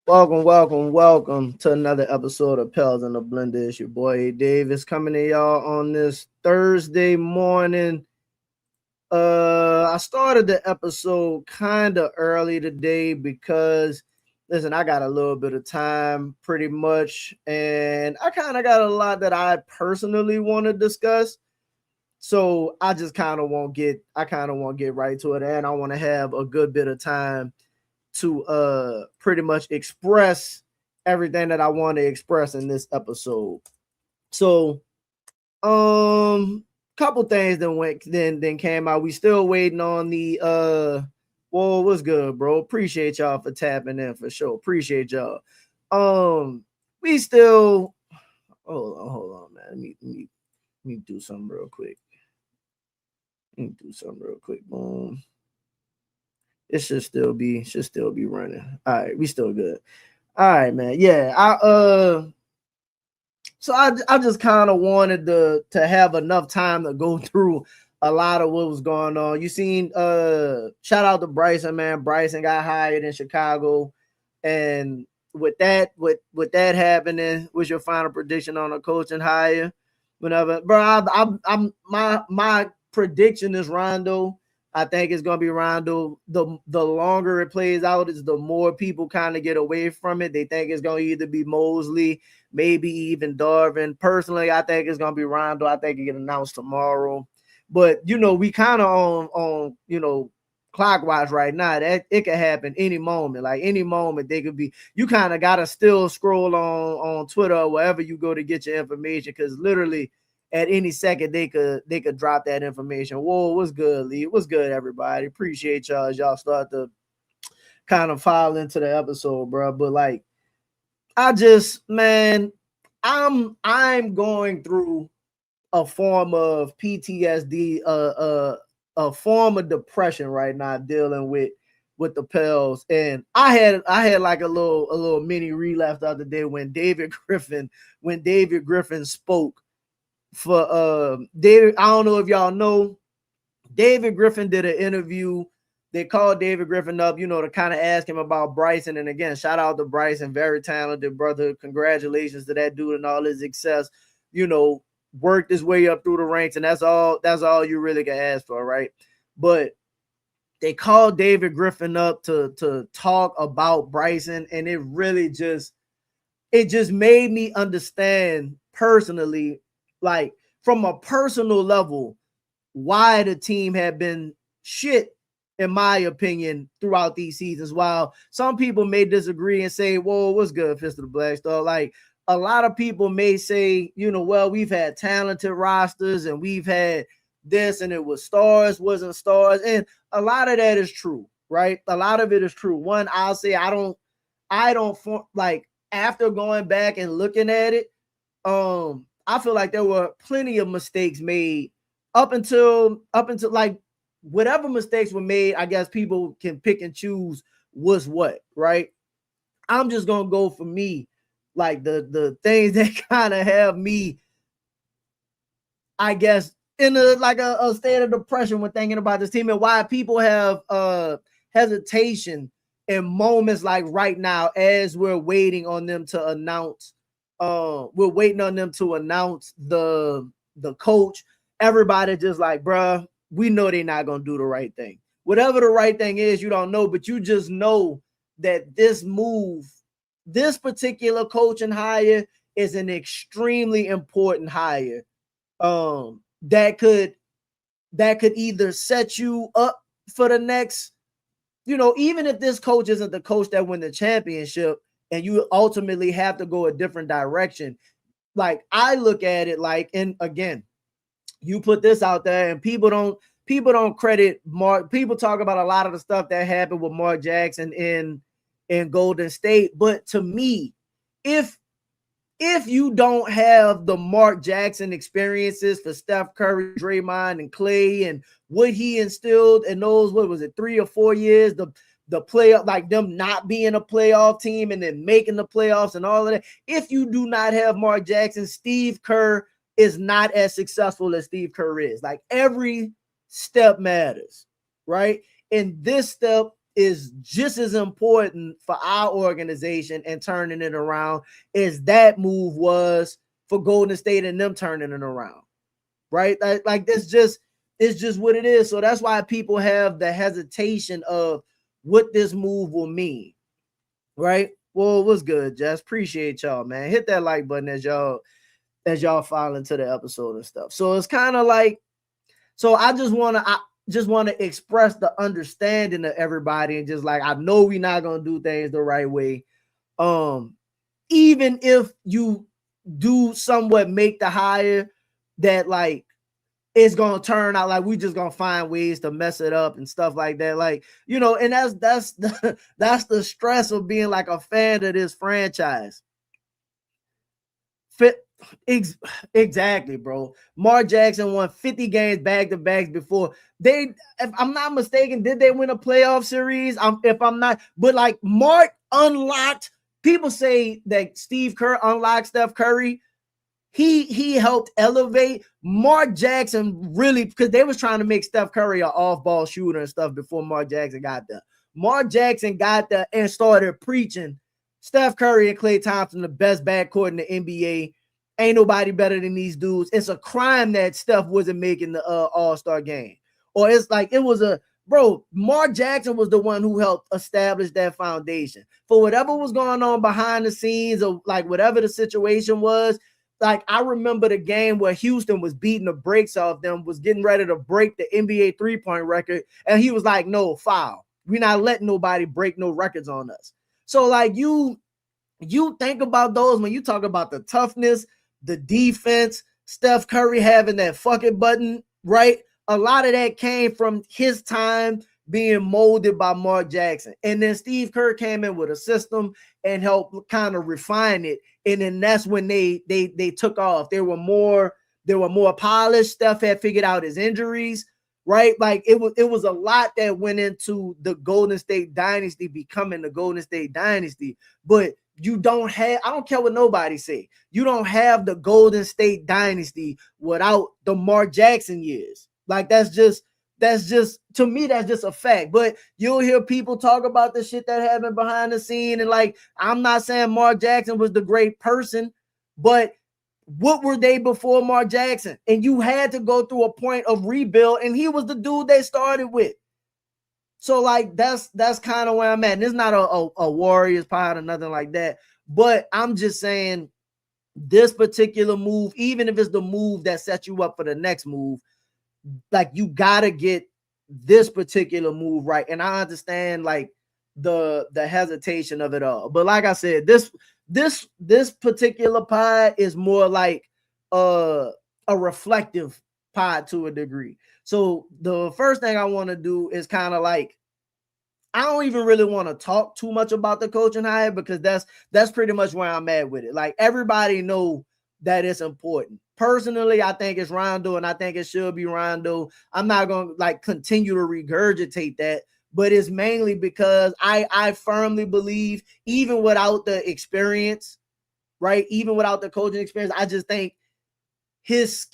Welcome to another episode of Pels and the Blender. It's your boy Davis coming to y'all on this Thursday morning. I started the episode kind of early today because listen, I got a little bit of time pretty much, and I kind of got a lot that I personally want to discuss. So I just kind of want to get right to it, and I want to have a good bit of time to pretty much express everything that I want to express in this episode. So couple things then came out. We still waiting on the well, what's good, bro? Appreciate y'all for tapping in for sure. Appreciate y'all. We still hold on, man. Let me do something real quick. Boom. It should still be running. All right, we still good. All right, man. Yeah, I just kind of wanted to have enough time to go through a lot of what was going on. You seen shout out to Bryson, man. Bryson got hired in Chicago, and with that happening, what's your final prediction on a coaching hire? Whenever, bro, I'm my prediction is Rondo. I think it's gonna be Rondo. The longer it plays out, is the more people kind of get away from it. They think it's gonna either be Mosley, maybe even Darvin. Personally, I think it's gonna be Rondo. I think it get announced tomorrow. But we kind of on clockwise right now. That it could happen any moment. Like any moment, they could be. You kind of gotta still scroll on Twitter or wherever you go to get your information, because literally at any second they could drop that information. Whoa, what's good, Lee? What's good, everybody? Appreciate y'all as y'all start to kind of file into the episode, bro. But like, I just, man, I'm going through a form of PTSD, a form of depression right now, dealing with the Pels. And I had like a little mini relapse the other day when David Griffin spoke for David. I don't know if y'all know, David Griffin did an interview. They called David Griffin up, to kind of ask him about Bryson. And again, shout out to Bryson, very talented brother. Congratulations to that dude and all his success. Worked his way up through the ranks, and that's all you really can ask for, right? But they called David Griffin up to talk about Bryson, and it really just made me understand personally, like from a personal level, why the team had been shit, in my opinion, throughout these seasons. While some people may disagree and say, whoa, what's good, Fist of the Black Star? Like, a lot of people may say, well, we've had talented rosters and we've had this, and it was stars, wasn't stars. And a lot of that is true, right? A lot of it is true. One, I'll say I don't like, after going back and looking at it, I feel like there were plenty of mistakes made up until like whatever mistakes were made. I guess people can pick and choose what's what, right? I'm just gonna go for me, like the things that kind of have me, I guess, in a state of depression when thinking about this team, and why people have hesitation in moments like right now, as we're waiting on them to announce. We're waiting on them to announce the coach. Everybody just like, bruh, we know they're not gonna do the right thing. Whatever the right thing is, you don't know, but you just know that this move, this particular coaching hire, is an extremely important hire. That could either set you up for the next, even if this coach isn't the coach that win the championship and you ultimately have to go a different direction. Like, I look at it like, and again, you put this out there and people don't credit Mark. People talk about a lot of the stuff that happened with Mark Jackson in Golden State. But to me, if you don't have the Mark Jackson experiences for Steph Curry, Draymond, and Clay, and what he instilled in those, what was it, 3 or 4 years, the playoff, like them not being a playoff team and then making the playoffs and all of that. If you do not have Mark Jackson, Steve Kerr is not as successful as Steve Kerr is. Like, every step matters, right? And this step is just as important for our organization and turning it around as that move was for Golden State and them turning it around, right? Like this just it's just what it is. So that's why people have the hesitation of what this move will mean, right? Well, what's good, Jess? Appreciate y'all, man. Hit that like button as y'all fall into the episode and stuff. So it's kind of like, so I just want to express the understanding of everybody and just like, I know we're not gonna do things the right way. Even if you do somewhat make the hire, that like it's gonna turn out like we just gonna find ways to mess it up and stuff like that. Like, you know, and that's that's the stress of being like a fan of this franchise. Exactly, bro. Mark Jackson won 50 games back to backs before they, if I'm not mistaken, did they win a playoff series? If I'm not, but like Mark unlocked. People say that Steve Kerr unlocked Steph Curry. He helped elevate Mark Jackson really, because they was trying to make Steph Curry an off-ball shooter and stuff before Mark Jackson got there. Mark Jackson got there and started preaching Steph Curry and Klay Thompson, the best backcourt in the NBA. Ain't nobody better than these dudes. It's a crime that Steph wasn't making the All-Star game. Or it's like it was a, bro, Mark Jackson was the one who helped establish that foundation. For whatever was going on behind the scenes or like whatever the situation was, like I remember the game where Houston was beating the brakes off them, was getting ready to break the NBA three-point record, and he was like, no, foul. We're not letting nobody break no records on us. So like you think about those when you talk about the toughness, the defense, Steph Curry having that fucking button, right? A lot of that came from his time being molded by Mark Jackson. And then Steve Kerr came in with a system and helped kind of refine it. And then that's when they took off. They were more polished. Steph had figured out his injuries, right? Like it was a lot that went into the Golden State dynasty becoming the Golden State dynasty. But you don't have, I don't care what nobody say, you don't have the Golden State dynasty without the Mark Jackson years. Like that's just to me, that's just a fact. But you'll hear people talk about the shit that happened behind the scene. And like, I'm not saying Mark Jackson was the great person, but what were they before Mark Jackson? And you had to go through a point of rebuild, and he was the dude they started with. So like that's kind of where I'm at. And it's not a Warriors pod or nothing like that. But I'm just saying this particular move, even if it's the move that sets you up for the next move, like you gotta get this particular move right. And I understand like the hesitation of it all. But like I said, this particular pod is more like a reflective pod to a degree. So the first thing I want to do is kind of like, I don't even really want to talk too much about the coaching hire because that's pretty much where I'm at with it. Like everybody know that it's important. Personally, I think it's Rondo and I think it should be Rondo. I'm not going to like continue to regurgitate that, but it's mainly because I firmly believe even without the experience, right? Even without the coaching experience, I just think his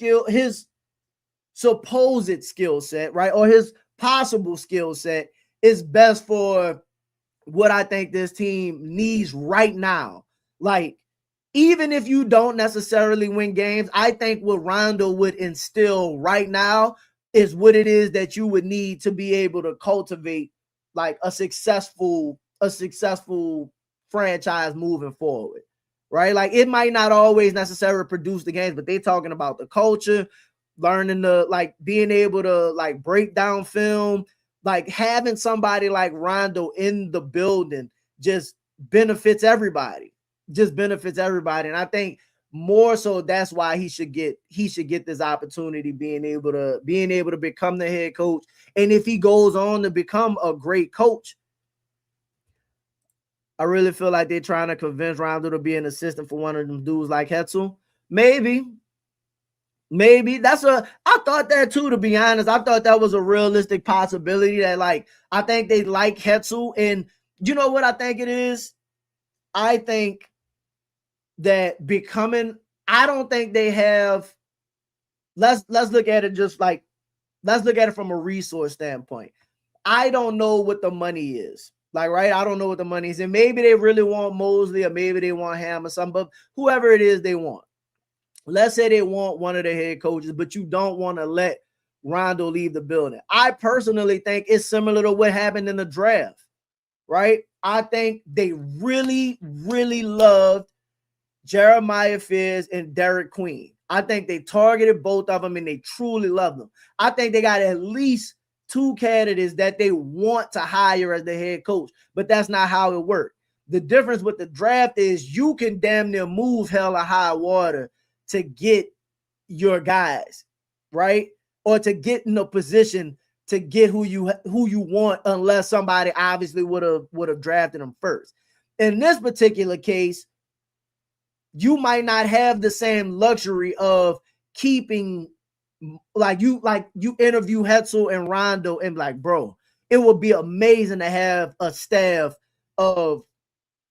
supposed skill set, right? Or his possible skill set is best for what I think this team needs right now. Like, even if you don't necessarily win games, I think what Rondo would instill right now is what it is that you would need to be able to cultivate like a successful franchise moving forward, right? Like it might not always necessarily produce the games, but they're talking about the culture, learning to like being able to like break down film, like having somebody like Rondo in the building just benefits everybody. And I think more so that's why he should get this opportunity, being able to become the head coach. And if he goes on to become a great coach, I really feel like they're trying to convince Rondo to be an assistant for one of them dudes like Hetzel. Maybe I thought that too, to be honest. I thought that was a realistic possibility that like, I think they like Hetzel. And you know what I think it is? I think that I don't think they have, let's look at it just like, let's look at it from a resource standpoint. I don't know what the money is. Like, right? I don't know what the money is. And maybe they really want Mosley or maybe they want Ham or something, but whoever it is they want. Let's say they want one of the head coaches, but you don't want to let Rondo leave the building. I personally think it's similar to what happened in the draft, right? I think they really, really loved Jeremiah Fierce and Derek Queen. I think they targeted both of them and they truly love them. I think they got at least 2 candidates that they want to hire as the head coach, but that's not how it worked. The difference with the draft is you can damn near move hell or high water to get your guys, right? Or to get in a position to get who you want, unless somebody obviously would have drafted them first. In this particular case, you might not have the same luxury of keeping like you interview Hetzel and Rondo and like, bro, it would be amazing to have a staff of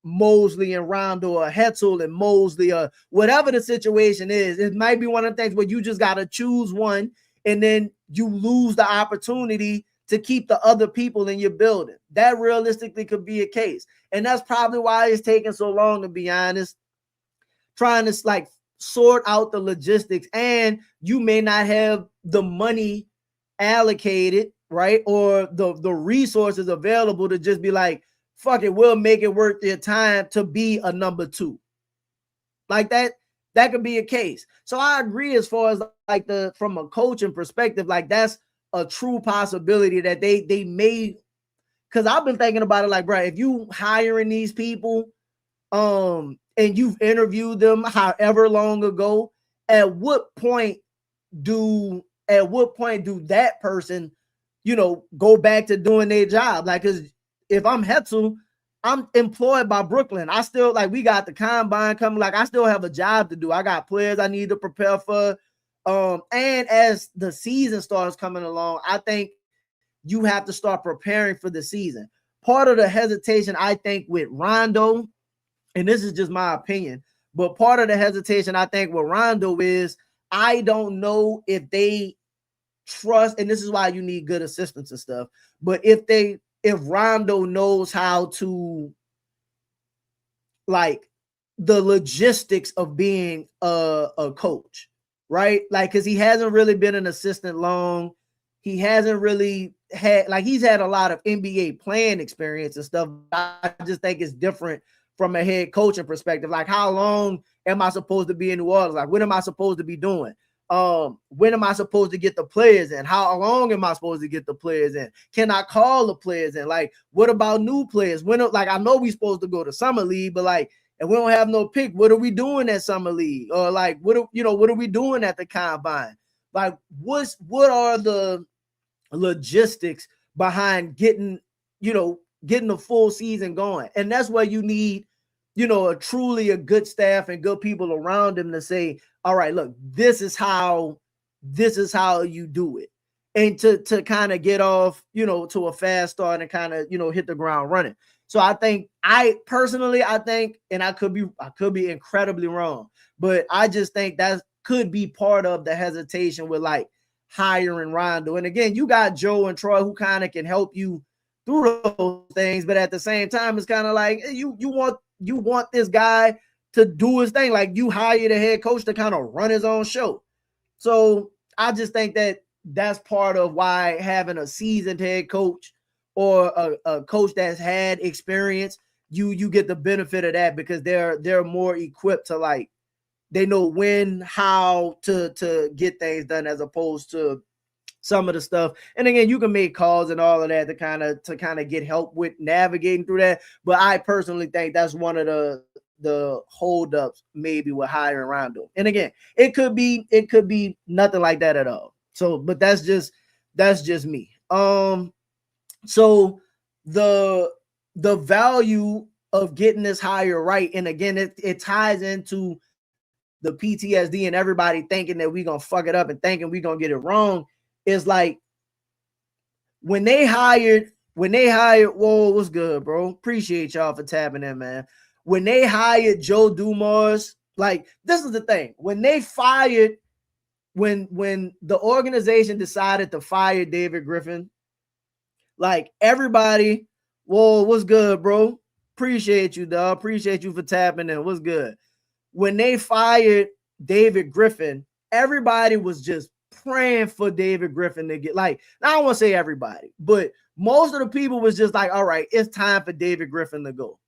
Mosley and Rondo or Hetzel and Mosley or whatever the situation is. It might be one of the things where you just got to choose one and then you lose the opportunity to keep the other people in your building. That realistically could be a case. And that's probably why it's taking so long, to be honest, trying to like sort out the logistics, and you may not have the money allocated, right? Or the resources available to just be like, fuck it, we'll make it worth their time to be a number 2. Like that could be a case. So I agree as far as like from a coaching perspective, like that's a true possibility that they may, because I've been thinking about it like, bro, if you hiring these people, and you've interviewed them however long ago, at what point do that person, go back to doing their job? Like, because if I'm Hetzel, I'm employed by Brooklyn. I still, like, we got the combine coming. Like, I still have a job to do. I got players I need to prepare for. And as the season starts coming along, I think you have to start preparing for the season. Part of the hesitation, I think, with Rondo, and this is just my opinion, but part of the hesitation, I think, with Rondo is I don't know if they trust, and this is why you need good assistants and stuff, but if Rondo knows how to, like, the logistics of being a coach, right? Like, because he hasn't really been an assistant long. He hasn't really had, like, he's had a lot of NBA playing experience and stuff. I just think it's different from a head coaching perspective. Like, how long am I supposed to be in New Orleans? Like, what am I supposed to be doing? When am I supposed to get the players in? How long am I supposed to get the players in? Can I call the players in? Like, what about new players? Like, I know we're supposed to go to Summer League, but like, if we don't have no pick, what are we doing at Summer League? Or like, what are we doing at the combine? Like, what are the logistics behind getting the full season going? And that's where you need, truly a good staff and good people around them to say, all right, look, this is how you do it. And to kind of get off, to a fast start and kind of, hit the ground running. So I think, I think, and I could be incredibly wrong, but I just think that could be part of the hesitation with like hiring Rondo. And again, you got Joe and Troy who kind of can help you through those things, but at the same time, it's kind of like you want this guy to do his thing. Like, you hire the head coach to kind of run his own show. So I just think that that's part of why having a seasoned head coach or a coach that's had experience, you get the benefit of that, because they're more equipped to, like, they know when, how to get things done, as opposed to some of the stuff. And again, you can make calls and all of that to kind of get help with navigating through that. But I personally think that's one of the holdups maybe with hiring Rondo. And again, it could be nothing like that at all. So, but that's just me. So the value of getting this hire right, and again, it ties into the PTSD and everybody thinking that we're gonna fuck it up and thinking we're gonna get it wrong, is like when they hired, whoa, what's good, bro? Appreciate y'all for tapping in, man. When they hired Joe Dumars, like, this is the thing. When they fired, when the organization decided to fire David Griffin, Like everybody, whoa, what's good, bro? Appreciate you, dog. Appreciate you for tapping in. What's good? When they fired David Griffin, everybody was just praying for David Griffin to get, like, I don't want to say everybody, but most of the people was just like, all right, it's time for David Griffin to go,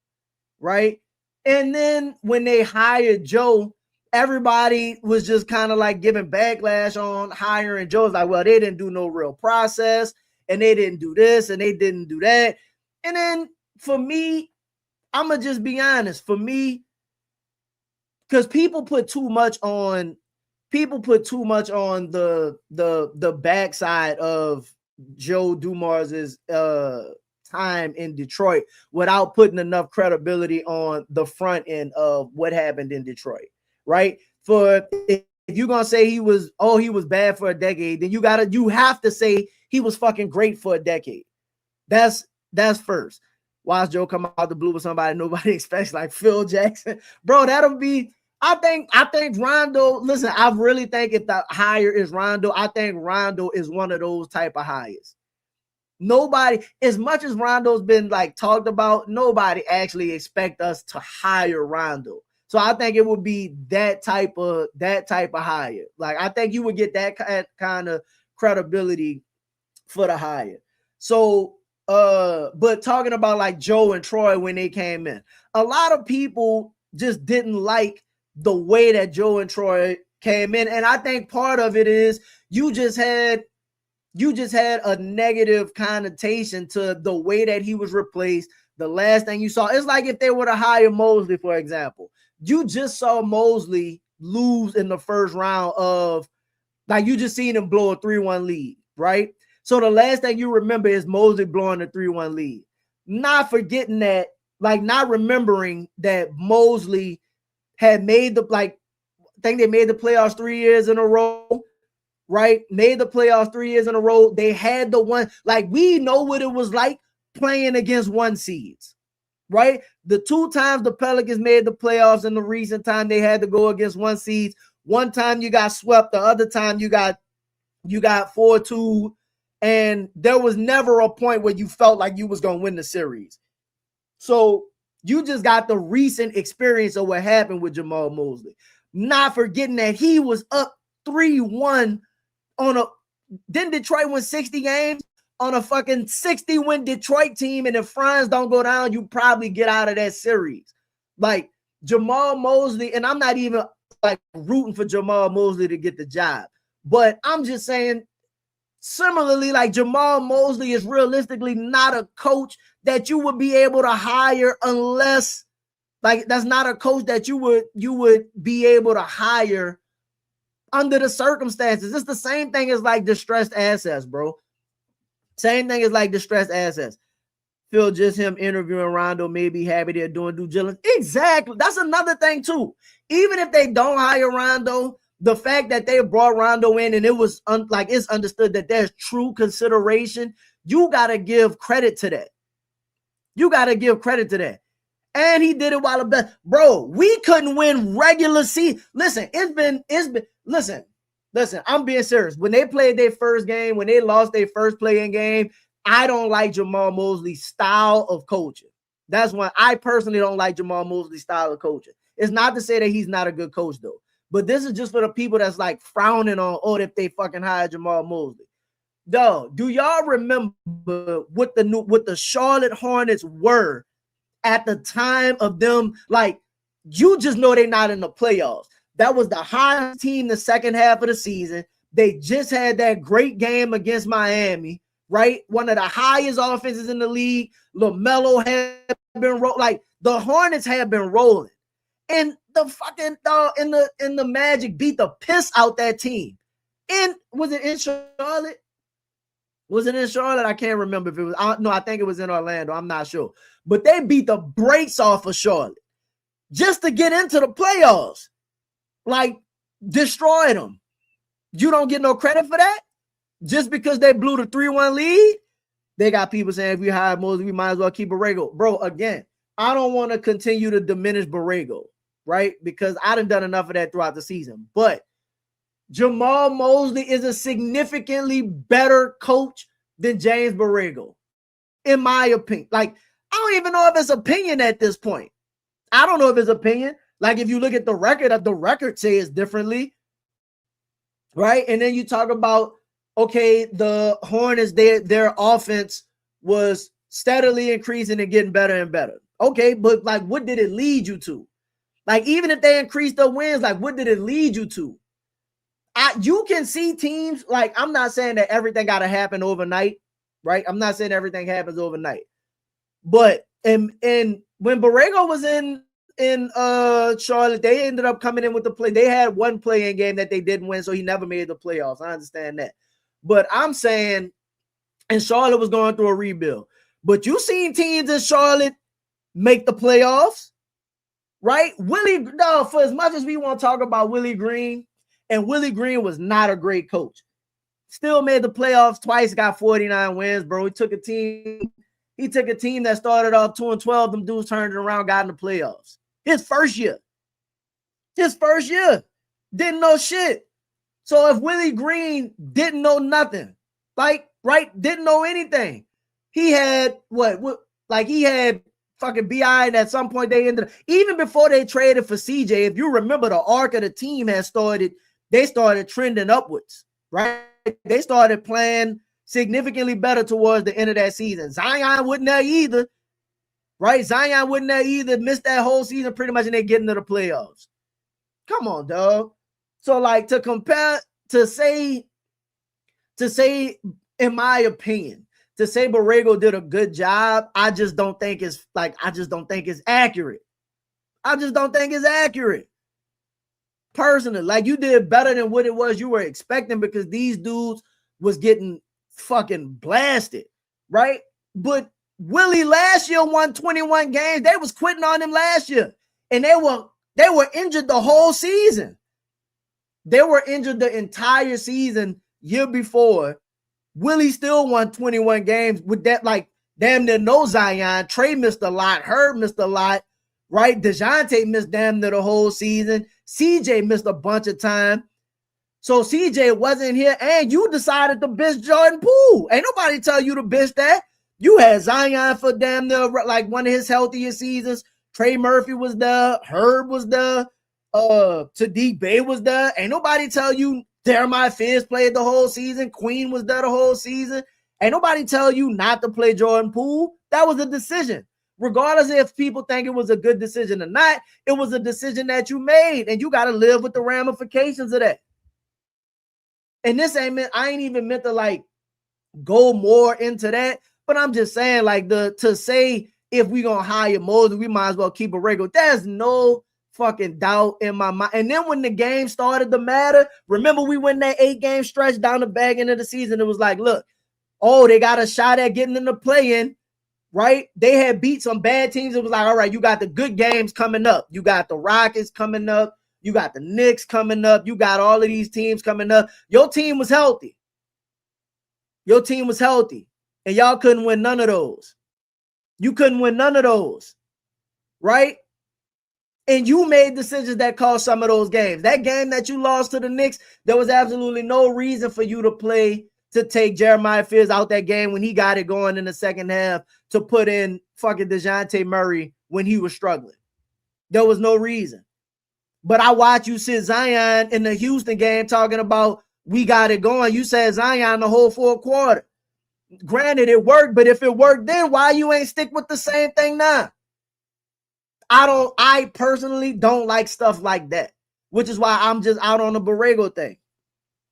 right? And then when they hired Joe, everybody was just kind of like giving backlash on hiring Joe. It's like, well, they didn't do no real process, and they didn't do this, and they didn't do that. And then for me, I'm gonna just be honest. For me, because people put too much on the backside of Joe Dumars' time in Detroit without putting enough credibility on the front end of what happened in Detroit, right? For if you're gonna say he was bad for a decade, then you have to say he was fucking great for a decade. That's first. Watch Joe come out the blue with somebody nobody expects, like Phil Jackson, bro. That'll be. I think Rondo. Listen, I really think if the hire is Rondo, I think Rondo is one of those type of hires. Nobody, as much as Rondo's been like talked about, nobody actually expect us to hire Rondo. So I think it would be that type of hire. Like I think you would get that kind of credibility for the hire. So but talking about like Joe and Troy when they came in, a lot of people just didn't like the way that Joe and Troy came in. And I think part of it is you just had a negative connotation to the way that he was replaced. The last thing you saw, it's like if they were to hire Mosley, for example, you just saw Mosley lose in the first round of, like, you just seen him blow a 3-1 lead, right? So the last thing you remember is Mosley blowing a 3-1 lead. Not forgetting that, like not remembering that Mosley had made I think they made the playoffs 3 years in a row, right? Made the playoffs 3 years in a row. They had the one, like we know what it was like playing against one seeds, right? The 2 times the Pelicans made the playoffs in the recent time they had to go against one seeds. One time you got swept, the other time you got 4-2, and there was never a point where you felt like you was going to win the series. So you just got the recent experience of what happened with Jamal Mosley. Not forgetting that he was up 3-1 didn't Detroit win 60 games on a fucking 60-win Detroit team, and if Franz don't go down, you probably get out of that series. Like Jamal Mosley, and I'm not even like rooting for Jamal Mosley to get the job, but I'm just saying, similarly, like Jamal Mosley is realistically not a coach that you would be able to hire unless, like, that's not a coach that you would be able to hire under the circumstances. It's the same thing as like distressed assets, bro. Same thing as like distressed assets. Phil, just him interviewing Rondo may be happy they're doing due diligence. Exactly. That's another thing too. Even if they don't hire Rondo, the fact that they brought Rondo in and it was it's understood that there's true consideration, you got to give credit to that. You got to give credit to that. And he did it while the best. Bro, we couldn't win regular season. Listen, listen, I'm being serious. When they played their first game, when they lost their first playing game, I don't like Jamal Mosley's style of coaching. That's why I personally don't like Jamal Mosley's style of coaching. It's not to say that he's not a good coach, though. But this is just for the people that's like frowning on, if they fucking hired Jamal Mosley. Dog, do y'all remember what the Charlotte Hornets were at the time of them? Like, you just know they're not in the playoffs. That was the highest team the second half of the season. They just had that great game against Miami, right? One of the highest offenses in the league. LaMelo had been like the Hornets had been rolling. And the fucking in the Magic beat the piss out that team. And was it in Charlotte? Was it in Charlotte? I can't remember if it was. No, I think it was in Orlando. I'm not sure. But they beat the brakes off of Charlotte just to get into the playoffs. Like, destroyed them. You don't get no credit for that? Just because they blew the 3-1 lead? They got people saying if we hire Mosley, we might as well keep Borrego. Bro, again, I don't want to continue to diminish Borrego, right? Because I done enough of that throughout the season. But Jamal Mosley is a significantly better coach than James Borrego. in my opinion. Like, I don't even know if it's opinion at this point. I don't know if it's opinion. Like, if you look at the record says differently, right? And then you talk about, okay, the Hornets, their offense was steadily increasing and getting better and better. Okay, but like, what did it lead you to? Like, even if they increased the wins, like, what did it lead you to? You can see teams, like, I'm not saying that everything got to happen overnight, right? I'm not saying everything happens overnight. But and when Borrego was in Charlotte, they ended up coming in with the play. They had one play-in game that they didn't win, so he never made the playoffs. I understand that. But I'm saying, and Charlotte was going through a rebuild. But you seen teams in Charlotte make the playoffs, right? For as much as we want to talk about Willie Green, and Willie Green was not a great coach. Still made the playoffs twice, got 49 wins, bro. He took a team that started off 2-12. Them dudes turned it around, got in the playoffs. His first year. Didn't know shit. So if Willie Green didn't know nothing, like, right, didn't know anything, he had he had fucking BI, and at some point they ended up, even before they traded for CJ, if you remember, the arc of the team had started, they started trending upwards, right? They started playing significantly better towards the end of that season. Zion wouldn't have either, right? Zion wouldn't have either, missed that whole season pretty much, and they get into the playoffs. Come on, dog. So, like, to say, in my opinion, to say Borrego did a good job, I just don't think it's accurate. I just don't think it's accurate. Personally, like, you did better than what it was you were expecting, because these dudes was getting fucking blasted, right? But Willie last year won 21 games. They was quitting on him last year, and they were injured the whole season. They were injured the entire season year before. Willie still won 21 games with that, like, damn near no Zion. Trey missed a lot. Herb missed a lot, right? DeJounte missed damn near the whole season. CJ missed a bunch of time. So CJ wasn't here, and you decided to bench Jordan Poole. Ain't nobody tell you to bench that. You had Zion for damn near like one of his healthiest seasons. Trey Murphy was there. Herb was there. Sadiq Bey was there. Ain't nobody tell you Jeremiah Fierce played the whole season. Queen was there the whole season. Ain't nobody tell you not to play Jordan Poole. That was a decision. Regardless if people think it was a good decision or not, it was a decision that you made, and you got to live with the ramifications of that. And this I ain't even meant to like go more into that, but I'm just saying, like, to say if we gonna hire Mosley, we might as well keep Borrego. There's no fucking doubt in my mind. And then when the game started to matter, remember we went that 8-game stretch down the back end of the season. It was like, look, they got a shot at getting in the play-in, right? They had beat some bad teams. It was like, all right, you got the good games coming up. You got the Rockets coming up. You got the Knicks coming up. You got all of these teams coming up. Your team was healthy. And y'all couldn't win none of those. You couldn't win none of those, right? And you made decisions that cost some of those games. That game that you lost to the Knicks, there was absolutely no reason for you to take Jeremiah Fierce out that game when he got it going in the second half to put in fucking DeJounte Murray when he was struggling. There was no reason. But I watched you sit Zion in the Houston game talking about we got it going. You said Zion the whole fourth quarter. Granted, it worked, but if it worked then, why you ain't stick with the same thing now? I personally don't like stuff like that, which is why I'm just out on the Borrego thing.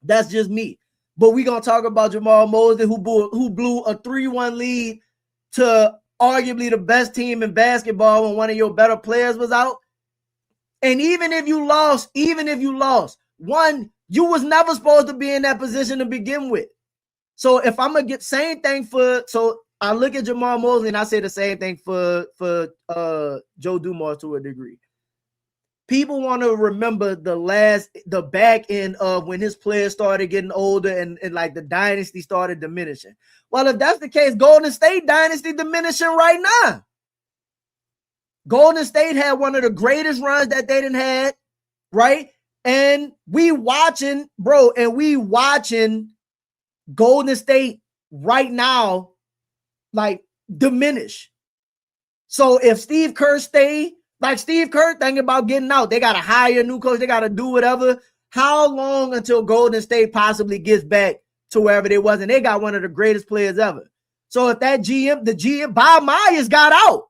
That's just me. But we gonna talk about Jamal Mosley, who blew a 3-1 lead to arguably the best team in basketball when one of your better players was out. And even if you lost, one, you was never supposed to be in that position to begin with. So if I'm gonna get same thing so I look at Jamal Mosley and I say the same thing for Joe Dumars to a degree. People want to remember the back end of when his players started getting older and like the dynasty started diminishing. Well, if that's the case, Golden State dynasty diminishing right now. Golden State had one of the greatest runs that they didn't had, right? And we watching Golden State right now, like diminish. So if Steve Kerr stay, like Steve Kerr thinking about getting out, they got to hire a new coach, they got to do whatever. How long until Golden State possibly gets back to wherever they was? And they got one of the greatest players ever. So if that the GM, Bob Myers got out.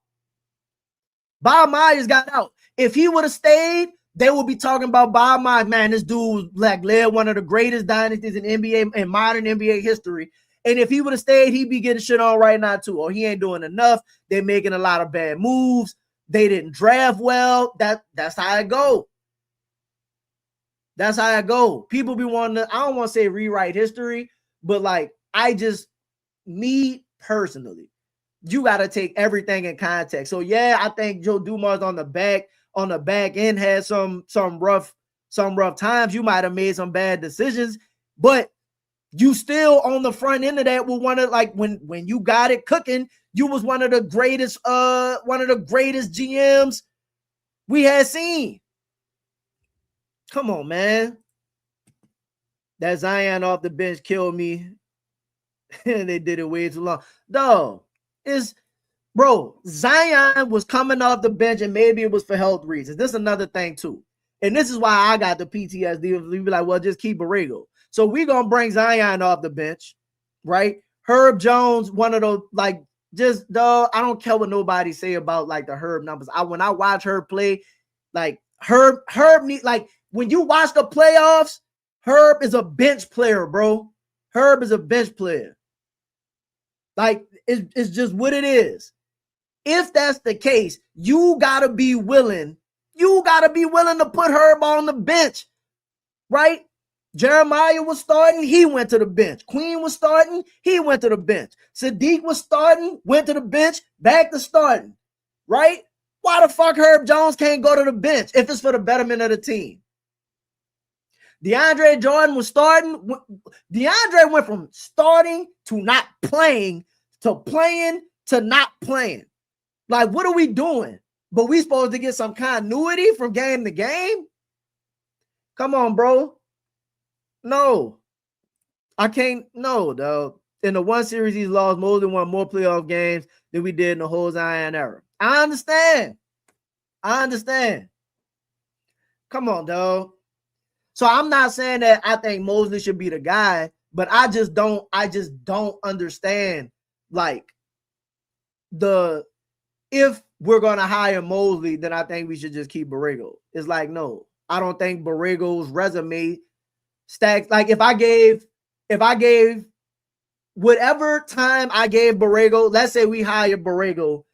Bob Myers got out. If he would have stayed, they would be talking about Bob Myers. Man, this dude like led one of the greatest dynasties in NBA in modern NBA history. And if he would have stayed, he'd be getting shit on right now too. Or he ain't doing enough. They're making a lot of bad moves. They didn't draft well. That's how it go. That's how it go. People be wanting to, I don't want to say rewrite history, but like me personally, you got to take everything in context. So yeah, I think Joe Dumars on the back end had some rough times. You might have made some bad decisions, but you still on the front end of that with one of, like, when you got it cooking, you was one of the greatest GMs we had seen. Come on, man. That Zion off the bench killed me. And they did it way too long. Dog, Zion was coming off the bench, and maybe it was for health reasons. This is another thing too. And this is why I got the PTSD. We be like, well, just keep Borrego. So we're going to bring Zion off the bench, right? Herb Jones, one of those, like, just, dog, I don't care what nobody say about, like, the Herb numbers. When I watch Herb play, like, Herb need, like, when you watch the playoffs, Herb is a bench player, bro. Herb is a bench player. Like, it's just what it is. If that's the case, you got to be willing to put Herb on the bench, right? Jeremiah was starting, he went to the bench. Queen was starting, he went to the bench. Sadiq was starting, went to the bench, back to starting, right? Why the fuck Herb Jones can't go to the bench if it's for the betterment of the team? DeAndre Jordan was starting. DeAndre went from starting to not playing to playing to not playing. Like, what are we doing? But we supposed to get some continuity from game to game? Come on, bro. No, I can't. No, dog. In the one series he's lost, Mosley won more playoff games than we did in the whole Zion era. I understand. Come on, dog. So I'm not saying that I think Mosley should be the guy, but I just don't understand, like, if we're gonna hire Mosley, then I think we should just keep Borrego. It's like, no, I don't think Borrego's resume stacks. Like, if I gave whatever time I gave Borrego, let's say we hired Borrego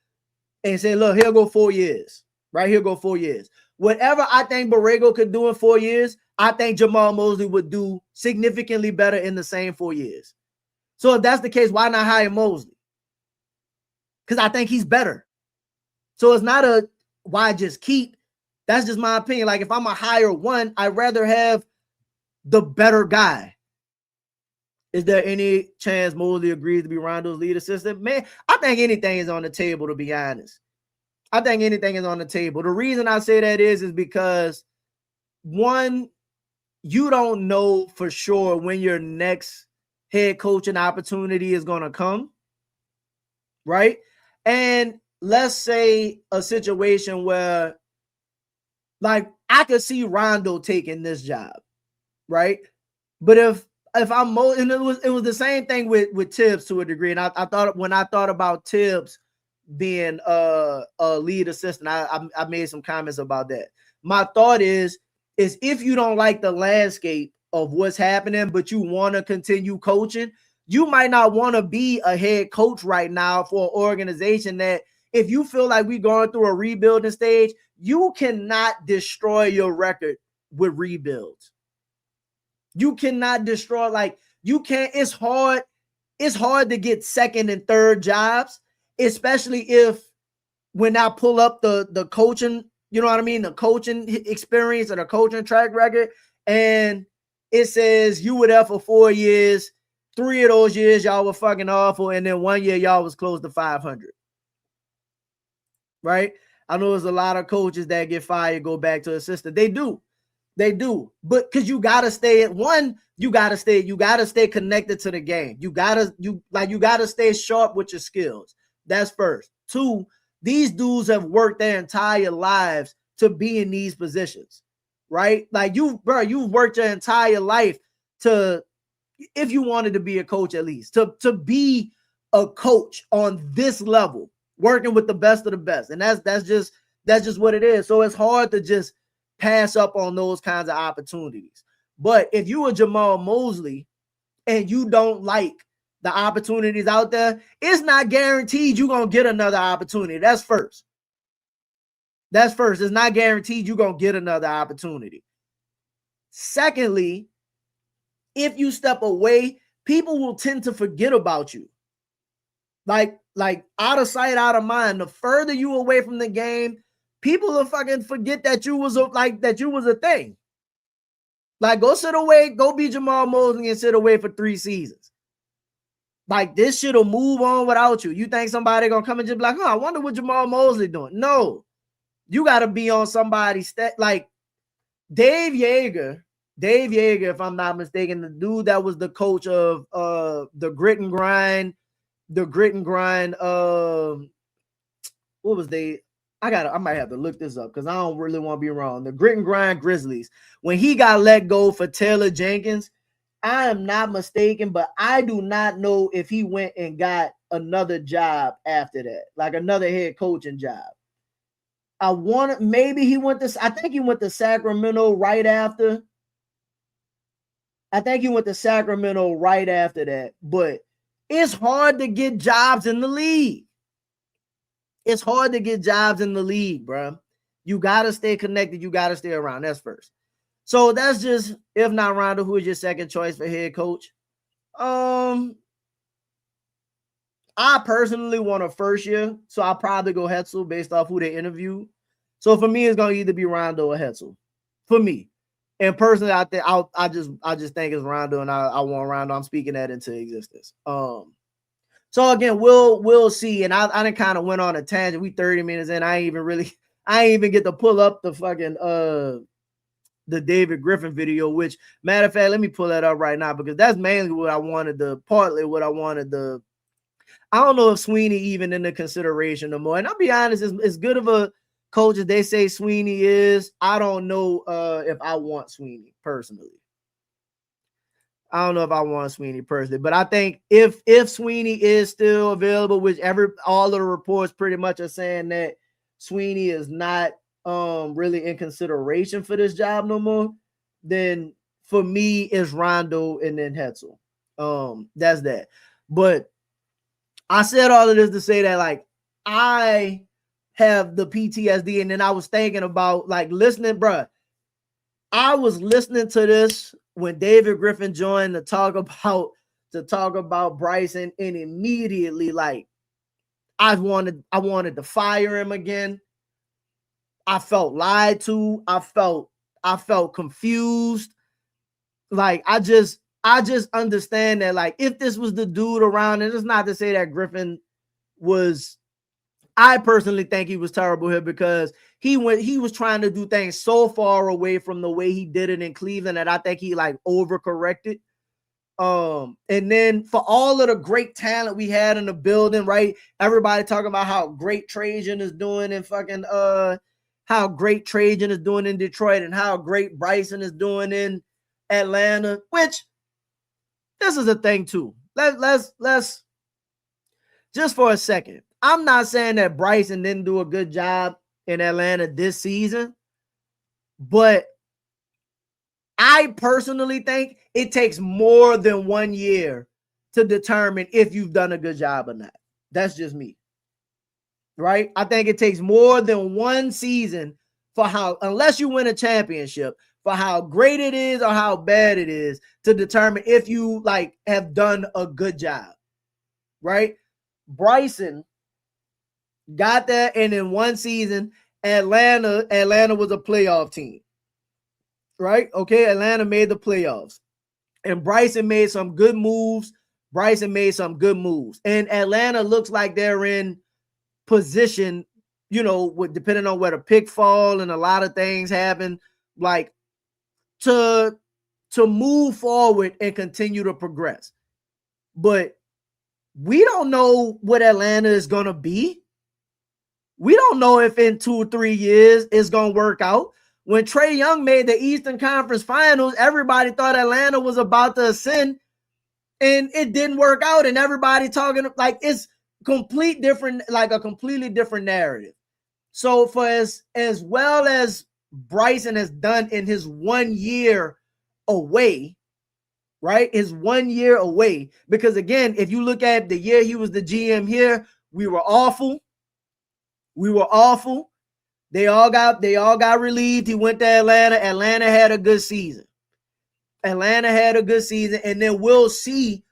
and say, look, he'll go 4 years, right? He'll go 4 years. Whatever I think Borrego could do in 4 years, I think Jamal Mosley would do significantly better in the same 4 years. So if that's the case, why not hire Mosley? Because I think he's better. So it's not a why just keep. That's just my opinion. Like, if I'm a hire one, I'd rather have the better guy. Is there any chance Mosley agrees to be Rondo's lead assistant? Man, I think anything is on the table, to be honest. I think anything is on the table. The reason I say that is because, one, you don't know for sure when your next head coaching opportunity is going to come, right? And let's say a situation where, like, I could see Rondo taking this job, right? But if I'm and it was the same thing with Tibbs to a degree. And I thought, when I thought about Tibbs being a lead assistant, I made some comments about that. My thought is if you don't like the landscape of what's happening, but you want to continue coaching, you might not want to be a head coach right now for an organization that, if you feel like we're going through a rebuilding stage, you cannot destroy your record with rebuilds. You cannot destroy, like, you can't. It's hard to get second and third jobs, especially if, when I pull up the coaching, you know what I mean, the coaching experience or the coaching track record, and it says you were there for 4 years, 3 of those years y'all were fucking awful, and then 1 year y'all was close to 500. Right? I know there's a lot of coaches that get fired, go back to assistant. They do. But because you gotta stay at one, you gotta stay connected to the game. You gotta stay sharp with your skills. That's first. Two, these dudes have worked their entire lives to be in these positions, right? Like you've worked your entire life to, if you wanted to be a coach, at least to be a coach on this level, working with the best of the best. And that's just what it is. So it's hard to just pass up on those kinds of opportunities. But if you were Jamal Mosley and you don't like the opportunities out there, it's not guaranteed you're going to get another opportunity. That's first. It's not guaranteed you're going to get another opportunity. Secondly, if you step away, people will tend to forget about you. Like out of sight, out of mind. The further you away from the game, people will fucking forget that you was a thing. Like, go sit away, go be Jamal Mosley and sit away for 3 seasons. Like, this shit will move on without you. You think somebody gonna come and just be like, I wonder what Jamal Mosley doing? No, you gotta be on somebody's like Dave Yeager, if I'm not mistaken, the dude that was the coach of the grit and grind. What was they? I might have to look this up because I don't really want to be wrong. The Grit and Grind Grizzlies, when he got let go for Taylor Jenkins, I am not mistaken, but I do not know if he went and got another job after that, like another head coaching job. I think he went to Sacramento right after. But it's hard to get jobs in the league. It's hard to get jobs in the league, bro. You got to stay connected. You got to stay around. That's first. So that's just, if not Rondo, who is your second choice for head coach? I personally want a first year, so I'll probably go Hetzel based off who they interviewed. So for me, it's going to either be Rondo or Hetzel. For me. And personally, I just think it's Rondo, and I want Rondo. I'm speaking that into existence. So again, we'll see. And I done kind of went on a tangent. We 30 minutes in. I ain't even get to pull up the fucking the David Griffin video, which, matter of fact, let me pull that up right now because that's mainly what I wanted to. I don't know if Sweeney even in the consideration no more. And I'll be honest, as good of a coach as they say Sweeney is, I don't know if I want Sweeney personally. I don't know if I want Sweeney personally, but I think if Sweeney is still available, which all of the reports pretty much are saying that Sweeney is not really in consideration for this job no more, then for me it's Rondo and then Hetzel. That's that. But I said all of this to say that, like, I have the PTSD, and then I was thinking about, like, listening, bruh. I was listening to this when David Griffin joined to talk about Bryson, and immediately, like, I wanted to fire him again. I felt lied to. I felt confused. Like, I just understand that, like, if this was the dude around, and it's not to say that Griffin was, I personally think he was terrible here because he was trying to do things so far away from the way he did it in Cleveland that I think he like overcorrected. And then for all of the great talent we had in the building, right? Everybody talking about how great Trajan is doing in fucking how great Trajan is doing in Detroit and how great Bryson is doing in Atlanta, which this is a thing too. Let's just for a second. I'm not saying that Bryson didn't do a good job in Atlanta this season, but I personally think it takes more than 1 year to determine if you've done a good job or not. That's just me. Right? I think it takes more than 1 season unless you win a championship, for how great it is or how bad it is to determine if you like have done a good job. Right? Bryson got that, and in 1 season, Atlanta was a playoff team. Right? Okay, Atlanta made the playoffs. And Bryson made some good moves. And Atlanta looks like they're in position, depending on where the pick fall and a lot of things happen, like to move forward and continue to progress. But we don't know what Atlanta is going to be. We don't know if in 2 or 3 years it's going to work out. When Trae Young made the Eastern Conference Finals, everybody thought Atlanta was about to ascend, and it didn't work out. And everybody talking like it's complete different, like a completely different narrative. So for as well as Bryson has done in his 1 year away, right? His 1 year away. Because again, if you look at the year he was the GM here, we were awful. We were awful. They all got relieved. He went to Atlanta. Atlanta had a good season. And then we'll see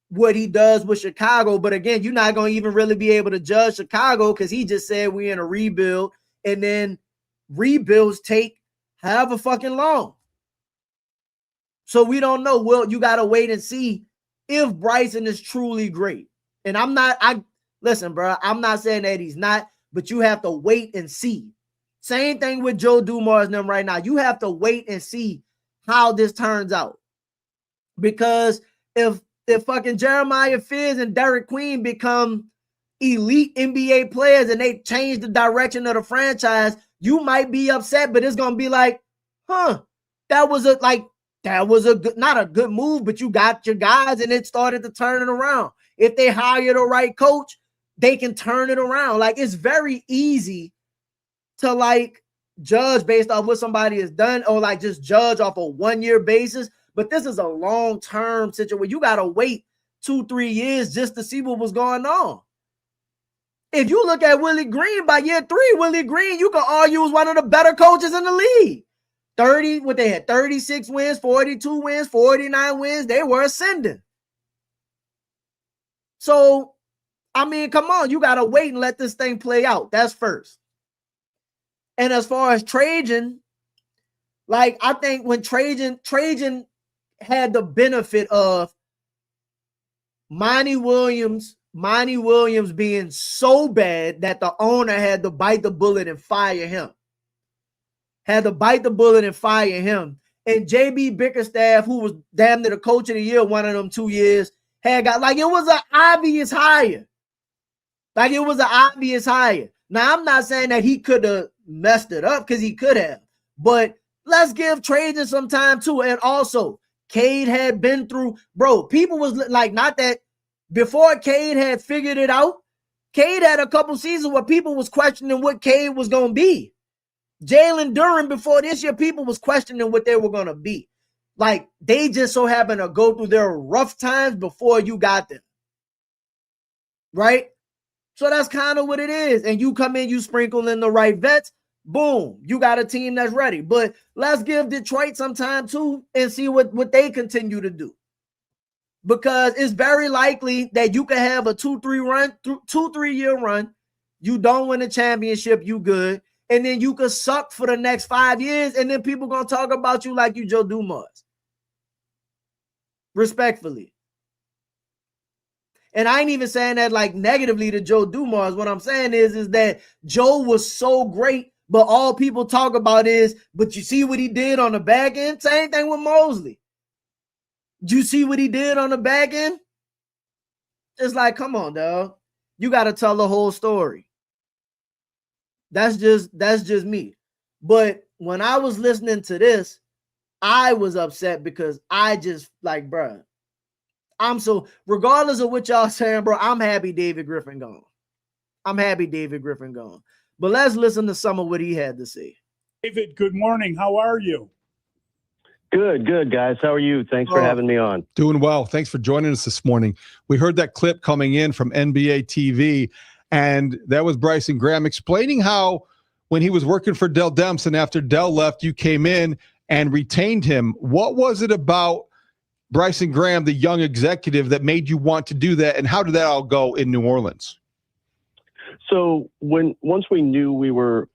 what he does with Chicago. But again, you're not going to even really be able to judge Chicago because he just said we're in a rebuild. And then rebuilds take however fucking long. So we don't know. Well, you got to wait and see if Bryson is truly great. And listen, bro, I'm not saying that he's not, but you have to wait and see. Same thing with Joe Dumars and them right now. You have to wait and see how this turns out. Because if fucking Jeremiah Fizz and Derek Queen become elite NBA players and they change the direction of the franchise, you might be upset, but it's going to be like, that was a good, not a good move, but you got your guys and it started to turn it around. If they hire the right coach, they can turn it around. Like, it's very easy to like judge based off what somebody has done or like just judge off a 1 year basis. But this is a long-term situation. You got to wait 2-3 years just to see what was going on. If you look at Willie Green, by year 3, Willie Green, you can argue was one of the better coaches in the league. 36 wins, 42 wins, 49 wins. They were ascending. So, I mean, come on. You got to wait and let this thing play out. That's first. And as far as Trajan, like, I think when Trajan had the benefit of Monty Williams being so bad that the owner had to bite the bullet and fire him. And JB Bickerstaff, who was damn near the coach of the year one of them 2 years, had got like it was an obvious hire. Now, I'm not saying that he could have messed it up because he could have, but let's give Trajan some time too. And also, Cade had been through, bro, people was like, not that before Cade had figured it out, Cade had a couple seasons where people was questioning what Cade was going to be. Jalen Duren before this year, people was questioning what they were going to be. Like, they just so happened to go through their rough times before you got them. Right? So that's kind of what it is. And you come in, you sprinkle in the right vets, boom, you got a team that's ready. But let's give Detroit some time too and see what they continue to do. Because it's very likely that you can have a 2-3 year run. You don't win a championship, you good. And then you could suck for the next 5 years, and then people going to talk about you like you Joe Dumars. Respectfully. And I ain't even saying that like negatively to Joe Dumars. What I'm saying is that Joe was so great, but all people talk about is, but you see what he did on the back end? Same thing with Mosley. Do you see what he did on the back end? It's like, come on, dog. You got to tell the whole story. That's just me. But when I was listening to this, I was upset because I just like, bro, regardless of what y'all saying, bro, I'm happy David Griffin gone. But let's listen to some of what he had to say. David, good morning. How are you? Good, guys. How are you? Thanks for having me on. Doing well. Thanks for joining us this morning. We heard that clip coming in from NBA TV, and that was Bryson Graham explaining how when he was working for Dell Demps and after Dell left, you came in and retained him. What was it about Bryson Graham, the young executive, that made you want to do that, and how did that all go in New Orleans? So once we knew we were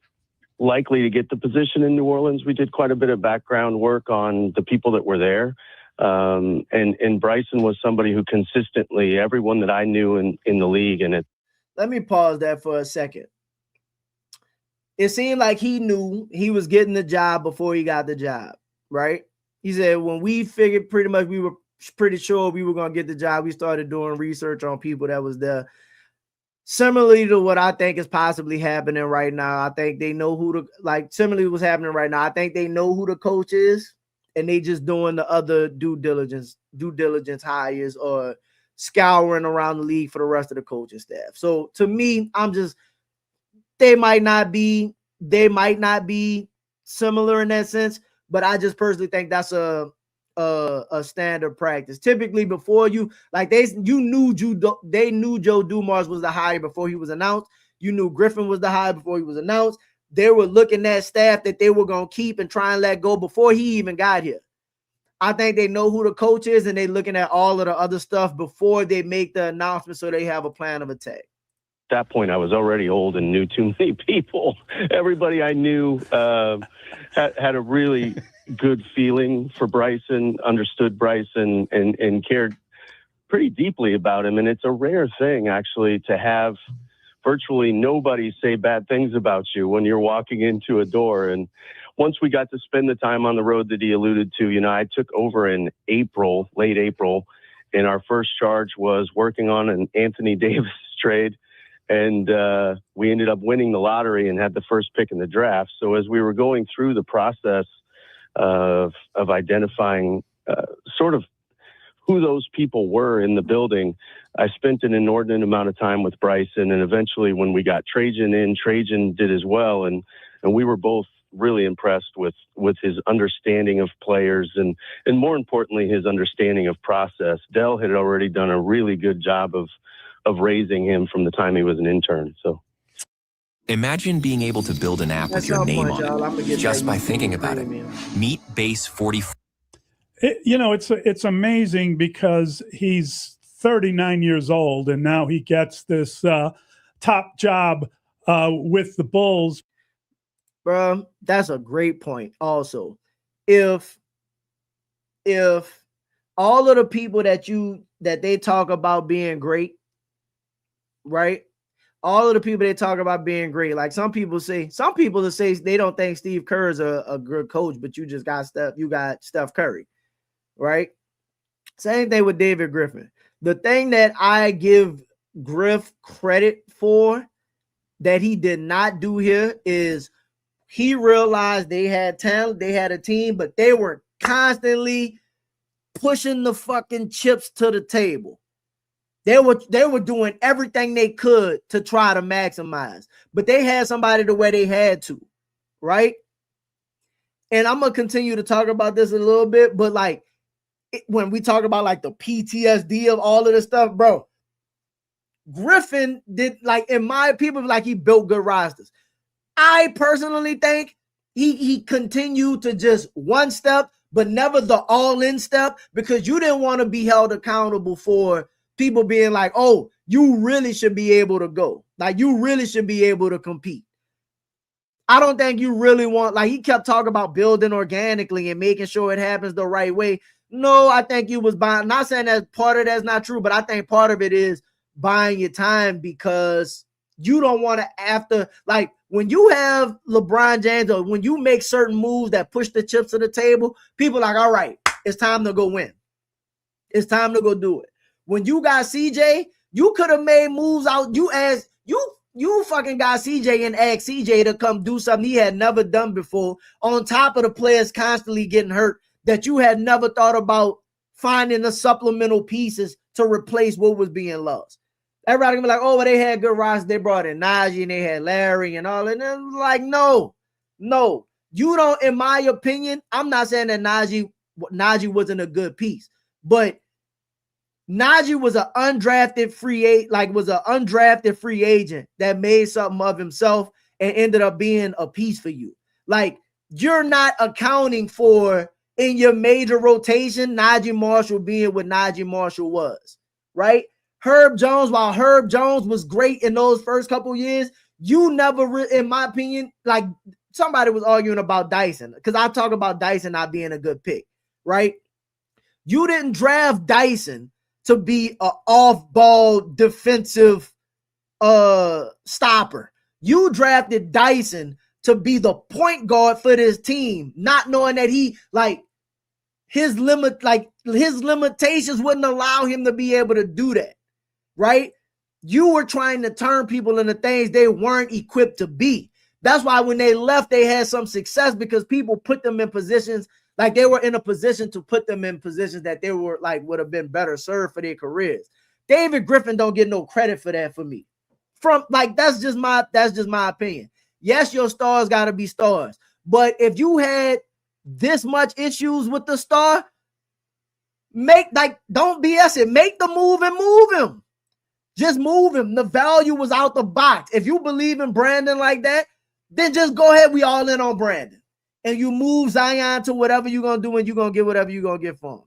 likely to get the position in New Orleans, we did quite a bit of background work on the people that were there. And Bryson was somebody who consistently, everyone that I knew in the league. And let me pause that for a second. It seemed like he knew he was getting the job before he got the job, right? He said, when we figured pretty much we were pretty sure we were going to get the job. We started doing research on people that was there. Similarly to what I think is possibly happening right now, I think they know who similarly what's happening right now. I think they know who the coach is, and they just doing the other due diligence hires or scouring around the league for the rest of the coaching staff. So to me, they might not be similar in that sense, but I just personally think that's a standard practice. Typically, before they knew Joe Dumars was the hire before he was announced. You knew Griffin was the hire before he was announced. They were looking at staff that they were going to keep and try and let go before he even got here. I think they know who the coach is, and they're looking at all of the other stuff before they make the announcement, so they have a plan of attack. At that point, I was already old and knew too many people. Everybody I knew had a really good feeling for Bryson, understood Bryson, and cared pretty deeply about him. And it's a rare thing, actually, to have virtually nobody say bad things about you when you're walking into a door. And once we got to spend the time on the road that he alluded to, I took over in late April, and our first charge was working on an Anthony Davis trade. And we ended up winning the lottery and had the first pick in the draft. So as we were going through the process of identifying sort of who those people were in the building, I spent an inordinate amount of time with Bryson. And eventually when we got Trajan in, Trajan did as well. And we were both really impressed with his understanding of players and more importantly, his understanding of process. Dell had already done a really good job of raising him from the time he was an intern. So imagine being able to build an app with your name on it just by thinking about it. Meet Base 44. It's amazing because he's 39 years old and now he gets this top job with the Bulls. Bro, that's a great point. Also, if all of the people that they talk about being great, right? All of the people they talk about being great, like some people say they don't think Steve Kerr is a good coach, but you got Steph Curry, right? Same thing with David Griffin. The thing that I give Griff credit for that he did not do here is he realized they had talent, they had a team, but they were constantly pushing the fucking chips to the table. They were doing everything they could to try to maximize, but they had somebody the way they had to, right? And I'm gonna continue to talk about this a little bit, but when we talk about the PTSD of all of this stuff, bro, Griffin did in my people he built good rosters. I personally think he continued to just one step, but never the all-in step, because you didn't want to be held accountable for people being like, oh, you really should be able to go. You really should be able to compete. I don't think you really want, he kept talking about building organically and making sure it happens the right way. No, I think you was buying, not saying that part of that's not true, but I think part of it is buying your time, because you don't want to when you have LeBron James or when you make certain moves that push the chips to the table, people are like, all right, it's time to go win. It's time to go do it. When you got CJ, you could have made moves out. You fucking got CJ and asked CJ to come do something he had never done before, on top of the players constantly getting hurt, that you had never thought about finding the supplemental pieces to replace what was being lost. Everybody can be like, oh, well, they had good rosters. They brought in Najee and they had Larry and all. And then no, you don't. In my opinion, I'm not saying that Najee wasn't a good piece, but Najee was an undrafted free agent that made something of himself and ended up being a piece for you. You're not accounting for, in your major rotation, Najee Marshall being what Najee Marshall was, right? Herb Jones, while Herb Jones was great in those first couple years, you never, in my opinion, somebody was arguing about Dyson, because I talk about Dyson not being a good pick, right? You didn't draft Dyson to be an off-ball defensive stopper. You drafted Dyson to be the point guard for this team, not knowing that he his limitations wouldn't allow him to be able to do that, right? You were trying to turn people into things they weren't equipped to be. That's why when they left, they had some success, because people put them in positions, like they were in a position to put them in positions that they were like would have been better served for their careers. David Griffin don't get no credit for that for me. From like that's just my opinion. Yes, your stars got to be stars, but if you had this much issues with the star, don't BS it. Make the move and move him. Just move him. The value was out the box. If you believe in Brandon like that, then just go ahead. We all in on Brandon. And you move Zion to whatever you're going to do, and you're going to get whatever you're going to get from him.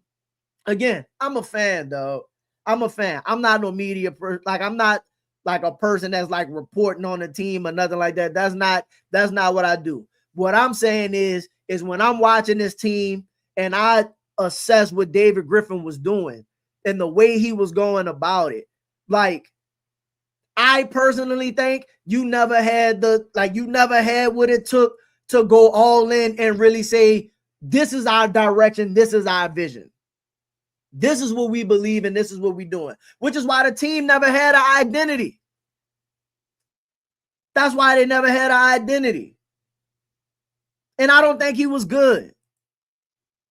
Again, I'm a fan, dog. I'm a fan. I'm not no media person. Like, I'm not like a person that's like reporting on the team or nothing like that. That's not what I do. What I'm saying is when I'm watching this team and I assess what David Griffin was doing and the way he was going about it, like, I personally think you never had what it took to go all in and really say, this is our direction, this is our vision. This is what we believe and this is what we're doing, which is why the team never had an identity. That's why they never had an identity. And I don't think he was good.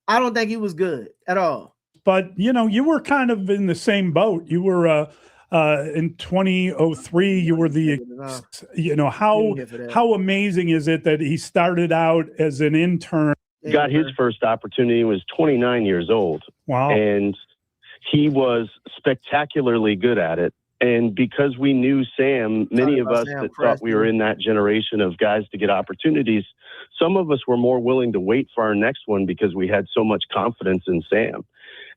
I don't think he was good at all. But, you know, you were kind of in the same boat. You were in 2003, you were how amazing is it that he started out as an intern? Got his first opportunity. He was 29 years old. Wow. And he was spectacularly good at it. And because we knew Sam, many of us that thought we were in that generation of guys to get opportunities, some of us were more willing to wait for our next one because we had so much confidence in Sam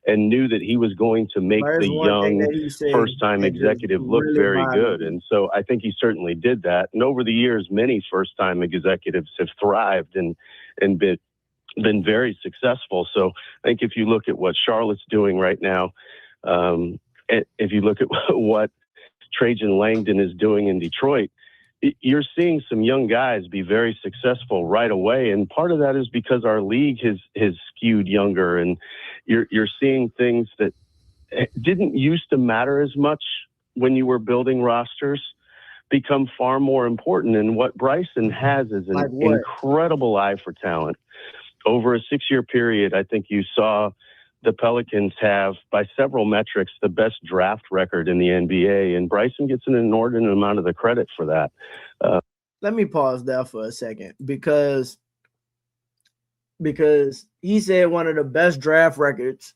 and knew that he was going to make the young first-time executive look very good. And so I think he certainly did that. And over the years, many first-time executives have thrived and been very successful. So I think if you look at what Charlotte's doing right now, if you look at what Trajan Langdon is doing in Detroit, you're seeing some young guys be very successful right away. And part of that is because our league has skewed younger, and you're seeing things that didn't used to matter as much when you were building rosters become far more important. And what Bryson has is an incredible eye for talent. Over a 6-year period, I think you saw the Pelicans have, by several metrics, the best draft record in the NBA, and Bryson gets an inordinate amount of the credit for that. Let me pause there for a second, because he said one of the best draft records,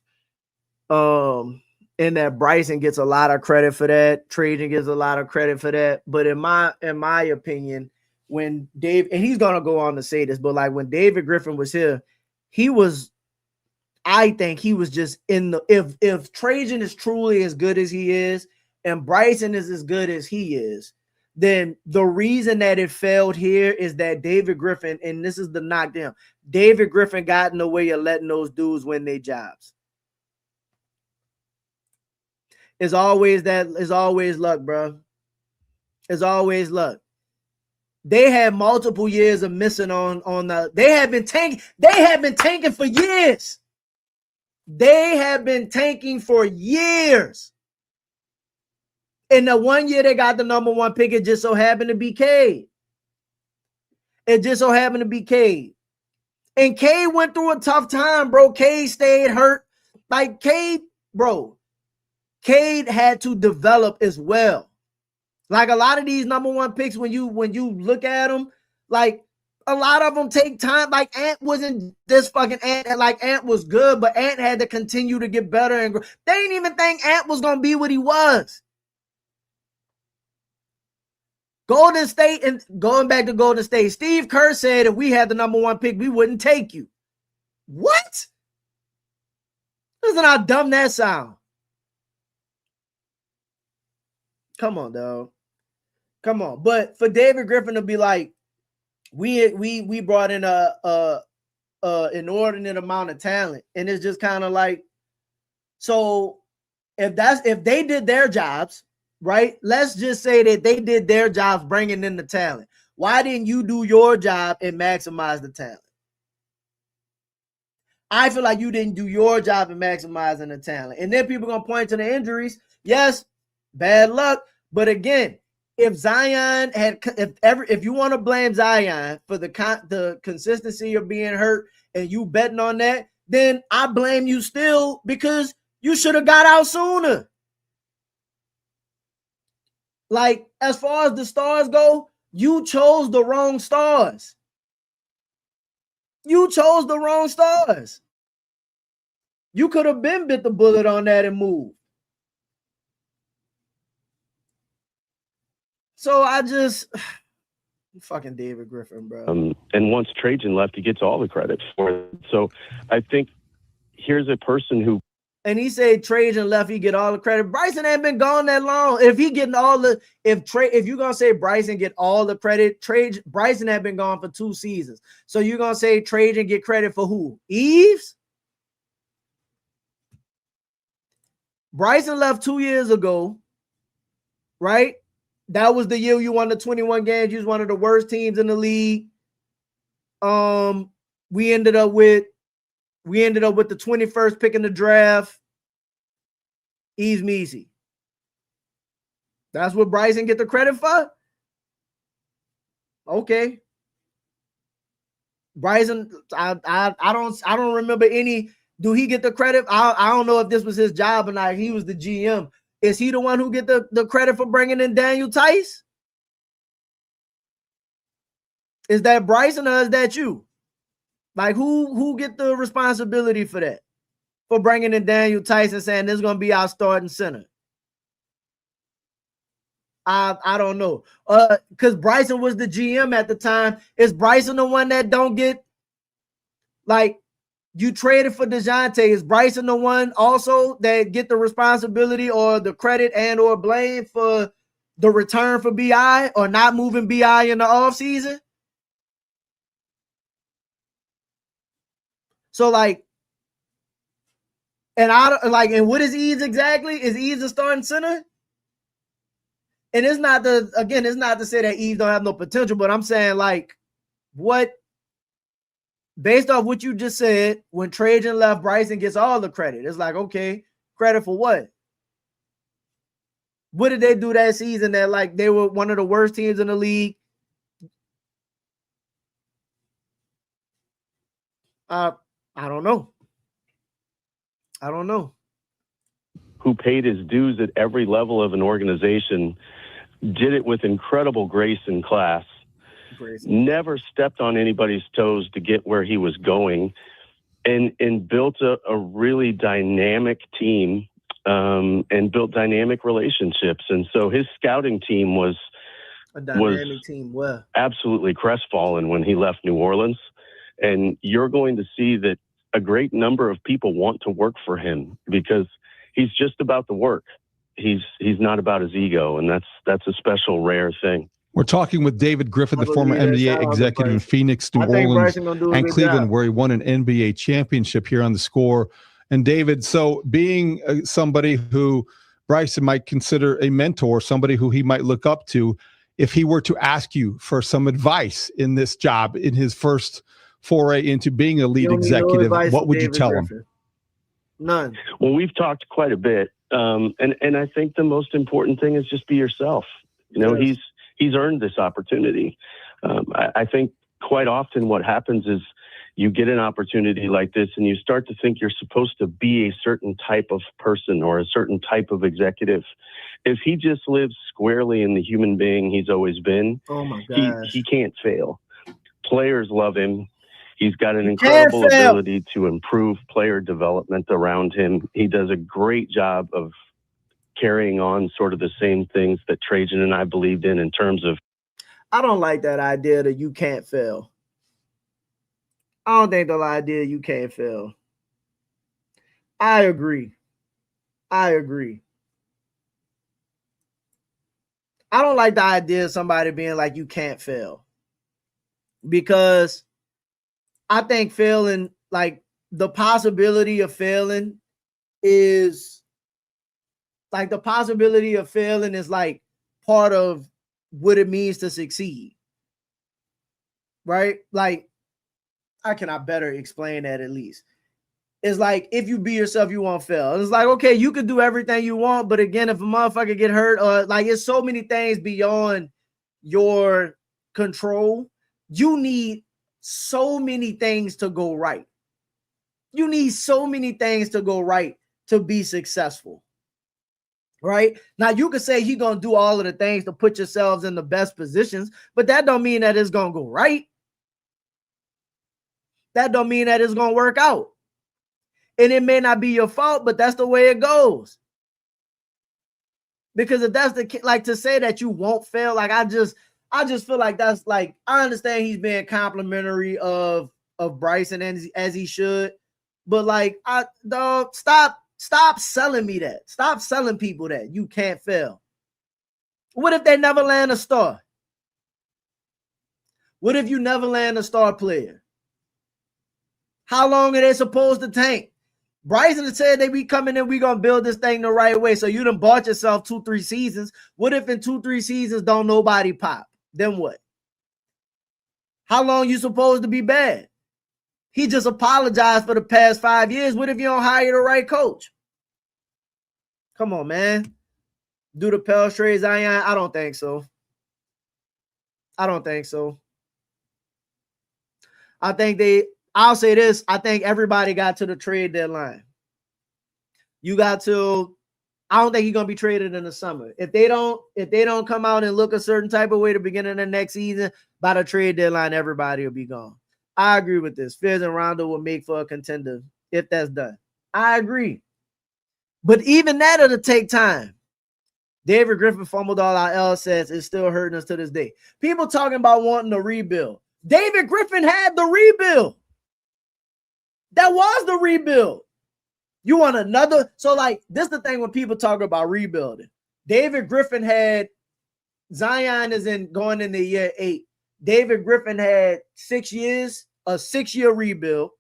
and that Bryson gets a lot of credit for that. Trajan gets a lot of credit for that. But in my opinion, when Dave, and he's gonna go on to say this, but like when David Griffin was here, I think he was just in the, if Trajan is truly as good as he is and Bryson is as good as he is, then the reason that it failed here is that David Griffin, and this is the knockdown, David Griffin got in the way of letting those dudes win their jobs. It's always luck, bro. It's always luck. They had multiple years of missing on the, they have been tanking for years. They have been tanking for years. And the 1 year they got the number 1 pick, it just so happened to be Cade. It just so happened to be Cade. And Cade went through a tough time, bro. Cade stayed hurt. Like Cade had to develop as well. Like a lot of these number 1 picks, when you look at them, like a lot of them take time. Like Ant wasn't this fucking Ant. Like Ant was good, but Ant had to continue to get better and grow. They didn't even think Ant was gonna be what he was. Golden State, and going back to Golden State, Steve Kerr said if we had the number 1 pick, we wouldn't take you. What? Listen how dumb that sound. Come on, dog. Come on. But for David Griffin to be like, we brought in a inordinate amount of talent, and it's just kind of like, so if they did their jobs, right? Let's just say that they did their jobs bringing in the talent. Why didn't you do your job and maximize the talent? I feel like you didn't do your job in maximizing the talent. And then people gonna point to the injuries. Yes, bad luck. But again, if Zion had, if you want to blame Zion for the consistency of being hurt and you betting on that, then I blame you still because you should have got out sooner. Like, as far as the stars go, you chose the wrong stars. You chose the wrong stars. You could have been bit the bullet on that and moved. So I just fucking David Griffin, bro. And once Trajan left, he gets all the credit for it. So I think here's a person who. And he said Trajan left, he get all the credit. Bryson ain't been gone that long. If he getting all the, if you're gonna say Bryson get all the credit, Bryson had been gone for 2 seasons. So you're gonna say Trajan get credit for who? Eves? Bryson left 2 years ago, right? That was the year you won the 21 games. You was one of the worst teams in the league. We ended up with the 21st pick in the draft. Ease Measy. That's what Bryson get the credit for? Okay. Bryson, I don't remember any. Do he get the credit? I don't know if this was his job or not. He was the GM. Is he the one who get the credit for bringing in Daniel Tice? Is that Bryson or is that you? Like, who get the responsibility for that? For bringing in Daniel Tice and saying this is going to be our starting center? I don't know. Because Bryson was the GM at the time. Is Bryson the one that don't get, like, you traded for DeJounte? Is Bryson the one also that get the responsibility or the credit and or blame for the return for BI or not moving BI in the offseason? So, like, and and what is Eves exactly? Is Eves the starting center? And it's not to say that Eves don't have no potential, but I'm saying, like, what, based off what you just said, when Trajan left, Bryson gets all the credit. It's like, okay, credit for what? What did they do that season that, like, they were one of the worst teams in the league? I don't know. Who paid his dues at every level of an organization, did it with incredible grace and class, never stepped on anybody's toes to get where he was going, and built a really dynamic team, and built dynamic relationships. And so his scouting team was a dynamic team. Well, absolutely crestfallen when he left New Orleans. And you're going to see that a great number of people want to work for him because he's just about the work. He's not about his ego, and that's a special, rare thing. We're talking with David Griffin, the former NBA executive in Phoenix, New Orleans, and Cleveland, where he won an NBA championship here on The Score. And David, so being somebody who Bryson might consider a mentor, somebody who he might look up to, if he were to ask you for some advice in this job, in his first foray into being a lead executive, what would you tell him? None. Well, we've talked quite a bit, and I think the most important thing is just be yourself. You know, yes. He's earned this opportunity. I think quite often what happens is you get an opportunity like this and you start to think you're supposed to be a certain type of person or a certain type of executive. If he just lives squarely in the human being he's always been, oh my gosh, he can't fail. Players love him. He's got an incredible ability to improve player development around him. He does a great job of carrying on sort of the same things that Trajan and I believed in terms of. I don't like that idea that you can't fail. I don't think the idea you can't fail. I agree. I don't like the idea of somebody being like, you can't fail. Because I think failing, like, the possibility of failing is like part of what it means to succeed. Right? Like, how can I better explain that at least? It's like, if you be yourself, you won't fail. It's like, okay, you can do everything you want, but again, if a motherfucker get hurt, or like, it's so many things beyond your control. You need so many things to go right. You need so many things to go right to be successful. Right? Now, you could say you're going to do all of the things to put yourselves in the best positions, but that don't mean that it's going to go right. That don't mean that it's going to work out. And it may not be your fault, but that's the way it goes. Because if that's the, like, to say that you won't fail, like, I just feel like that's like, I understand he's being complimentary of Bryson as he should, but like, stop selling me that. Stop selling people that you can't fail. What if they never land a star? What if you never land a star player? How long are they supposed to tank? Bryson said they be coming in, we gonna build this thing the right way. So you done bought yourself 2-3 seasons. What if in 2-3 seasons don't nobody pop? Then what? How long you supposed to be bad? He just apologized for the past 5 years. What if you don't hire the right coach? Come on, man. Do the Pels trade Zion? I don't think so. I don't think so. I'll say this. I think everybody got to the trade deadline. I don't think he's gonna be traded in the summer. If they don't come out and look a certain type of way to beginning of the next season, by the trade deadline, everybody will be gone. I agree with this. Fizz and Rondo will make for a contender if that's done. I agree. But even that it'll take time. David Griffin fumbled all our assets. It's still hurting us to this day. People talking about wanting to rebuild. David Griffin had the rebuild. That was the rebuild. You want another? So, like, this is the thing when people talk about rebuilding. David Griffin had, Zion is going into year 8. David Griffin had 6 years, a 6-year rebuild.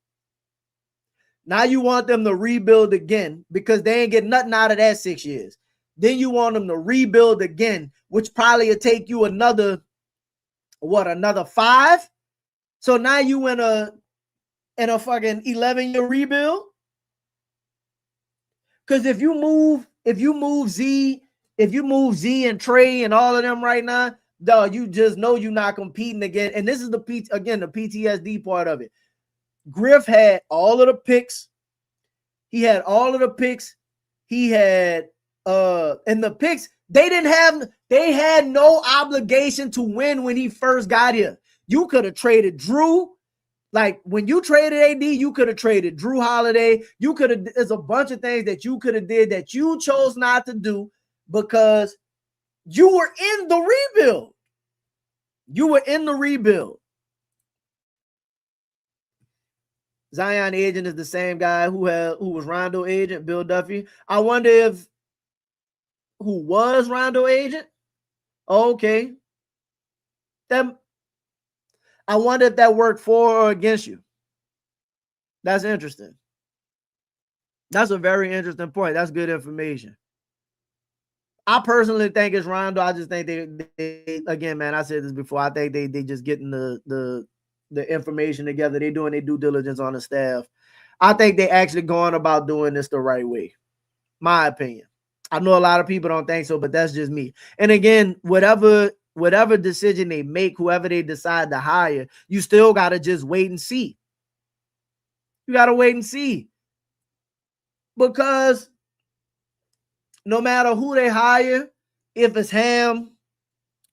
Now you want them to rebuild again because they ain't get nothing out of that 6 years. Then you want them to rebuild again, which probably will take you another 5? So now you in a fucking 11-year rebuild. Because if you move Z and Trey and all of them right now, dog, you just know you're not competing again. And this is the PTSD part of it. Griff had all of the picks. He had and the picks, they had no obligation to win when he first got here. You could have traded Drew. Like, when you traded AD, you could have traded Drew Holiday. There's a bunch of things that you could have did that you chose not to do because you were in the rebuild. You were in the rebuild. Zion agent is the same guy who was Rondo agent, Bill Duffy. I wonder who was Rondo agent? Okay. I wonder if that worked for or against you. That's interesting. That's a very interesting point. That's good information. I personally think it's Rondo. I just think they again, man, I said this before. I think they just getting the information together. They doing their due diligence on the staff. I think they actually going about doing this the right way. My opinion. I know a lot of people don't think so, but that's just me. And again, whatever decision they make, whoever they decide to hire, you still got to just wait and see. You got to wait and see. Because no matter who they hire, if it's Ham,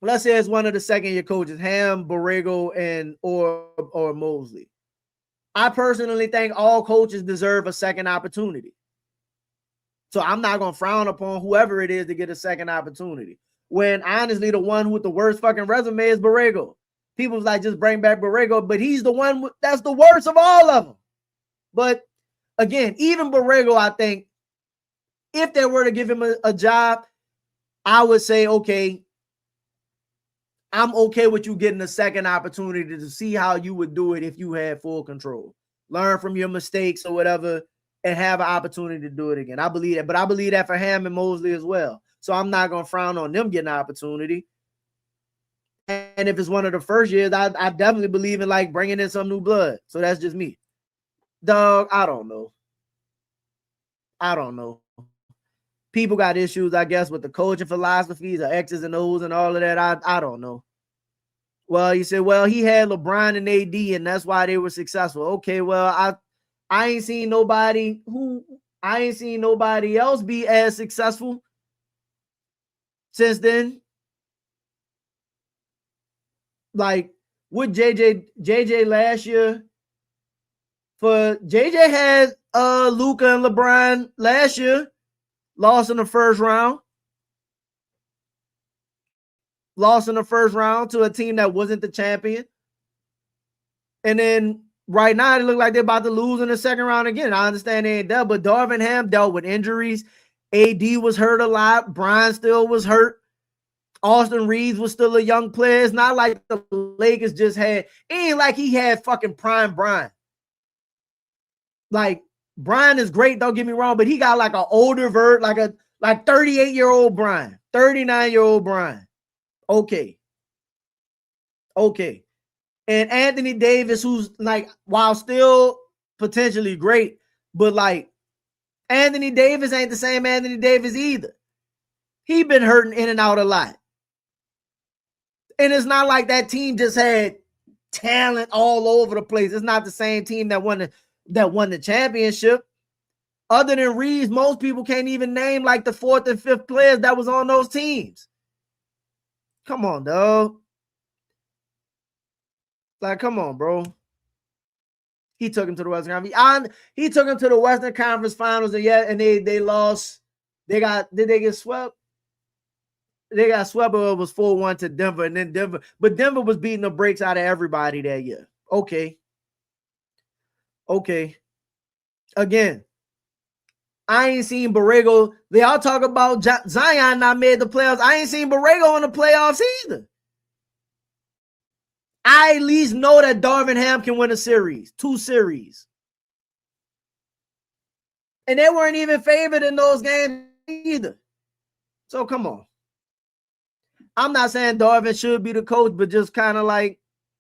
let's say it's one of the second-year coaches, Ham, Borrego, or Mosley. I personally think all coaches deserve a second opportunity. So I'm not going to frown upon whoever it is to get a second opportunity. When honestly, the one with the worst fucking resume is Borrego. People's like, just bring back Borrego, but he's the one that's the worst of all of them. But again, even Borrego, I think, if they were to give him a job, I would say, okay, I'm okay with you getting a second opportunity to see how you would do it if you had full control. Learn from your mistakes or whatever and have an opportunity to do it again. I believe that, but I believe that for Ham and Mosley as well. So I'm not going to frown on them getting an opportunity. And if it's one of the first years, I definitely believe in like bringing in some new blood. So that's just me. Dog, I don't know. I don't know. People got issues, I guess, with the coaching philosophies, the X's and O's and all of that. I don't know. Well, you said, well, he had LeBron and AD, and that's why they were successful. Okay, well, I ain't seen nobody else be as successful since then. Like with JJ last year, for JJ had Luka and LeBron last year, lost in the first round. Lost in the first round to a team that wasn't the champion. And then right now, it look like they're about to lose in the second round again. I understand they ain't dealt, but Darvin Ham dealt with injuries. AD was hurt a lot. Brian still was hurt. Austin Reeves was still a young player. It's not like the Lakers just had, it ain't like he had fucking prime Brian. Like, Brian is great, don't get me wrong, but he got like an older like 38-year-old Brian, 39-year-old Brian. Okay. And Anthony Davis, who's like, while still potentially great, but like Anthony Davis ain't the same Anthony Davis either. He been hurting in and out a lot. And it's not like that team just had talent all over the place. It's not the same team that won the championship. Other than Reeves, most people can't even name like the fourth and fifth players that was on those teams. Come on, dog. Like, come on, bro. He took him to the Western Conference. He took him to the Western Conference Finals, and they lost. Did they get swept? They got swept, but it was 4-1 to Denver, and then Denver was beating the brakes out of everybody that year. Okay. Again, I ain't seen Borrego. They all talk about Zion not made the playoffs. I ain't seen Borrego in the playoffs either. I at least know that Darvin Ham can win a series, 2 series. And they weren't even favored in those games either. So come on. I'm not saying Darvin should be the coach, but just kind of like,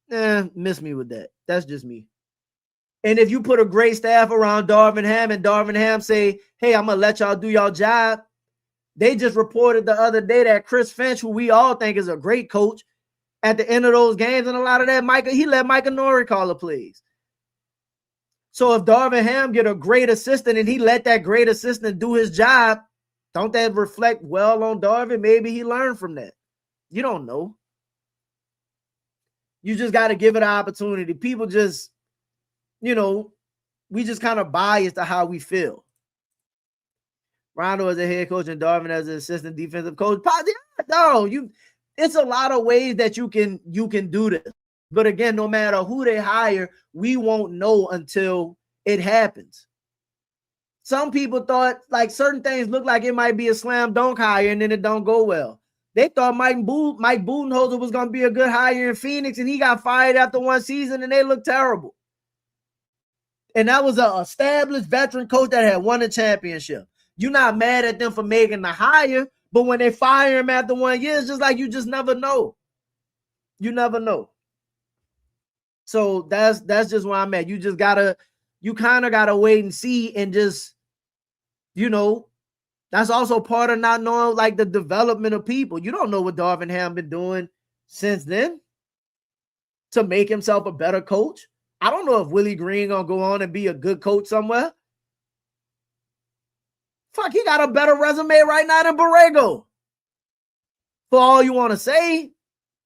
miss me with that. That's just me. And if you put a great staff around Darvin Ham and Darvin Ham say, hey, I'm going to let y'all do y'all job. They just reported the other day that Chris Finch, who we all think is a great coach, at the end of those games and a lot of that, he let Micah Nori call the plays. So if Darvin Ham get a great assistant and he let that great assistant do his job, don't that reflect well on Darvin? Maybe he learned from that. You don't know. You just got to give it an opportunity. People just, we just kind of biased to how we feel. Rondo as a head coach and Darvin as an assistant defensive coach. No, it's a lot of ways that you can do this. But again, no matter who they hire, we won't know until it happens. Some people thought like certain things look like it might be a slam dunk hire and then it don't go well. They thought Mike Budenholzer was going to be a good hire in Phoenix and he got fired after 1 season and they looked terrible. And that was an established veteran coach that had won a championship. You're not mad at them for making the hire, but when they fire him after 1 year, it's just like you just never know. You never know. So that's just where I'm at. You kind of gotta wait and see and just, that's also part of not knowing like the development of people. You don't know what Darvin Ham been doing since then to make himself a better coach. I don't know if Willie Green gonna go on and be a good coach somewhere. Fuck, he got a better resume right now than Borrego. For all you want to say,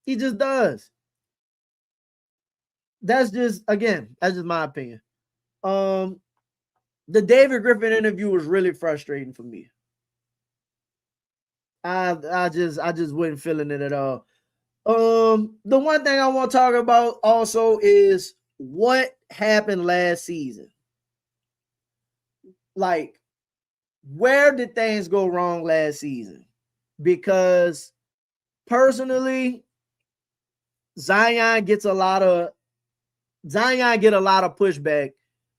he just does. That's just my opinion. The David Griffin interview was really frustrating for me. I just wasn't feeling it at all. The one thing I want to talk about also is what happened last season. Like, where did things go wrong last season? Because personally, Zion get a lot of pushback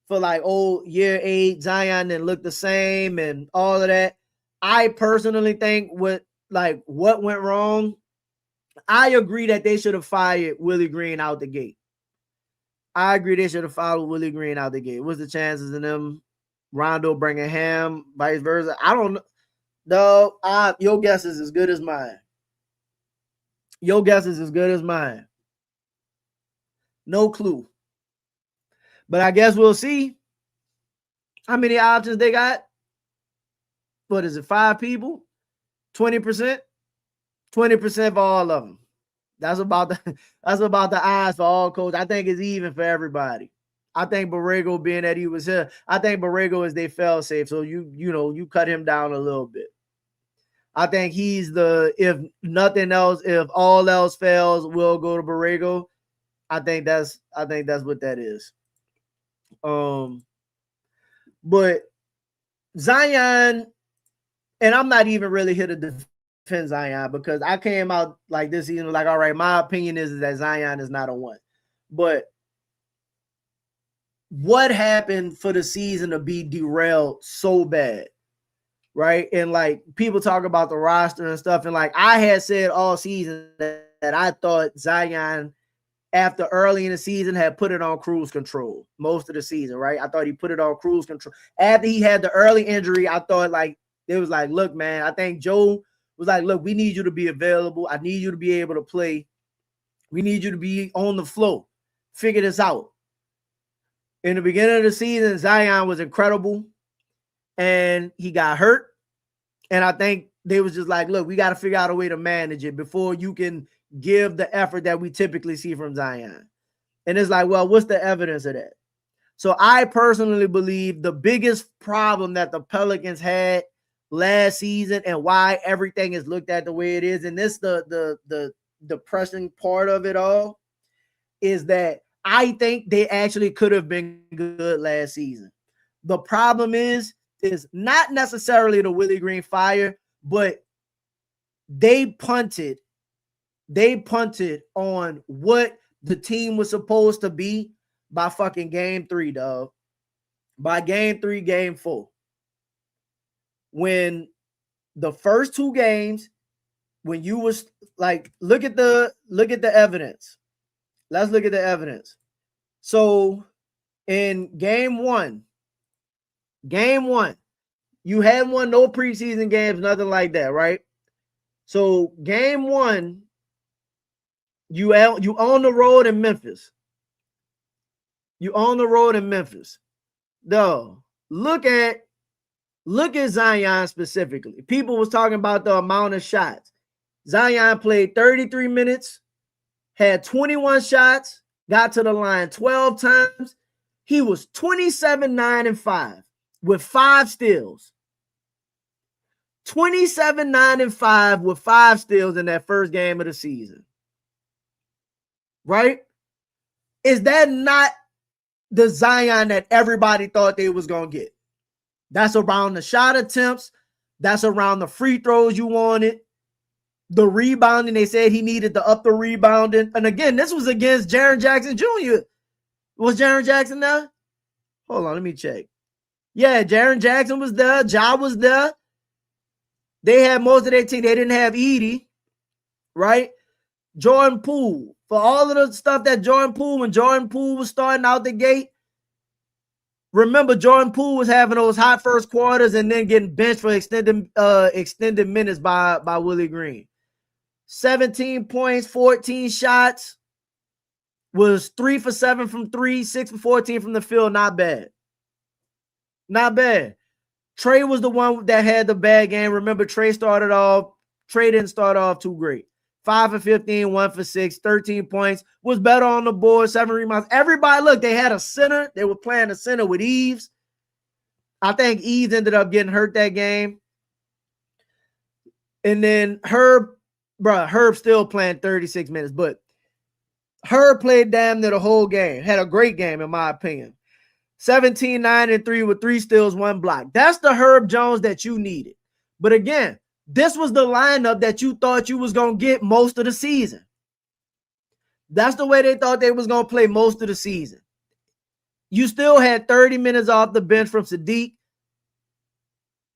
for like, oh, year 8, Zion didn't look the same and all of that. I personally think what went wrong, I agree that they should have fired Willie Green out the gate. I agree they should have fired Willie Green out the gate. What's the chances of them Rondo bringing Ham, vice versa. I don't know. No, your guess is as good as mine. Your guess is as good as mine. No clue. But I guess we'll see how many options they got. What is it, 5 people? 20%? 20% for all of them. That's about the odds for all coaches. I think it's even for everybody. I think Borrego, being that he was here, I think Borrego is they fail safe. So you cut him down a little bit. I think he's if nothing else, if all else fails, we'll go to Borrego. I think that's what that is. But Zion, and I'm not even really here to defend Zion because I came out like this season like, all right, my opinion is that Zion is not a 1. But what happened for the season to be derailed so bad? Right. And like people talk about the roster and stuff. And like I had said all season that I thought Zion, after early in the season, had put it on cruise control most of the season. Right. I thought he put it on cruise control. After he had the early injury, I thought like it was like, look, man, I think Joe was like, look, we need you to be available. I need you to be able to play. We need you to be on the floor. Figure this out. In the beginning of the season, Zion was incredible. And he got hurt. And I think they was just like, look, we got to figure out a way to manage it before you can give the effort that we typically see from Zion. And it's like, well, what's the evidence of that? So I personally believe the biggest problem that the Pelicans had last season and why everything is looked at the way it is, and this the depressing part of it all, is that I think they actually could have been good last season. The problem is not necessarily the Willie Green fire, but they punted on what the team was supposed to be by fucking game 3, dog. By game 3, game 4. When the first 2 games, when you was like, look at the evidence. Let's look at the evidence. So in game 1, you had won no preseason games, nothing like that, right? So game 1, you on the road in Memphis. Though, look at Zion specifically. People was talking about the amount of shots. Zion played 33 minutes, had 21 shots, got to the line 12 times. He was 27, 9, and 5 with 5 steals. 27, 9, and 5 with 5 steals in that first game of the season. Right? Is that not the Zion that everybody thought they was going to get? That's around the shot attempts. That's around the free throws you wanted. The rebounding, they said he needed to up the rebounding. And again, this was against Jaren Jackson Jr. Was Jaren Jackson there? Hold on, let me check. Yeah, Jaren Jackson was there. Ja was there. They had most of their team. They didn't have Edie, right? Jordan Poole. For all of the stuff that when Jordan Poole was starting out the gate, remember Jordan Poole was having those hot first quarters and then getting benched for extended minutes by Willie Green. 17 points, 14 shots, was 3 for 7 from 3, 6 for 14 from the field. Not bad. Not bad. Trey was the one that had the bad game. Remember, Trey didn't start off too great. 5 for 15, 1 for 6, 13 points. Was better on the board, 7 rebounds. Everybody, look, they had a center. They were playing a center with Eves. I think Eves ended up getting hurt that game. And then Herb still playing 36 minutes, but Herb played damn near the whole game. Had a great game, in my opinion. 17, 9, and 3 with 3 steals, 1 block. That's the Herb Jones that you needed. But again, this was the lineup that you thought you was going to get most of the season. That's the way they thought they was going to play most of the season. You still had 30 minutes off the bench from Sadiq.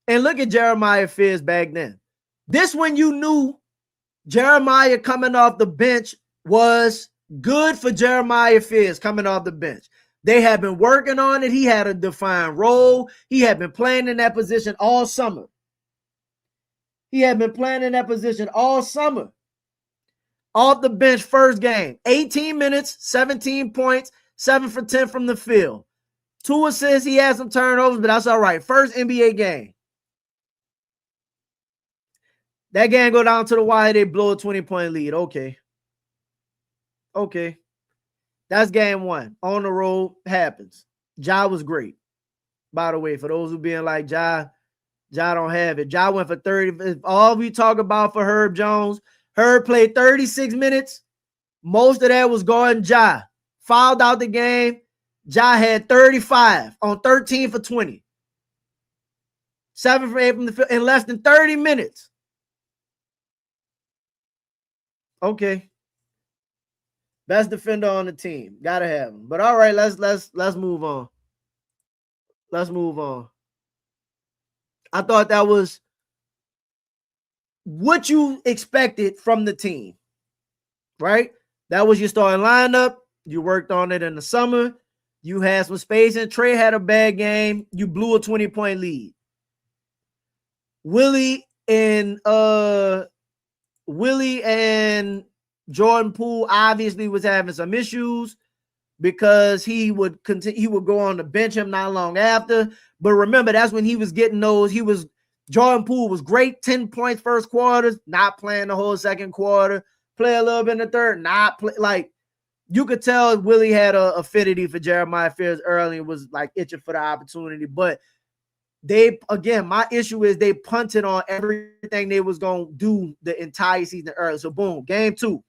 And look at Jeremiah Fizz back then. This when you knew Jeremiah coming off the bench was good for Jeremiah Fizz coming off the bench. They had been working on it. He had a defined role. He had been playing in that position all summer. Off the bench, first game, 18 minutes, 17 points, 7 for 10 from the field. 2 assists. He had some turnovers, but that's all right. First NBA game. That game go down to the wire. They blow a 20-point lead. Okay. That's game 1. On the road, happens. Ja was great. By the way, for those who being like, Ja don't have it. Ja went for 30. All we talk about for Herb Jones, Herb played 36 minutes. Most of that was guarding Ja. Fouled out the game. Ja had 35 on 13 for 20. 7 for 8 from the field in less than 30 minutes. Okay. Best defender on the team. Gotta have him. But all right, let's move on. I thought that was what you expected from the team, right? That was your starting lineup. You worked on it in the summer. You had some space, and Trey had a bad game. You blew a 20-point lead. Willie and Jordan Poole obviously was having some issues because he would go on to bench him not long after. But remember, that's when he was getting those. Jordan Poole was great, 10 points first quarters, not playing the whole second quarter, play a little bit in the third, not play. Like, you could tell Willie had a affinity for Jeremiah Fears early and was like itching for the opportunity. But my issue is they punted on everything they was going to do the entire season early. So boom, game 2.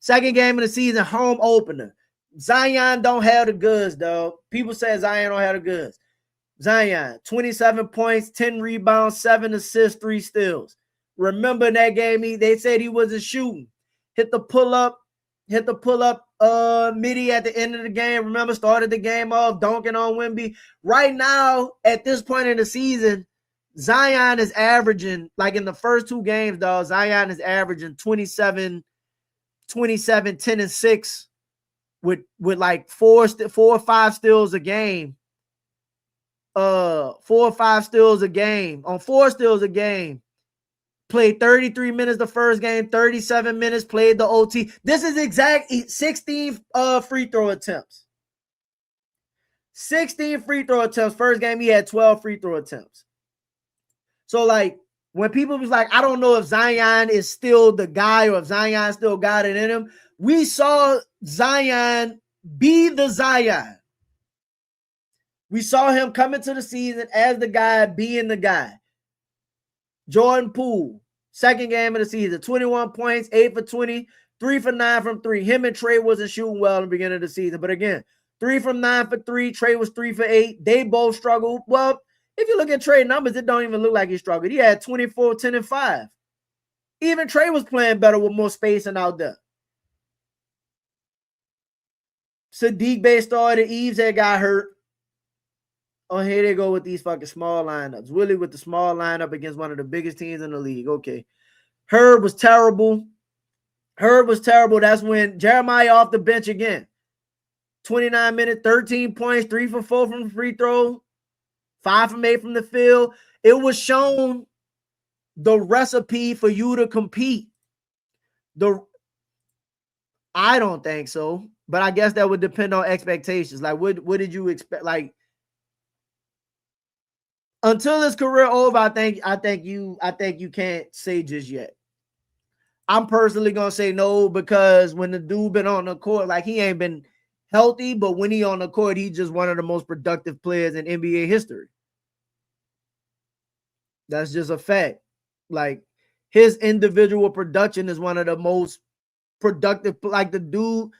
Second game of the season, home opener. Zion don't have the goods, dog. People say Zion don't have the goods. Zion, 27 points, 10 rebounds, 7 assists, 3 steals. Remember that game, they said he wasn't shooting. Hit the pull-up midi at the end of the game. Remember, started the game off dunking on Wemby. Right now, at this point in the season, Zion is averaging, like in the first 2 games, dog, Zion is averaging 27, 10, and 6 with like 4 or 5 steals a game. 4 or 5 steals a game. On 4 steals a game. Played 33 minutes the first game, 37 minutes, played the OT. This is exact 16 free throw attempts. 16 free throw attempts. First game, he had 12 free throw attempts. So, like, when people was like, I don't know if Zion is still the guy or if Zion still got it in him, we saw Zion be the Zion. We saw him come into the season as the guy, being the guy. Jordan Poole, second game of the season, 21 points, 8 for 20, 3 for 9 from 3. Him and Trey wasn't shooting well in the beginning of the season. But again, 3 from 9 for 3. Trey was 3 for 8. They both struggled. Well, if you look at Trey numbers, it don't even look like he struggled. He had 24, 10, and 5. Even Trey was playing better with more spacing out there. Sadiq Bey started. Eves had got hurt. Oh, here they go with these fucking small lineups. Willie with the small lineup against one of the biggest teams in the league. Okay. Herb was terrible. That's when Jeremiah off the bench again. 29 minutes, 13 points, 3 for 4 from the free throw, 5 from 8 from the field. It was shown the recipe for you to compete. I don't think so, but I guess that would depend on expectations. Like, what did you expect? Like, until his career over, I think you can't say just yet. I'm personally gonna say no, because when the dude been on the court, like, he ain't been healthy, but when he on the court, he's just one of the most productive players in NBA history. That's just a fact. Like, his individual production is one of the most productive. Like, the dude,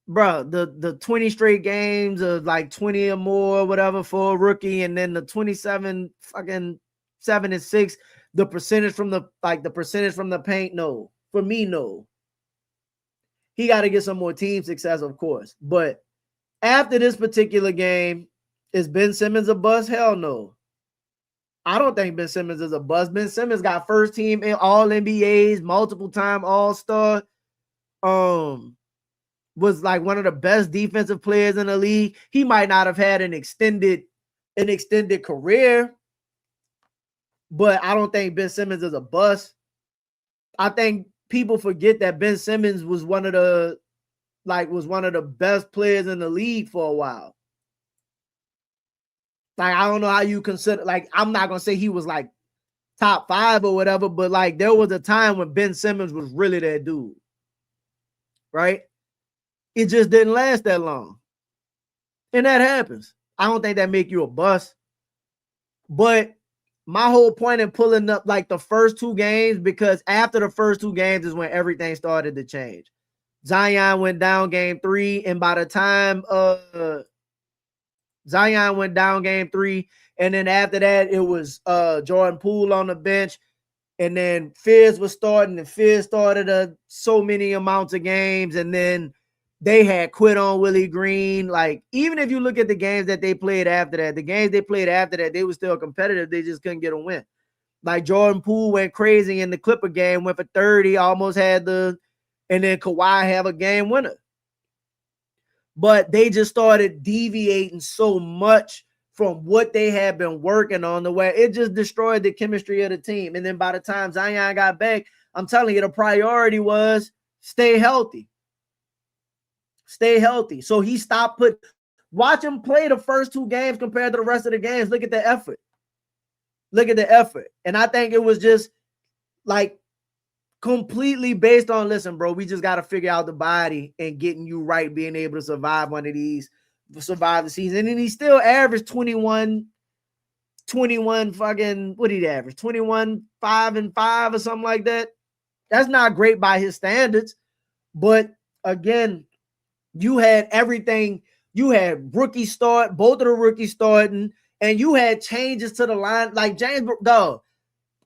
bro, the 20 straight games of like 20 or more, whatever, for a rookie, and then the 27 fucking 7 and 6, the percentage from the paint, no. For me, no. He got to get some more team success, of course. But after this particular game, is Ben Simmons a bust? Hell no. I don't think Ben Simmons is a bust. Ben Simmons got first team in all NBAs, multiple time All-Star. was like one of the best defensive players in the league. He might not have had an extended career, but I don't think Ben Simmons is a bust. I think people forget that Ben Simmons was one of the best players in the league for a while. Like, I don't know how you consider, like, I'm not going to say he was like top 5 or whatever, but like there was a time when Ben Simmons was really that dude. Right? It just didn't last that long. And that happens. I don't think that make you a bust. But my whole point in pulling up like the first 2 games, because after the first 2 games is when everything started to change. Zion went down game 3, and by the time Zion went down game 3, and then after that it was Jordan Poole on the bench, and then Fizz was starting, and Fizz started so many amounts of games, and then they had quit on Willie Green. Like, even if you look at the games that they played after that, they were still competitive. They just couldn't get a win. Like, Jordan Poole went crazy in the Clipper game, went for 30, almost had and then Kawhi have a game winner. But they just started deviating so much from what they had been working on, the way it just destroyed the chemistry of the team. And then by the time Zion got back, I'm telling you, the priority was stay healthy. Stay healthy. So he stopped watch him play the first 2 games compared to the rest of the games. Look at the effort. And I think it was just like completely based on, listen, bro, we just got to figure out the body and getting you right, being able to survive one of these, survive the season. And then he still averaged 21 fucking, what did he average? 21, 5 and 5 or something like that. That's not great by his standards. But again, you had everything. You had rookie start, both of the rookies starting, and you had changes to the line. Like James, dog,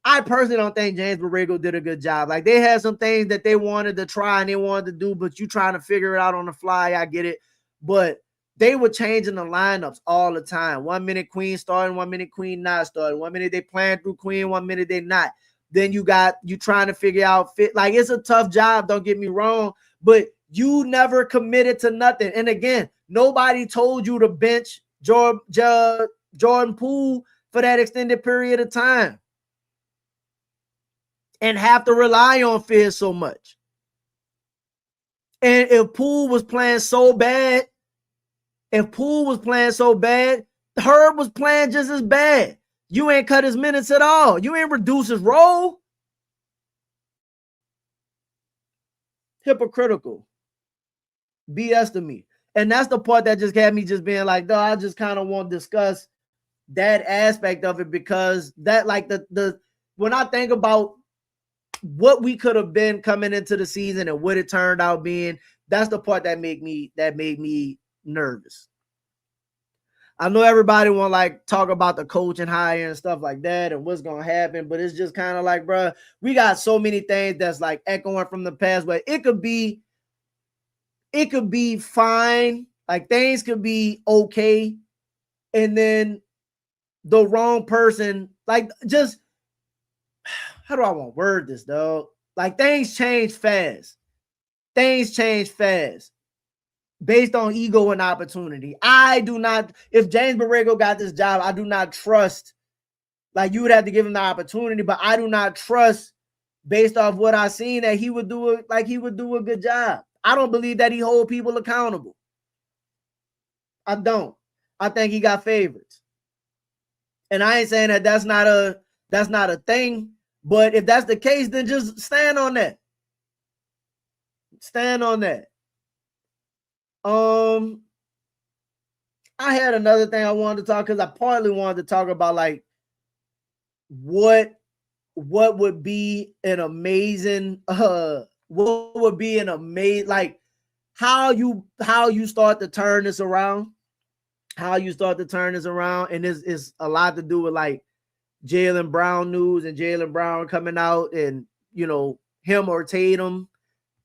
I personally don't think James Borrego did a good job. Like, they had some things that they wanted to try and they wanted to do, but you trying to figure it out on the fly. I get it. But they were changing the lineups all the time. 1 minute Queen starting, 1 minute Queen not starting. 1 minute they playing through Queen, 1 minute they not. Then you trying to figure out fit. Like, it's a tough job, don't get me wrong, but you never committed to nothing. And again, nobody told you to bench Jordan Poole for that extended period of time and have to rely on Fizz so much. And if Poole was playing so bad, Herb was playing just as bad. You ain't cut his minutes at all. You ain't reduce his role. Hypocritical. BS to me. And that's the part that just had me just being like, I just kind of want to discuss that aspect of it, because that, like, when I think about what we could have been coming into the season and what it turned out being, that's the part that made me nervous. I know everybody want to like talk about the coaching hire and stuff like that and what's going to happen, but it's just kind of like, bro, we got so many things that's like echoing from the past, but it could be fine. Like, things could be okay. And then the wrong person, like, just, how do I want to word this, dog? Like, things change fast. Based on ego and opportunity. If James Borrego got this job, I do not trust, like, you would have to give him the opportunity, but I do not trust, based off what I've seen, that he would do a good job. I don't believe that he hold people accountable. I don't. I think he got favorites. And I ain't saying that that's not a thing, but if that's the case, then just stand on that. I had another thing I wanted to talk, because I partly wanted to talk about like what would be an amazing like how you start to turn this around. And this is a lot to do with like Jaylen Brown news and Jaylen Brown coming out, and him or Tatum,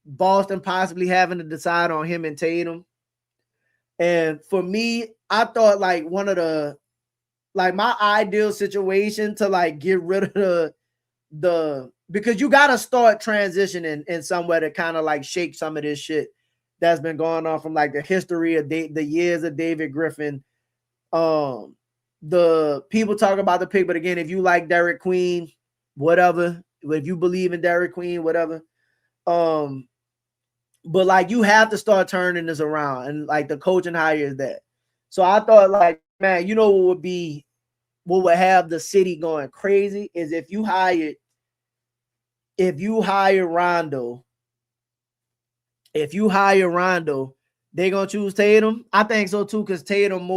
Boston possibly having to decide on him and Tatum. And for me, I thought like one of the, like, my ideal situation to like get rid of the because you got to start transitioning in somewhere to kind of like shake some of this shit that's been going on from like the history of the years of David Griffin. The people talk about the pick, but again, if you like Derek Queen, whatever, if you believe in Derek Queen, whatever. But like you have to start turning this around, and like the coaching hire is that. So I thought, like, man, you know what would have the city going crazy is if you hire Rondo. If you hire Rondo, they're gonna choose Tatum. I think so too, because Tatum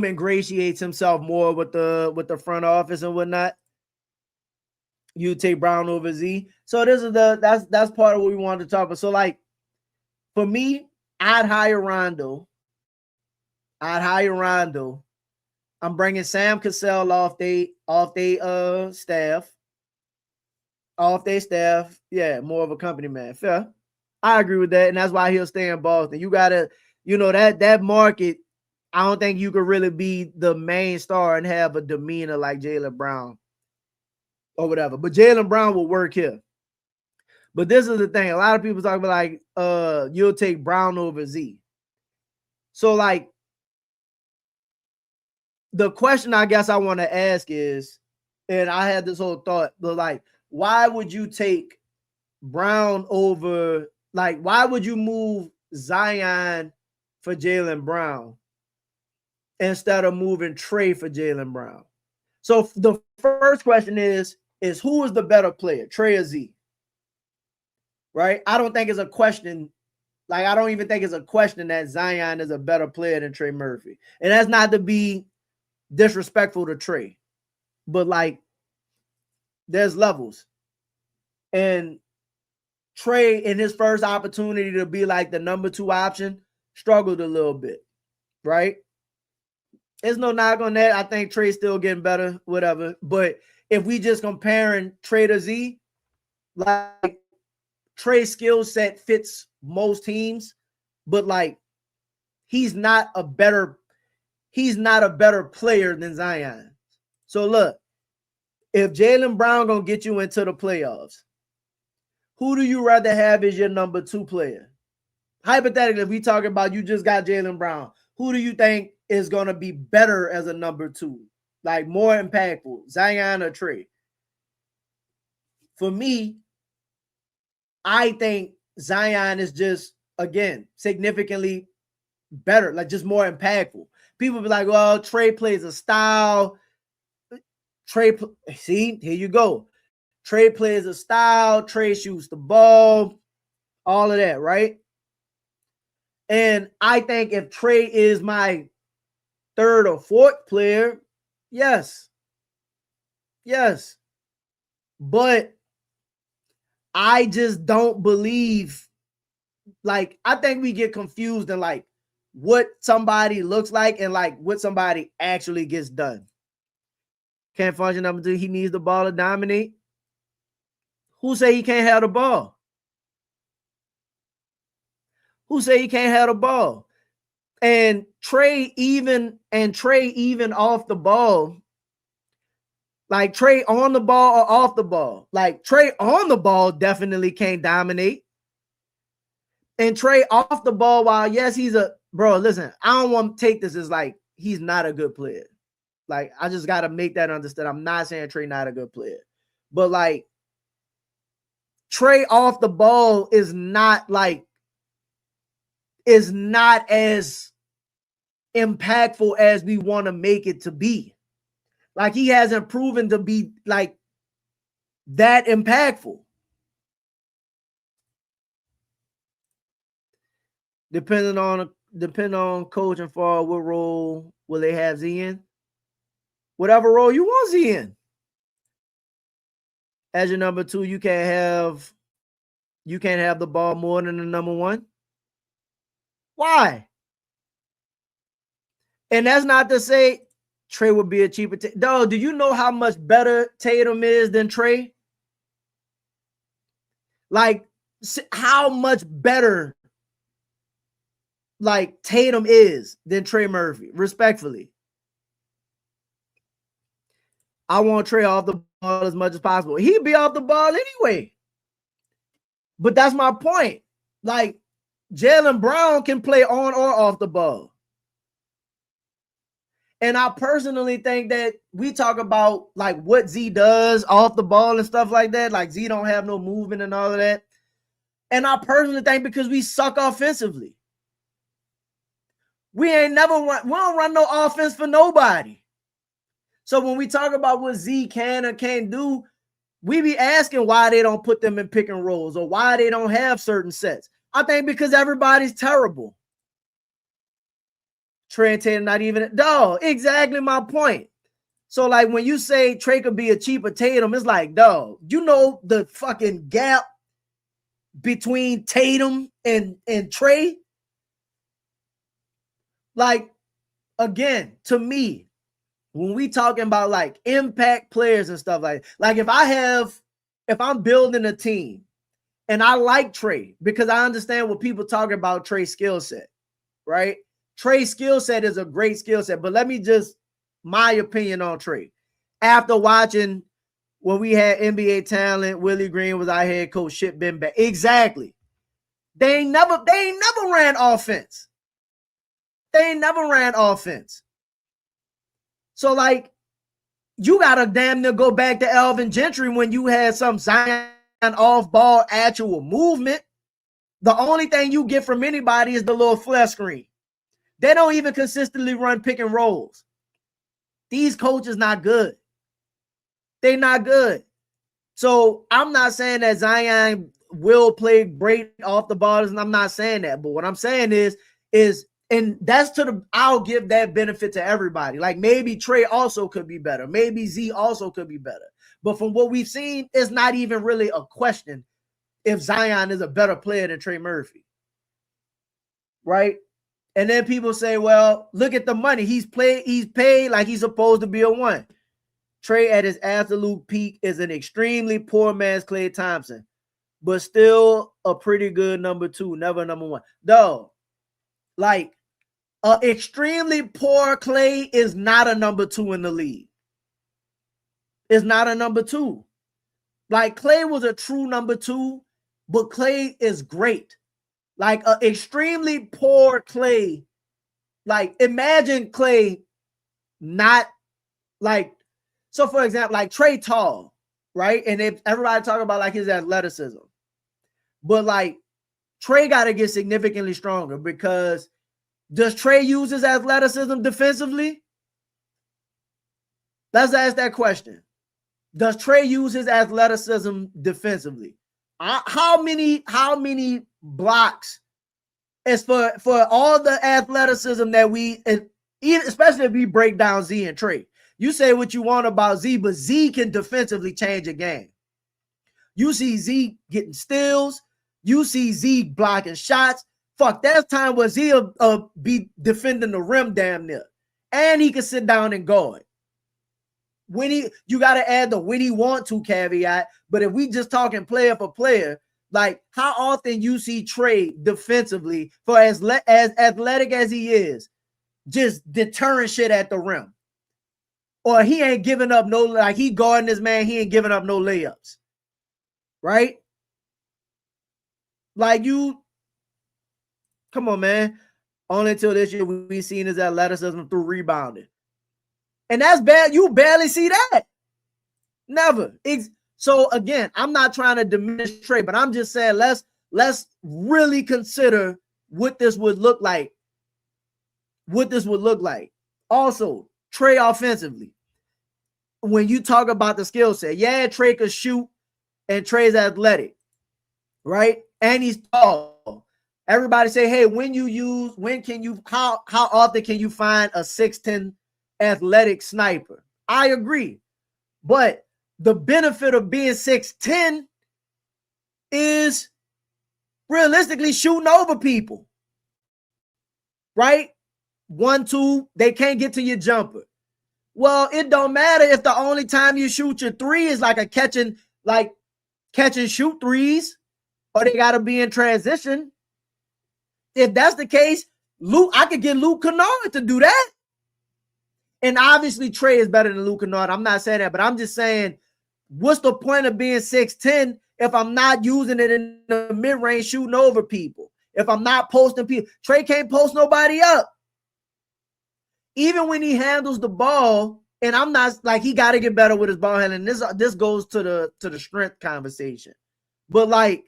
ingratiates himself more with the front office and whatnot. You take Brown over Z. So this is that's part of what we wanted to talk about. So like for me, I'd hire Rondo. I'm bringing Sam Cassell off their staff. Yeah, more of a company man. Fair. I agree with that, and that's why he'll stay in Boston. You gotta, that market. I don't think you could really be the main star and have a demeanor like Jaylen Brown or whatever. But Jaylen Brown will work here. But this is the thing. A lot of people talk about like, you'll take Brown over Z. So like, the question I guess I want to ask is, and I had this whole thought, but like, why would you take Brown over? Like, why would you move Zion for Jaylen Brown instead of moving Trey for Jaylen Brown? So the first question is who is the better player, Trey or Z? Right? I don't think it's a question. Like, I don't even think it's a question that Zion is a better player than Trey Murphy. And that's not to be disrespectful to Trey, but like, there's levels. And Trey, in his first opportunity to be like the number 2 option, struggled a little bit, right? There's no knock on that. I think Trey's still getting better, whatever. But if we just comparing Trey to Z, like Trey's skill set fits most teams, but like he's not a better player than Zion. So look, if Jaylen Brown gonna get you into the playoffs, who do you rather have as your number 2 player? Hypothetically, if we talking about you just got Jaylen Brown, who do you think is gonna be better as a number 2? Like more impactful, Zion or Trey? For me, I think Zion is just, again, significantly better, like just more impactful. People be like, well, Trey plays a style. See, here you go. Trey plays a style. Trey shoots the ball. All of that, right? And I think if Trey is my 3rd or 4th player, yes. But I just don't believe, like, I think we get confused in like what somebody looks like and like what somebody actually gets done. Can't function number 2. He needs the ball to dominate. Who say he can't have the ball? Who say he can't have the ball? And Trey even off the ball, like Trey on the ball or off the ball, like Trey on the ball definitely can't dominate. And Trey off the ball, while yes, he's a bro. Listen, I don't want to take this as like he's not a good player. Like, I just got to make that understood. I'm not saying Trey not a good player, but like Trey off the ball is not as impactful as we want to make it to be. Like, he hasn't proven to be like that impactful. Depending on coach and for what role will they have Z in? Whatever role you want Z in. As your number 2, you can't have the ball more than the number 1. Why? And that's not to say Trey would be a cheaper. Dog, do you know how much better Tatum is than Trey? Like, how much better like Tatum is than Trey Murphy, respectfully. I want Trey off the ball as much as possible. He'd be off the ball anyway. But that's my point. Like, Jaylen Brown can play on or off the ball. And I personally think that we talk about like what Z does off the ball and stuff like that. Like Z don't have no movement and all of that. And I personally think because we suck offensively. We don't run no offense for nobody. So when we talk about what Z can or can't do, we be asking why they don't put them in pick and rolls or why they don't have certain sets. I think because everybody's terrible. Trey and Tatum not even dog. Exactly my point. So like when you say Trey could be a cheaper Tatum, it's like, dog, you know the fucking gap between Tatum and Trey? Like, again, to me, when we talking about like impact players and stuff like if I'm building a team and I like Trey because I understand what people talking about Trey's skill set, right? Trey's skill set is a great skill set, but let me just, my opinion on Trey. After watching when we had NBA talent, Willie Green was our head coach, shit been bad. Exactly. They ain't never ran offense. They ain't never ran offense. So, like, you got to damn near go back to Alvin Gentry when you had some Zion off-ball actual movement. The only thing you get from anybody is the little flare screen. They don't even consistently run pick and rolls. These coaches not good. They're not good. So, I'm not saying that Zion will play great off the ball, and I'm not saying that. But what I'm saying is and that's I'll give that benefit to everybody. Like maybe Trey also could be better. Maybe Z also could be better. But from what we've seen, it's not even really a question if Zion is a better player than Trey Murphy. Right? And then people say, well, look at the money. He's paid like he's supposed to be a one. Trey at his absolute peak is an extremely poor man's Klay Thompson, but still a pretty good number two, never number one. Dog, like, extremely poor Klay is not a number two in the league. It's not a number two. Like, Klay was a true number two, but Klay is great. Like, an extremely poor Klay. Like, imagine Klay not, like, so for example, like Trey tall, right? And everybody talk about, like, his athleticism. But, like, Trey got to get significantly stronger because does Trey use his athleticism defensively? Let's ask that question. Does Trey use his athleticism defensively? How many blocks is for all the athleticism that especially if we break down Z and Trey? You say what you want about Z, but Z can defensively change a game. You see Z getting steals. You see Z blocking shots. Fuck, there's time where Z'll be defending the rim damn near. And he can sit down and guard. You got to add the when he want to caveat. But if we just talking player for player, like how often you see Trey defensively for as athletic as he is, just deterring shit at the rim. Or he ain't giving up no, like he guarding this man, he ain't giving up no layups. Right? Like come on, man. Only until this year we seen his athleticism through rebounding. And that's bad. You barely see that. Never. So again, I'm not trying to diminish Trey, but I'm just saying let's really consider what this would look like. What this would look like. Also, Trey offensively. When you talk about the skill set, yeah, Trey could shoot and Trey's athletic, right? And he's tall. Everybody say, hey, how often can you find a 6'10" athletic sniper? I agree. But the benefit of being 6'10" is realistically shooting over people. Right? 1, 2, they can't get to your jumper. Well, it don't matter if the only time you shoot your three is like a catch and shoot threes, or they got to be in transition. If that's the case, I could get Luke Kennard to do that. And obviously Trey is better than Luka Kennard. I'm not saying that, but I'm just saying, what's the point of being 6'10" if I'm not using it in the mid-range shooting over people? If I'm not posting people, Trey can't post nobody up. Even when he handles the ball, and I'm not like, he got to get better with his ball handling. This goes to the strength conversation. But like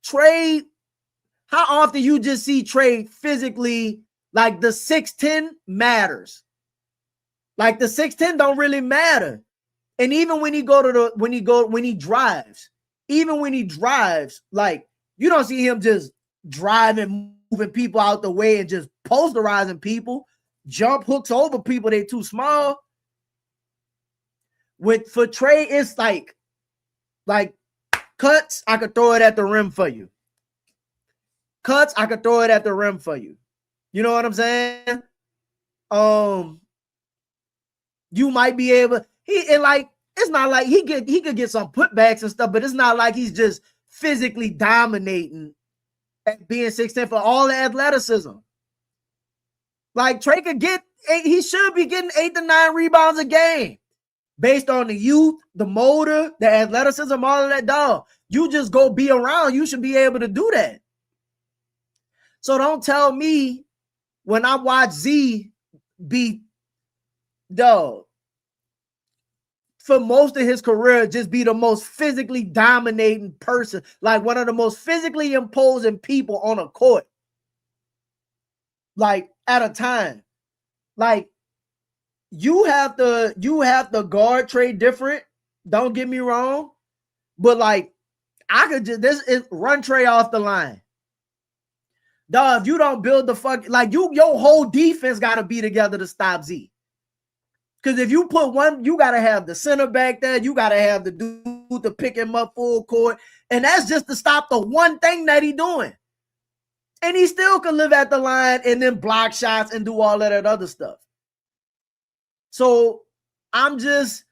Trey, how often you just see Trey physically, like the 6'10" matters. Like the 6'10" don't really matter. And even when he drives, like you don't see him just driving, moving people out the way and just posterizing people, jump hooks over people, they too small. For Trey, it's like cuts, I could throw it at the rim for you. Cuts, I could throw it at the rim for you. You know what I'm saying? You might be able, it's not like he could get some putbacks and stuff, but it's not like he's just physically dominating at being 6'10" for all the athleticism. Like Trey he should be getting 8 to 9 rebounds a game based on the youth, the motor, the athleticism, all of that, dog. You just go be around. You should be able to do that. So don't tell me when I watch Z be, dog, for most of his career, just be the most physically dominating person, like one of the most physically imposing people on a court, like at a time. Like you have to guard Trey different. Don't get me wrong, but like I could just run Trey off the line. Dog, if you don't build the your whole defense got to be together to stop Z. Because if you put one, you got to have the center back there. You got to have the dude to pick him up full court. And that's just to stop the one thing that he's doing. And he still can live at the line and then block shots and do all of that other stuff. So I'm just,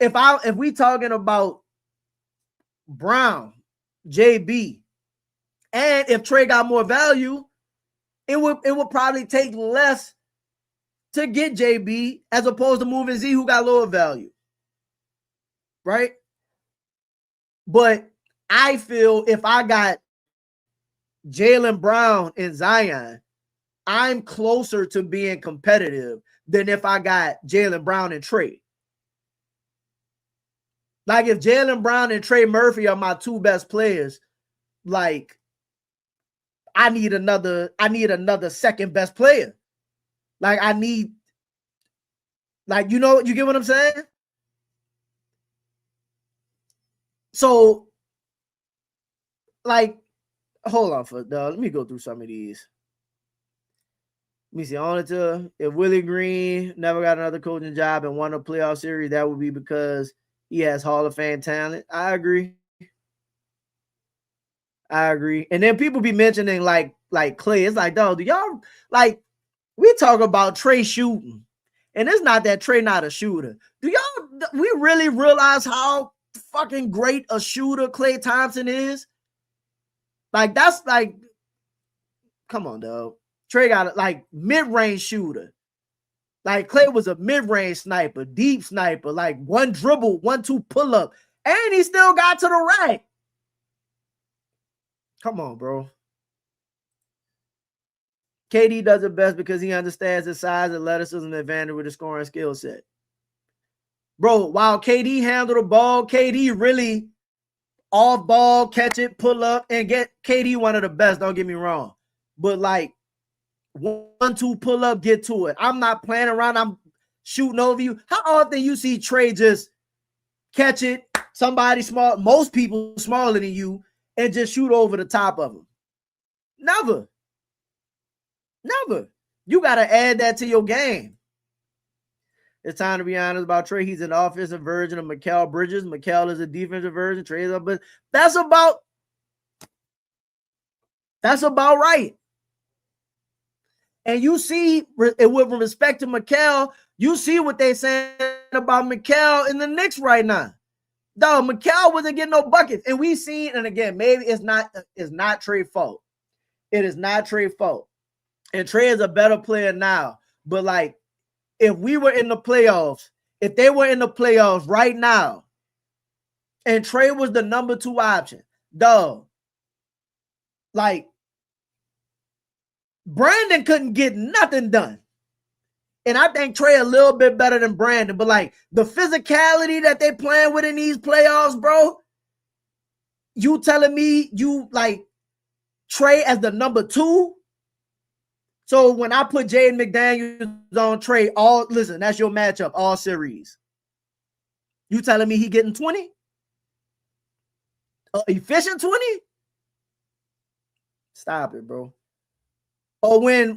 if we talking about Brown, JB, and if Trey got more value, it would probably take less to get JB as opposed to moving Z, who got lower value. Right? But I feel if I got Jaylen Brown and Zion, I'm closer to being competitive than if I got Jaylen Brown and Trey. Like if Jaylen Brown and Trey Murphy are my two best players, like I need another second best player. Like I need, like, you get what I'm saying? So, like, hold on let me go through some of these. Let me see. If Willie Green never got another coaching job and won a playoff series, that would be because he has Hall of Fame talent. I agree. And then people be mentioning like Clay. It's like, dog, do y'all like? We talk about Trey shooting, and it's not that Trey not a shooter. We really realize how fucking great a shooter Klay Thompson is? Like, that's like, come on, dog. Trey got like mid-range shooter. Like Klay was a mid-range sniper, deep sniper, like one dribble, 1-2 pull-up, and he still got to the rack. Come on, bro. KD does it best because he understands his size, athleticism, advantage with his scoring skill set. Bro, while KD handled the ball, KD really off ball, catch it, pull up, and get KD one of the best, don't get me wrong. But like 1-2 pull up, get to it. I'm not playing around, I'm shooting over you. How often you see Trey just catch it, somebody small, most people smaller than you, and just shoot over the top of them? Never. You got to add that to your game. It's time to be honest about Trey. He's an offensive version of Mikal Bridges. Mikal is a defensive version. Trey is but that's about right. And you see, with respect to Mikal, you see what they saying about Mikal in the Knicks right now. Dog, Mikal wasn't getting no buckets. And we seen, and again, maybe it's not Trey's fault. It is not Trey's fault. And Trey is a better player now. But like if we were in the playoffs, if they were in the playoffs right now, and Trey was the number 2 option, dog, like Brandon couldn't get nothing done. And I think Trey a little bit better than Brandon, but like the physicality that they playing with in these playoffs, bro, you telling me you like Trey as the number 2? So when I put Jaden McDaniels on Trey, listen, that's your matchup all series. You telling me he getting 20? Efficient 20? Stop it, bro. Or when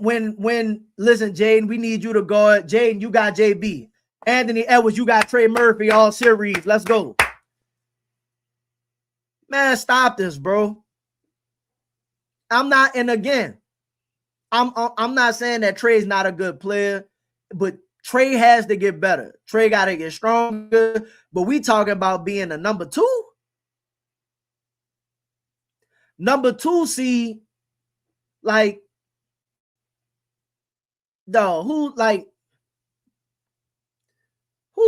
listen, Jaden, we need you to guard. Jaden, you got JB. Anthony Edwards, you got Trey Murphy all series. Let's go. Man, stop this, bro. I'm not, and again, I'm not saying that Trey's not a good player, but Trey has to get better. Trey got to get stronger, but we talking about being a number 2. Number 2, see, like, no, who's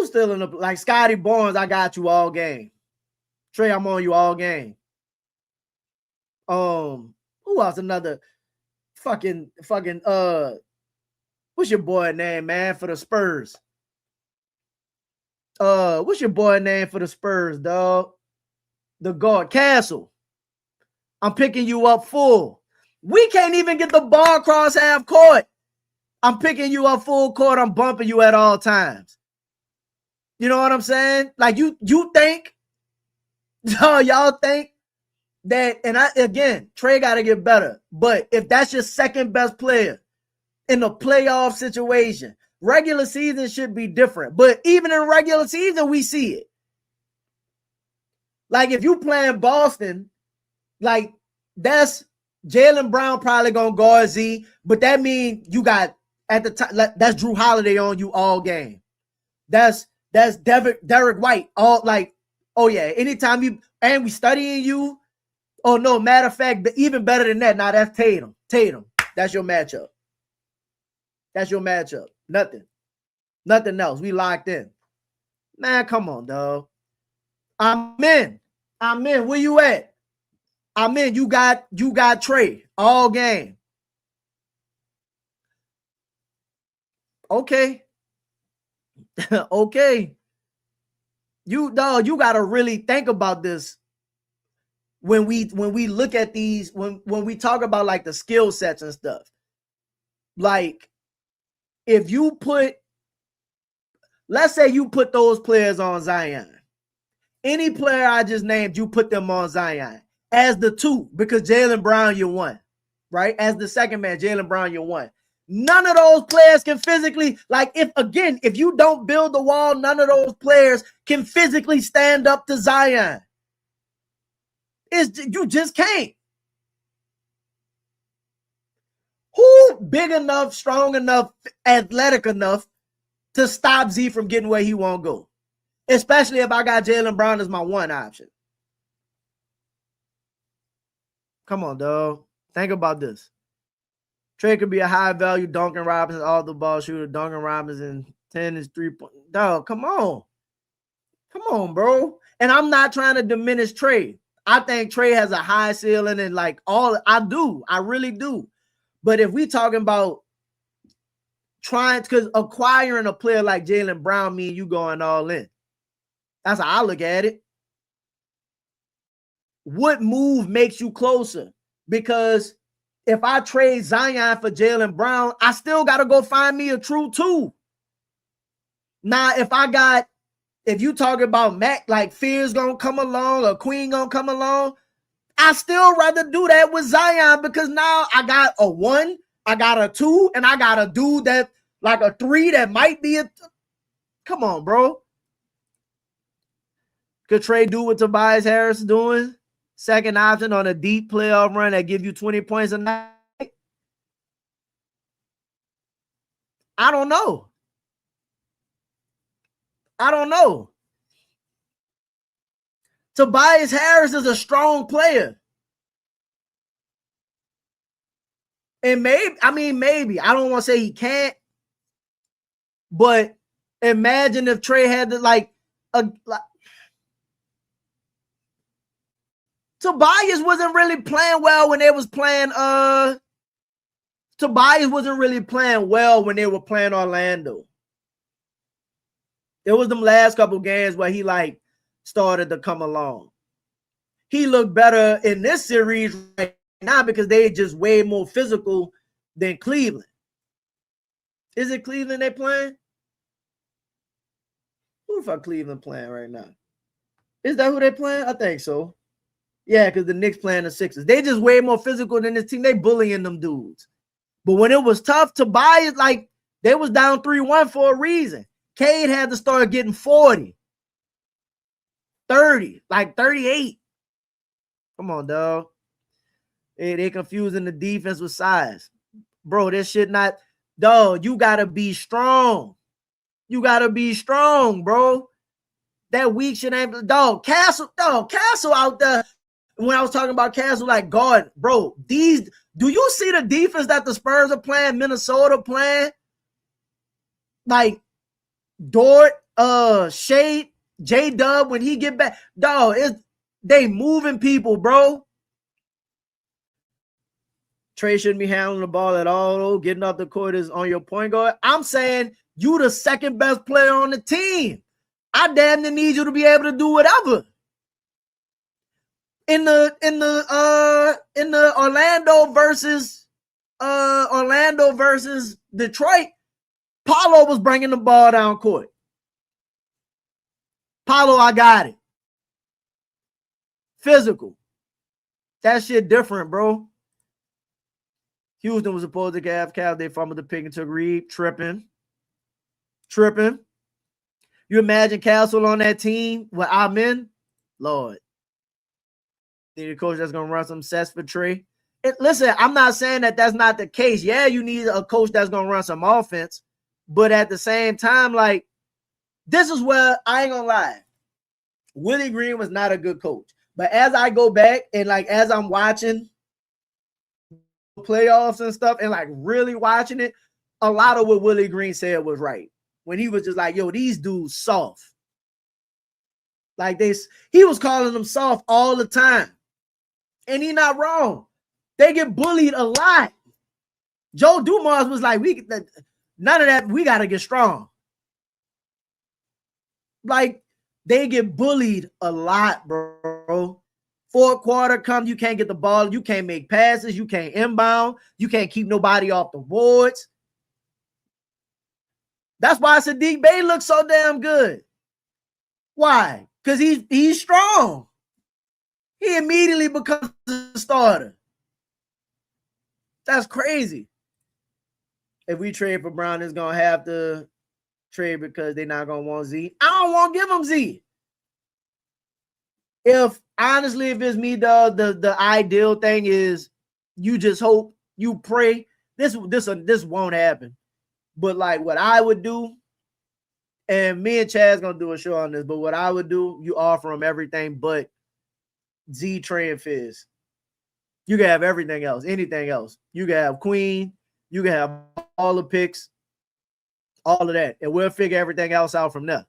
still in the, like, Scotty Barnes, I got you all game. Trey, I'm on you all game. Who else? Another fucking what's your boy name, man, for the Spurs? What's your boy name for the Spurs, dog? The guard, Castle. I'm picking you up full. We can't even get the ball across half court. I'm picking you up full court. I'm bumping you at all times. You know what I'm saying? Like you think, y'all think that, and again, Trey got to get better. But if that's your second best player in a playoff situation, regular season should be different. But even in regular season, we see it. Like if you playing Boston, like that's Jaylen Brown probably gonna guard Z, but that means you got at the time that's Drew Holiday on you all game. That's Derek White all like, oh yeah, anytime you and we studying you. Oh no, matter of fact, even better than that. Now that's Tatum. That's your matchup. That's your matchup. Nothing else. We locked in. Man, come on, dog. I'm in. Where you at? I'm in. You got Trey all game. Okay. Okay. You gotta really think about this when we look at these, when we talk about like the skill sets and stuff. Like if you put, let's say you put those players on Zion. Any player I just named, you put them on Zion as the 2, because Jaylen Brown, you're 1, right? As the second man, Jaylen Brown, you're 1. None of those players can physically, like if you don't build the wall, none of those players can physically stand up to Zion. You just can't. Who big enough, strong enough, athletic enough to stop Z from getting where he won't go? Especially if I got Jaylen Brown as my 1 option. Come on, dog. Think about this. Trey could be a high-value Duncan Robinson, all the ball shooter. Duncan Robinson, 10 is 3-point. Dog, come on. Come on, bro. And I'm not trying to diminish Trey. I think Trey has a high ceiling and like all, I really do. But if we talking about because acquiring a player like Jaylen Brown mean you going all in. That's how I look at it. What move makes you closer? Because if I trade Zion for Jaylen Brown, I still got to go find me a true 2. Now, if you talking about Mac, like Fear's going to come along or Queen going to come along, I still rather do that with Zion because now I got a 1, I got a 2, and I got a dude that like a 3 that might be a. Come on, bro. Could Trey do what Tobias Harris is doing? Second option on a deep playoff run that give you 20 points a night? I don't know. Tobias Harris is a strong player. And maybe, I don't want to say he can't, But imagine if Trey had to Tobias wasn't really playing well when they was playing. Tobias wasn't really playing well when they were playing Orlando. It was them last couple games where he like started to come along. He looked better in this series right now because they just way more physical than Cleveland. Is it Cleveland they playing? Who the fuck Cleveland playing right now? Is that who they playing? I think so. Yeah, because the Knicks playing the Sixers. They just way more physical than this team. They bullying them dudes. But when it was tough, Tobias, like, they was down 3-1 for a reason. Cade had to start getting 40, 30, like 38. Come on, dog. They confusing the defense with size. Bro, this shit not, dog, you got to be strong. You got to be strong, bro. That weak shit ain't, dog, Castle out there. When I was talking about Castle, like, God, bro, do you see the defense that the Spurs are playing, Minnesota playing? Like, Dort, Shade, J-Dub, when he get back, dog, they moving people, bro. Trey shouldn't be handling the ball at all, though. Getting off the court is on your point guard. I'm saying you the second best player on the team. I damn near need you to be able to do whatever. In the Orlando versus Detroit, Paolo was bringing the ball down court. Paolo, I got it. Physical. That shit different, bro. Houston was supposed to have Cal. They fumbled the pick and took Reed. Tripping. You imagine Castle on that team with Amen? Lord. Need a coach that's going to run some sets for Trey. Listen, I'm not saying that that's not the case. Yeah, you need a coach that's going to run some offense. But at the same time, like, this is where I ain't going to lie. Willie Green was not a good coach. But as I go back and, like, as I'm watching playoffs and stuff and, like, really watching it, a lot of what Willie Green said was right. When he was just like, yo, these dudes soft. Like, he was calling them soft all the time. And he's not wrong. They get bullied a lot. Joe Dumars was like, none of that, we got to get strong. Like, they get bullied a lot, bro. Fourth quarter come, you can't get the ball. You can't make passes. You can't inbound. You can't keep nobody off the boards. That's why Sadiq Bey looks so damn good. Why? Because he's strong. He immediately becomes the starter. That's crazy. If we trade for Brown, it's going to have to trade because they're not going to want Z. I don't want to give him Z. If it's me, the ideal thing is you just hope, you pray. This won't happen. But like what I would do, and me and Chad's going to do a show on this, but what I would do, you offer him everything but Z, Trey, and Fizz. You can have everything else, anything else. You can have Queen. You can have all the picks, all of that. And we'll figure everything else out from there.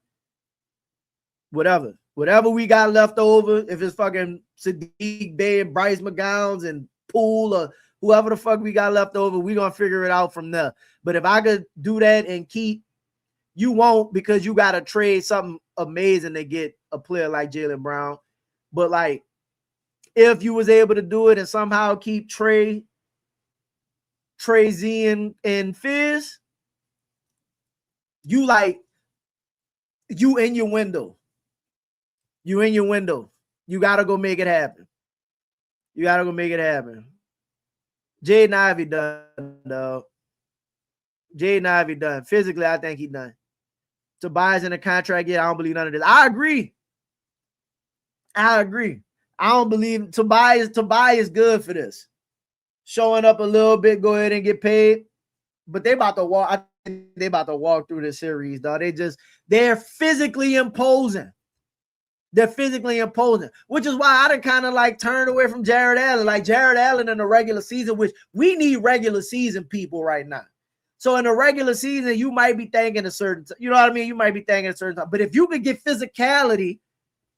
Whatever we got left over, if it's fucking Sadiq Bey and Bryce McGowns and Poole or whoever the fuck we got left over, we're going to figure it out from there. But if I could do that and keep, you won't because you got to trade something amazing to get a player like Jaylen Brown. But like, if you was able to do it and somehow keep Trey Z and Fizz, you in your window. You in your window. You got to go make it happen. Jaden Ivey done, dog. Jaden Ivey done. Physically, I think he done. Tobias in the contract yet. I don't believe none of this. I agree. I don't believe Tobias good for this. Showing up a little bit, go ahead and get paid. But they about to walk. I think they about to walk through this series, dog. They're physically imposing. Which is why I done kind of like turned away from Jared Allen. Like Jared Allen in the regular season, which we need regular season people right now. So in the regular season, you might be thinking a certain, you know what I mean? You might be thinking a certain time. But if you could get physicality,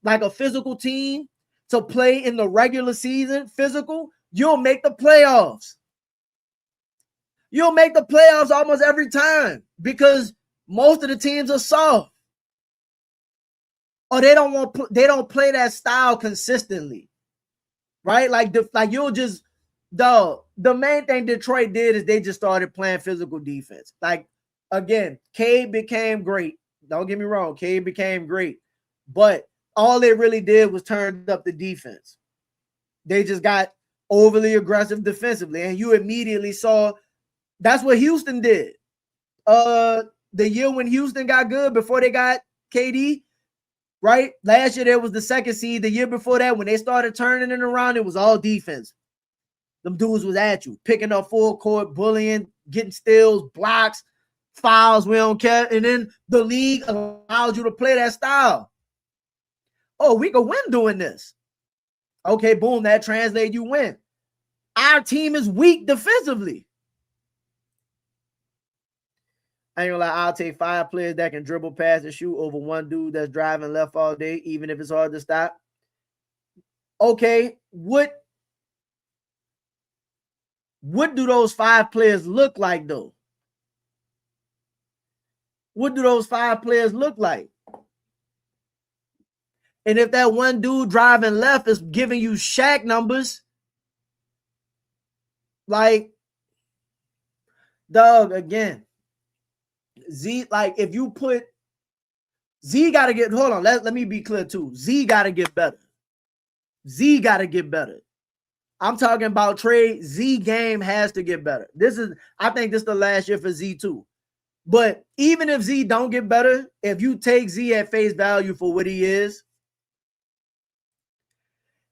like a physical team, to play in the regular season, physical, you'll make the playoffs. You'll make the playoffs almost every time because most of the teams are soft. Or they don't play that style consistently. Right? Like you'll just, the main thing Detroit did is they just started playing physical defense. Like, again, Cade became great. Don't get me wrong, Cade became great. But all they really did was turn up the defense. They just got overly aggressive defensively. And you immediately saw that's what Houston did. The year when Houston got good before they got KD, right? Last year there was the second seed. The year before that, when they started turning it around, it was all defense. Them dudes was at you, picking up full court, bullying, getting steals, blocks, fouls, we don't care. And then the league allows you to play that style. Oh, we can win doing this. Okay, boom, that translates, you win. Our team is weak defensively. I ain't gonna lie, I'll take 5 players that can dribble, pass, and shoot over one dude that's driving left all day, even if it's hard to stop. Okay, what do those 5 players look like, though? What do those 5 players look like? And if that one dude driving left is giving you Shaq numbers, like, dog, again, Z, like, if you put Z got to get, hold on, let me be clear too. Z got to get better. Z got to get better. I'm talking about trade. Z game has to get better. I think this is the last year for Z too. But even if Z don't get better, if you take Z at face value for what he is,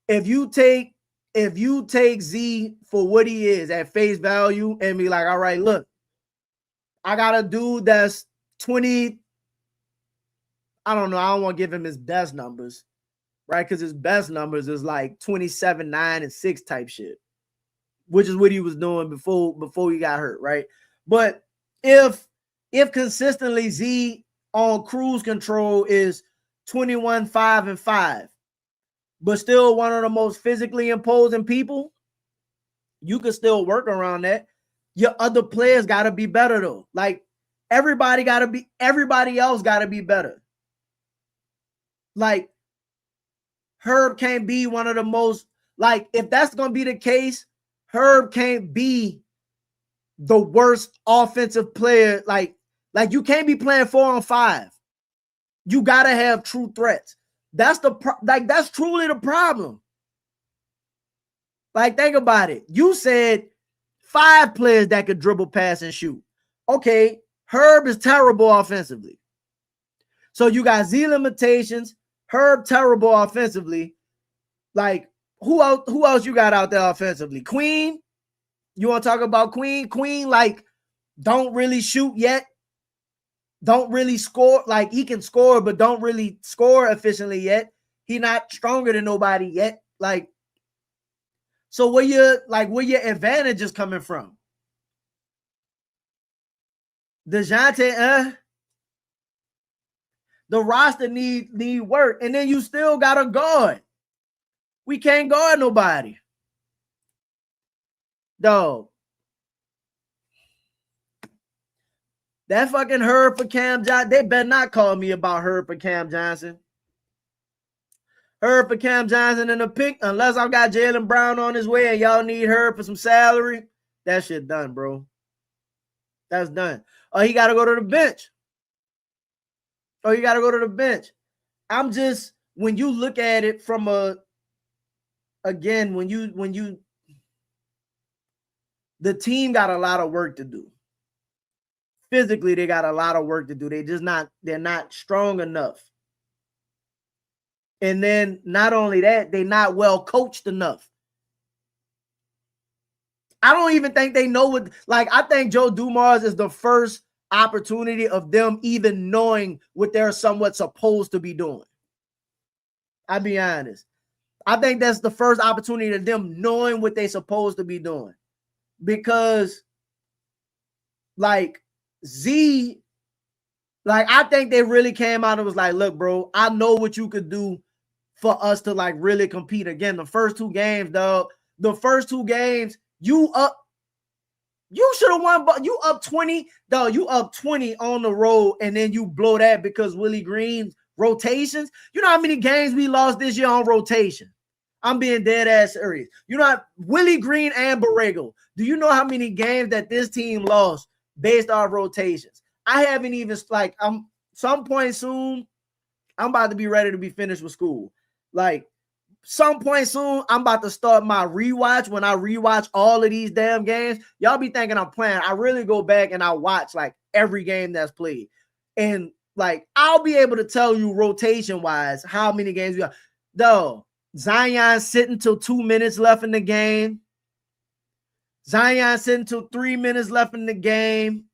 if you take Z for what he is at face value and be like, all right, look, I got a dude that's 20. I don't know. I don't want to give him his best numbers, right? Because his best numbers is like 27, 9, and 6 type shit, which is what he was doing before he got hurt, right? But if consistently Z on cruise control is 21, 5, and 5, but still one of the most physically imposing people, you can still work around that. Your other players got to be better, though. Like, everybody else got to be better. Like, Herb can't be one of the most, like, if that's going to be the case, Herb can't be the worst offensive player. Like you can't be playing 4-on-5. You got to have true threats. That's truly the problem. Like, think about it. You said 5 players that could dribble, pass, and shoot. Okay, Herb is terrible offensively. So you got Z limitations, Herb terrible offensively. Like, who else you got out there offensively? Queen? You want to talk about Queen? Queen, like, don't really shoot yet. Don't really score. Like, he can score, but don't really score efficiently yet. He not stronger than nobody yet. Like, so where your advantage is coming from? DeJounte, the roster need work. And then you still got a guard. We can't guard nobody. Dog. That fucking Herb for Cam Johnson. They better not call me about Herb for Cam Johnson. Herb for Cam Johnson in the pick, unless I've got Jaylen Brown on his way and y'all need Herb for some salary. That shit done, bro. That's done. Oh, he got to go to the bench. I'm just, when you look at it from the team got a lot of work to do. Physically, they got a lot of work to do. They're not strong enough. And then not only that, they're not well coached enough. I don't even think they know what, like, I think Joe Dumars is the first opportunity of them even knowing what they're somewhat supposed to be doing. I'll be honest. I think that's the first opportunity of them knowing what they're supposed to be doing. Because like Z, like I think they really came out and was like, look, bro, I know what you could do for us to like really compete. Again, the first 2 games, dog. The first 2 games, you should have won, but you up 20, dog. You up 20 on the road, and then you blow that because Willie Green's rotations. You know how many games we lost this year on rotation? I'm being dead ass serious. You know, Willie Green and Borrego. Do you know how many games that this team lost based on rotations? I haven't even like some point soon. I'm about to be ready to be finished with school. Like some point soon, I'm about to start my rewatch. When I rewatch all of these damn games, y'all be thinking I'm playing. I really go back and I watch like every game that's played. And like I'll be able to tell you rotation wise how many games we got. Though Zion sitting till 2 minutes left in the game. Zion sitting till 3 minutes left in the game.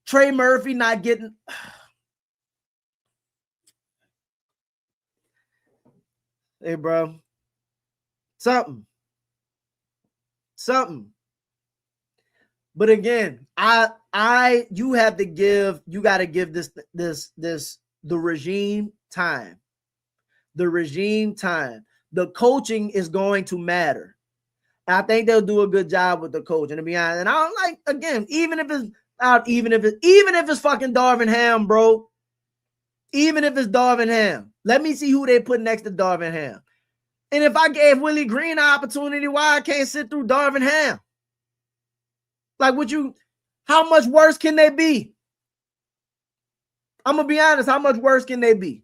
Trey Murphy not getting. Hey, bro. Something. But again, you have to give, you got to give the regime time. The regime time. The coaching is going to matter. I think they'll do a good job with the coaching, to be honest. And I don't like, again, even if it's fucking Darvin Ham, bro. Even if it's Darvin Ham. Let me see who they put next to Darvin Ham. And if I gave Willie Green an opportunity, why I can't sit through Darvin Ham? Like, how much worse can they be? I'm going to be honest, how much worse can they be?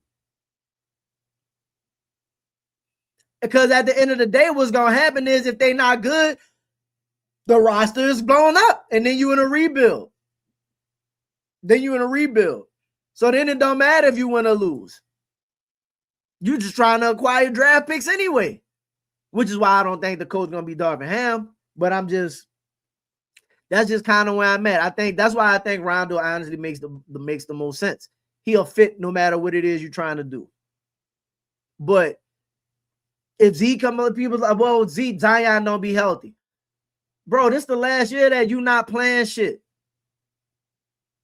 Because at the end of the day, what's going to happen is if they're not good, the roster is blown up. And then you're in a rebuild. So then it don't matter if you win or lose. You're just trying to acquire draft picks anyway. Which is why I don't think the coach is going to be Darvin Ham. But that's just kind of where I'm at. I think that's why I think Rondo honestly makes the most sense. He'll fit no matter what it is you're trying to do. But if Z come up, people like, well, Zion don't be healthy. Bro, this the last year that you not playing shit.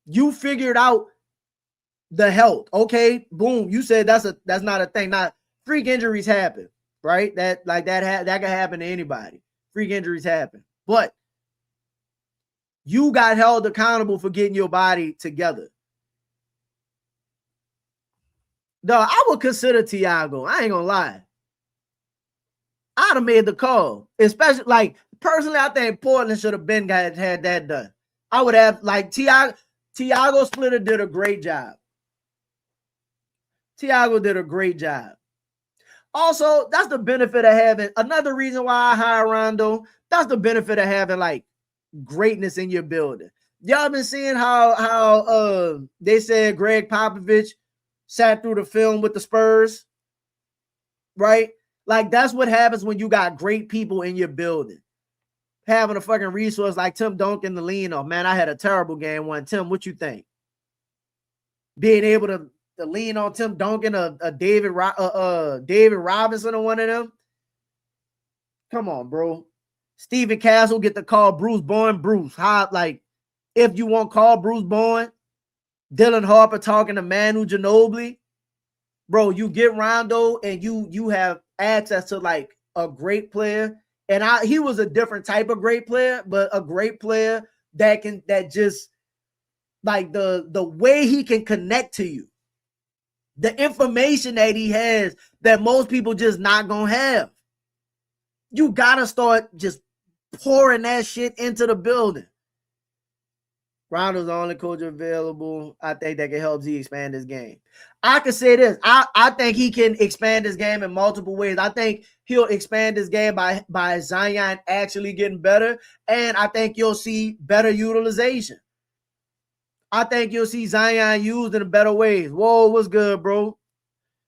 You figured out the health. Okay, boom. You said that's not a thing. Not freak injuries happen, right? That can happen to anybody. Freak injuries happen. But you got held accountable for getting your body together. Dog, I would consider Tiago. I ain't gonna lie. I'd have made the call. Especially, like, personally, I think Portland should have had that done. I would have, like, Tiago Splitter did a great job. Also, that's the benefit of having, another reason why I hire Rondo, that's the benefit of having, like, greatness in your building. Y'all been seeing how they said Greg Popovich sat through the film with the Spurs, right? Like, that's what happens when you got great people in your building. Having a fucking resource like Tim Duncan to lean on. Man, I had a terrible game one. Tim, what you think? Being able to lean on Tim Duncan, a David Robinson or one of them. Come on, bro. Stephen Castle get to call Bruce Bowen Bruce. How, like, if you want to call Bruce Bowen, Dylan Harper talking to Manu Ginobili, bro, you get Rondo and you have access to like a great player. And he was a different type of great player, but a great player that just like the way he can connect to you, the information that he has that most people just not gonna have. You gotta start just pouring that shit into the building. Rondo's the only coach available, I think, that can help Z expand his game. I can say this. I think he can expand his game in multiple ways. I think he'll expand his game by Zion actually getting better, and I think you'll see better utilization. I think you'll see Zion used in better ways. Whoa, what's good, bro?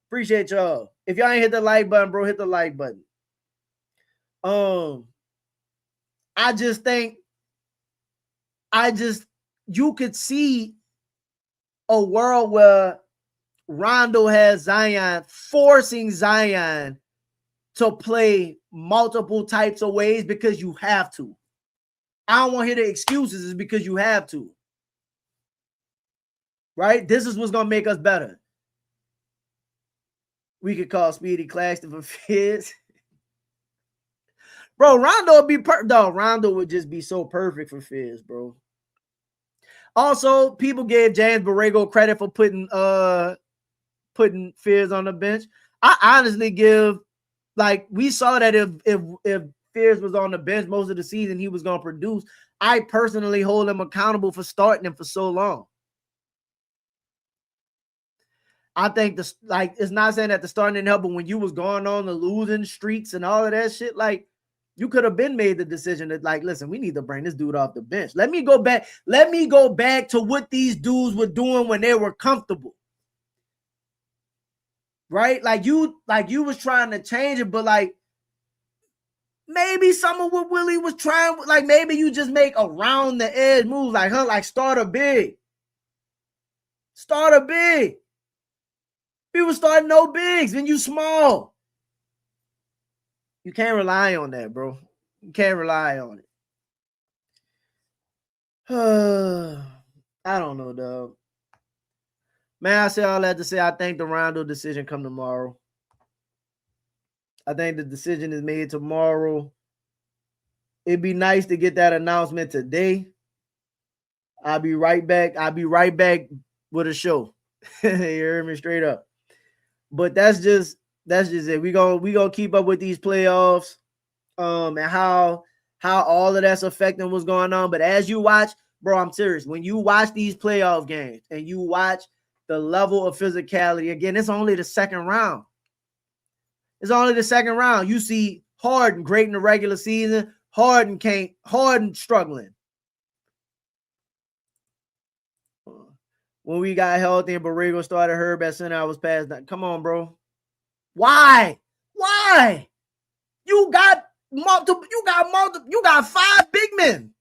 Appreciate y'all. If y'all ain't hit the like button, bro, hit the like button. I just think you could see a world where Rondo has Zion, forcing Zion to play multiple types of ways because you have to. I don't want to hear the excuses. It's because you have to. Right? This is what's going to make us better. We could call Speedy Claxton for Fizz. Bro, Rondo would be perfect. No, Rondo would just be so perfect for Fizz, bro. Also, people gave James Borrego credit for putting Fizz on the bench. I honestly give, like, we saw that if Fizz was on the bench most of the season, he was going to produce. I personally hold him accountable for starting him for so long. I think it's not saying that the starting didn't help, but when you was going on the losing streaks and all of that shit, like, you could have been made the decision that, like, listen, we need to bring this dude off the bench. Let me go back to what these dudes were doing when they were comfortable. Right? Like you was trying to change it, but like maybe some of what Willie was trying, like maybe you just make around the edge moves, like like start a big. Start a big. People start no bigs when you small. You can't rely on that, bro. You can't rely on it. I don't know, dog. Man, I say all that to say I think the Rondo decision come tomorrow. I think the decision is made tomorrow. It'd be nice to get that announcement today. I'll be right back. I'll be right back with a show. You heard me straight up. But that's just it. We gonna keep up with these playoffs, and how all of that's affecting what's going on. But as you watch, bro, I'm serious. When you watch these playoff games and you watch the level of physicality, again, it's only the second round. It's only the second round. You see Harden great in the regular season. Harden struggling. When we got healthy and Borrego started Herb at center, I was past that. Come on, bro. Why? You got five big men.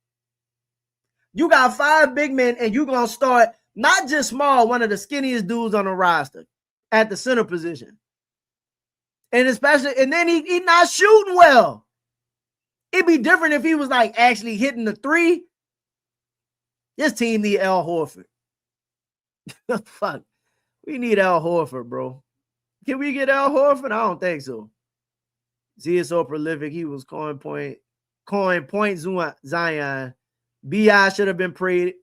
You got five big men, and you're gonna start not just small, one of the skinniest dudes on the roster at the center position. And especially, and then he not shooting well. It'd be different if he was like actually hitting the three. This team need Al Horford. Fuck. We need Al Horford, bro. Can we get Al Horford? I don't think so. Z is so prolific. He was coin point Zion. B.I. should have been traded.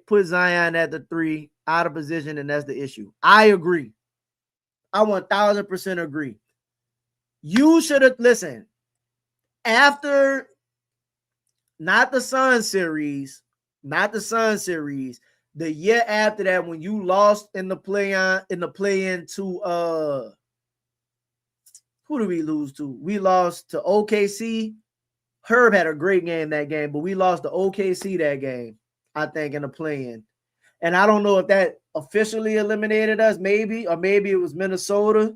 Put Zion at the three, out of position, and that's the issue. I agree. I 1000% agree. You should have listened. After not the Sun series, the year after that, when you lost in the play-in to who did we lose to? We lost to OKC. Herb had a great game that game, but we lost to OKC that game, I think, in the play-in. And I don't know if that officially eliminated us, maybe, or maybe it was Minnesota.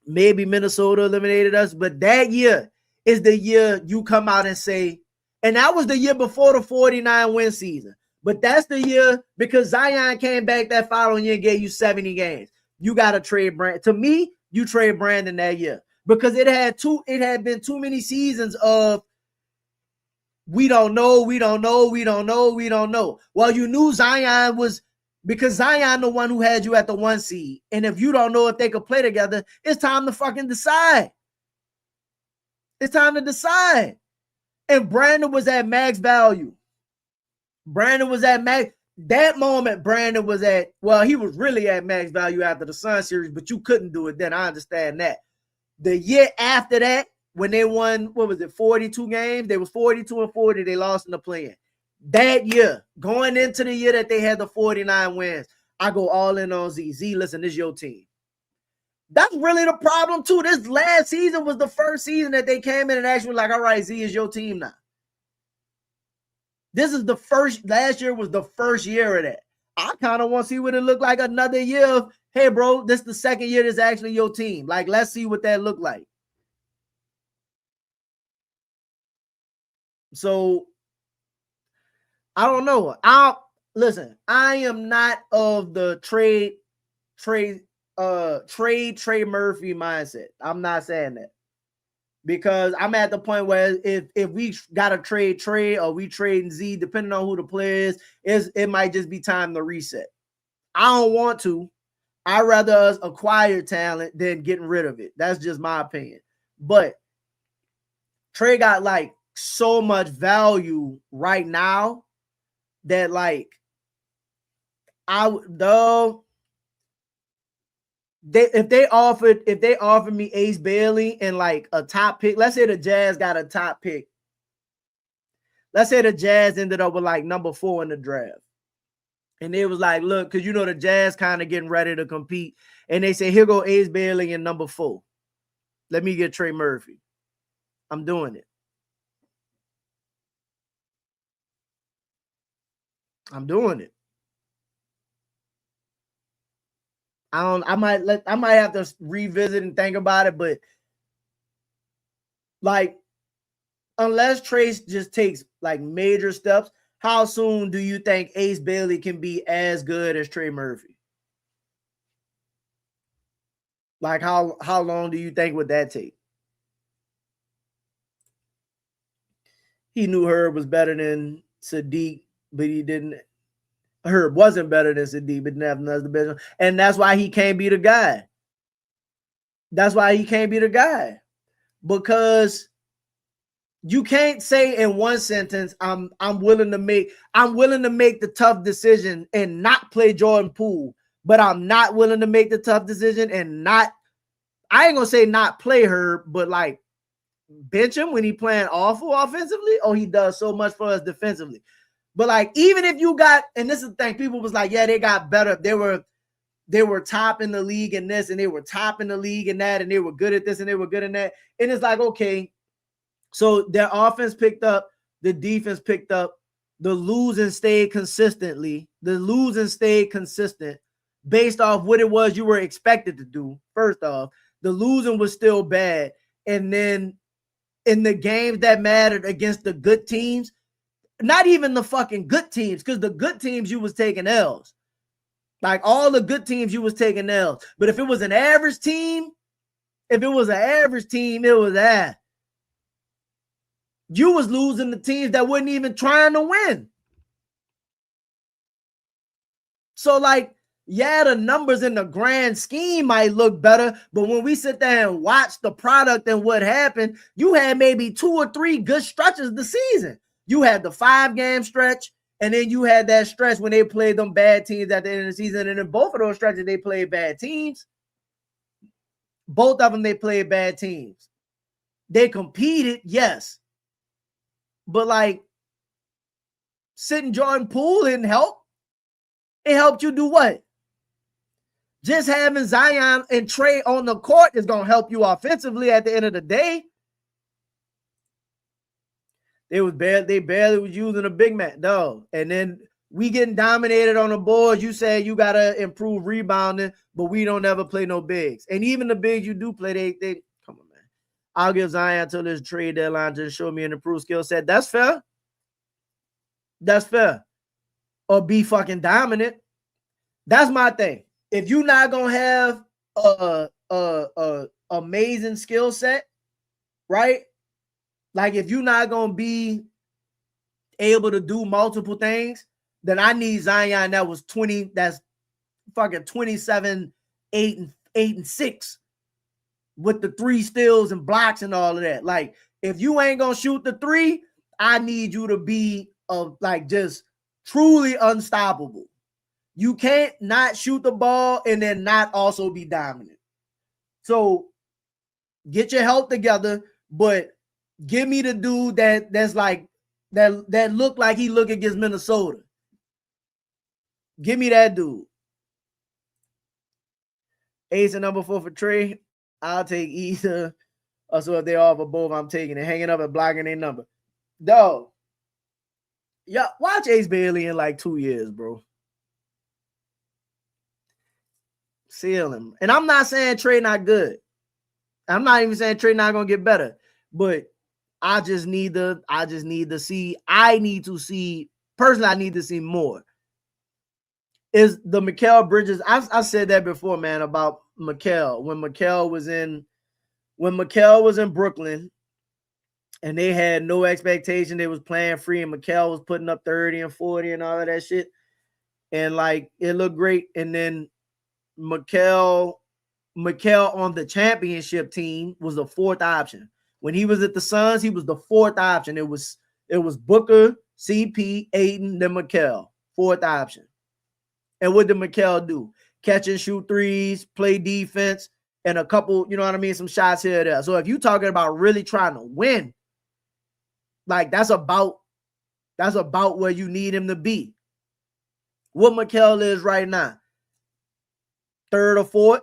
Maybe Minnesota eliminated us, but that year is the year you come out and say, and that was the year before the 49 win season. But that's the year because Zion came back that following year and gave you 70 games. You got to trade Brandon. To me, you trade Brandon that year because it had been too many seasons of we don't know. Well, you knew Zion was, because Zion the one who had you at the 1 seed. And if you don't know if they could play together, it's time to fucking decide. It's time to decide. And Brandon was at max value. That moment, Brandon was at, well, he was really at max value after the Sun series, but you couldn't do it then. I understand that. The year after that, when they won, 42 games? They was 42-40. They lost in the play-in. That year, going into the year that they had the 49 wins, I go all in on Z. Z, listen, this is your team. That's really the problem, too. This last season was the first season that they came in and actually like, all right, Z is your team now. Last year was the first year of that. I kind of want to see what it looked like another year of, hey, bro, this is the second year that's actually your team. Like, let's see what that looked like. So, I don't know. Listen, I am not of the trade Trey Murphy mindset. I'm not saying that. because I'm at the point where if we got to trade Trey or we trading Z, depending on who the player is, it might just be time to reset. I don't want to. I'd rather us acquire talent than getting rid of it. That's just my opinion. But Trey got like so much value right now that like if they offered me Ace Bailey and like a top pick, let's say the Jazz got a top pick. Let's say the Jazz ended up with like number 4 in the draft. And it was like, look, because you know the Jazz kind of getting ready to compete. And they say, here go Ace Bailey in number 4. Let me get Trey Murphy. I'm doing it. I'm doing it. I might have to revisit and think about it, but like, unless Trace just takes like major steps, how soon do you think Ace Bailey can be as good as Trey Murphy? Like, how long do you think would that take? He knew Herb was better than Sadiq, but he didn't. Herb wasn't better than Sadiq, but didn't have another best. And that's why he can't be the guy. That's why he can't be the guy. Because you can't say in one sentence, I'm willing to make the tough decision and not play Jordan Poole, but I'm not willing to make the tough decision and not, I ain't gonna say not play Herb, but like bench him when he playing awful offensively. Oh, he does so much for us defensively. But like, even if you got, and this is the thing, people was like, yeah, they got better. They were top in the league in this, and they were top in the league in that, and they were good at this, and they were good in that. And it's like, okay, so their offense picked up, the defense picked up, the losing stayed consistently. The losing stayed consistent based off what it was you were expected to do. First off, the losing was still bad. And then in the games that mattered against the good teams, not even the fucking good teams, because the good teams you was taking L's. Like all the good teams you was taking L's. But if it was an average team, it was that. You was losing the teams that wasn't even trying to win. So like, yeah, the numbers in the grand scheme might look better, but when we sit there and watch the product and what happened, you had maybe 2 or 3 good stretches this season. You had the 5-game stretch, and then you had that stretch when they played them bad teams at the end of the season, and in both of those stretches, they played bad teams. Both of them, they played bad teams. They competed, yes. But like, sitting Jordan Poole didn't help. It helped you do what? Just having Zion and Trey on the court is going to help you offensively at the end of the day. They barely was using a big man, though. And then we getting dominated on the boards. You say you got to improve rebounding, but we don't ever play no bigs. And even the bigs you do play, they come on, man. I'll give Zion till this trade deadline to show me an improved skill set. That's fair. That's fair. Or be fucking dominant. That's my thing. If you're not gonna have a amazing skill set, right? Like if you're not gonna be able to do multiple things, then I need Zion that was 20, that's fucking 27, 8 and 6 with the 3 steals and blocks and all of that. Like if you ain't gonna shoot the 3, I need you to be like just truly unstoppable. You can't not shoot the ball and then not also be dominant. So get your health together, but give me the dude that's like that look like he look against Minnesota. Give me that dude. Ace and number 4 for Trey. I'll take either. So if they offer both, I'm taking it. Hanging up and blocking their number. Dog. Yeah, watch Ace Bailey in like 2 years, bro. Seal him. And I'm not saying Trey not good. I'm not even saying Trey not gonna get better. But I need to see more. Is the Mikal Bridges? I said that before, man, about Mikal. When Mikal was in when Mikal was in Brooklyn and they had no expectation, they was playing free, and Mikal was putting up 30 and 40 and all of that shit. And like it looked great. And then Mikal on the championship team was the fourth option. When he was at the Suns, he was the fourth option. It was Booker, CP, Ayton, then Mikal. Fourth option. And what did Mikal do? Catch and shoot threes, play defense, and a couple, you know what I mean, some shots here and there. So if you're talking about really trying to win, like that's about where you need him to be. What Mikal is right now. Third or fourth,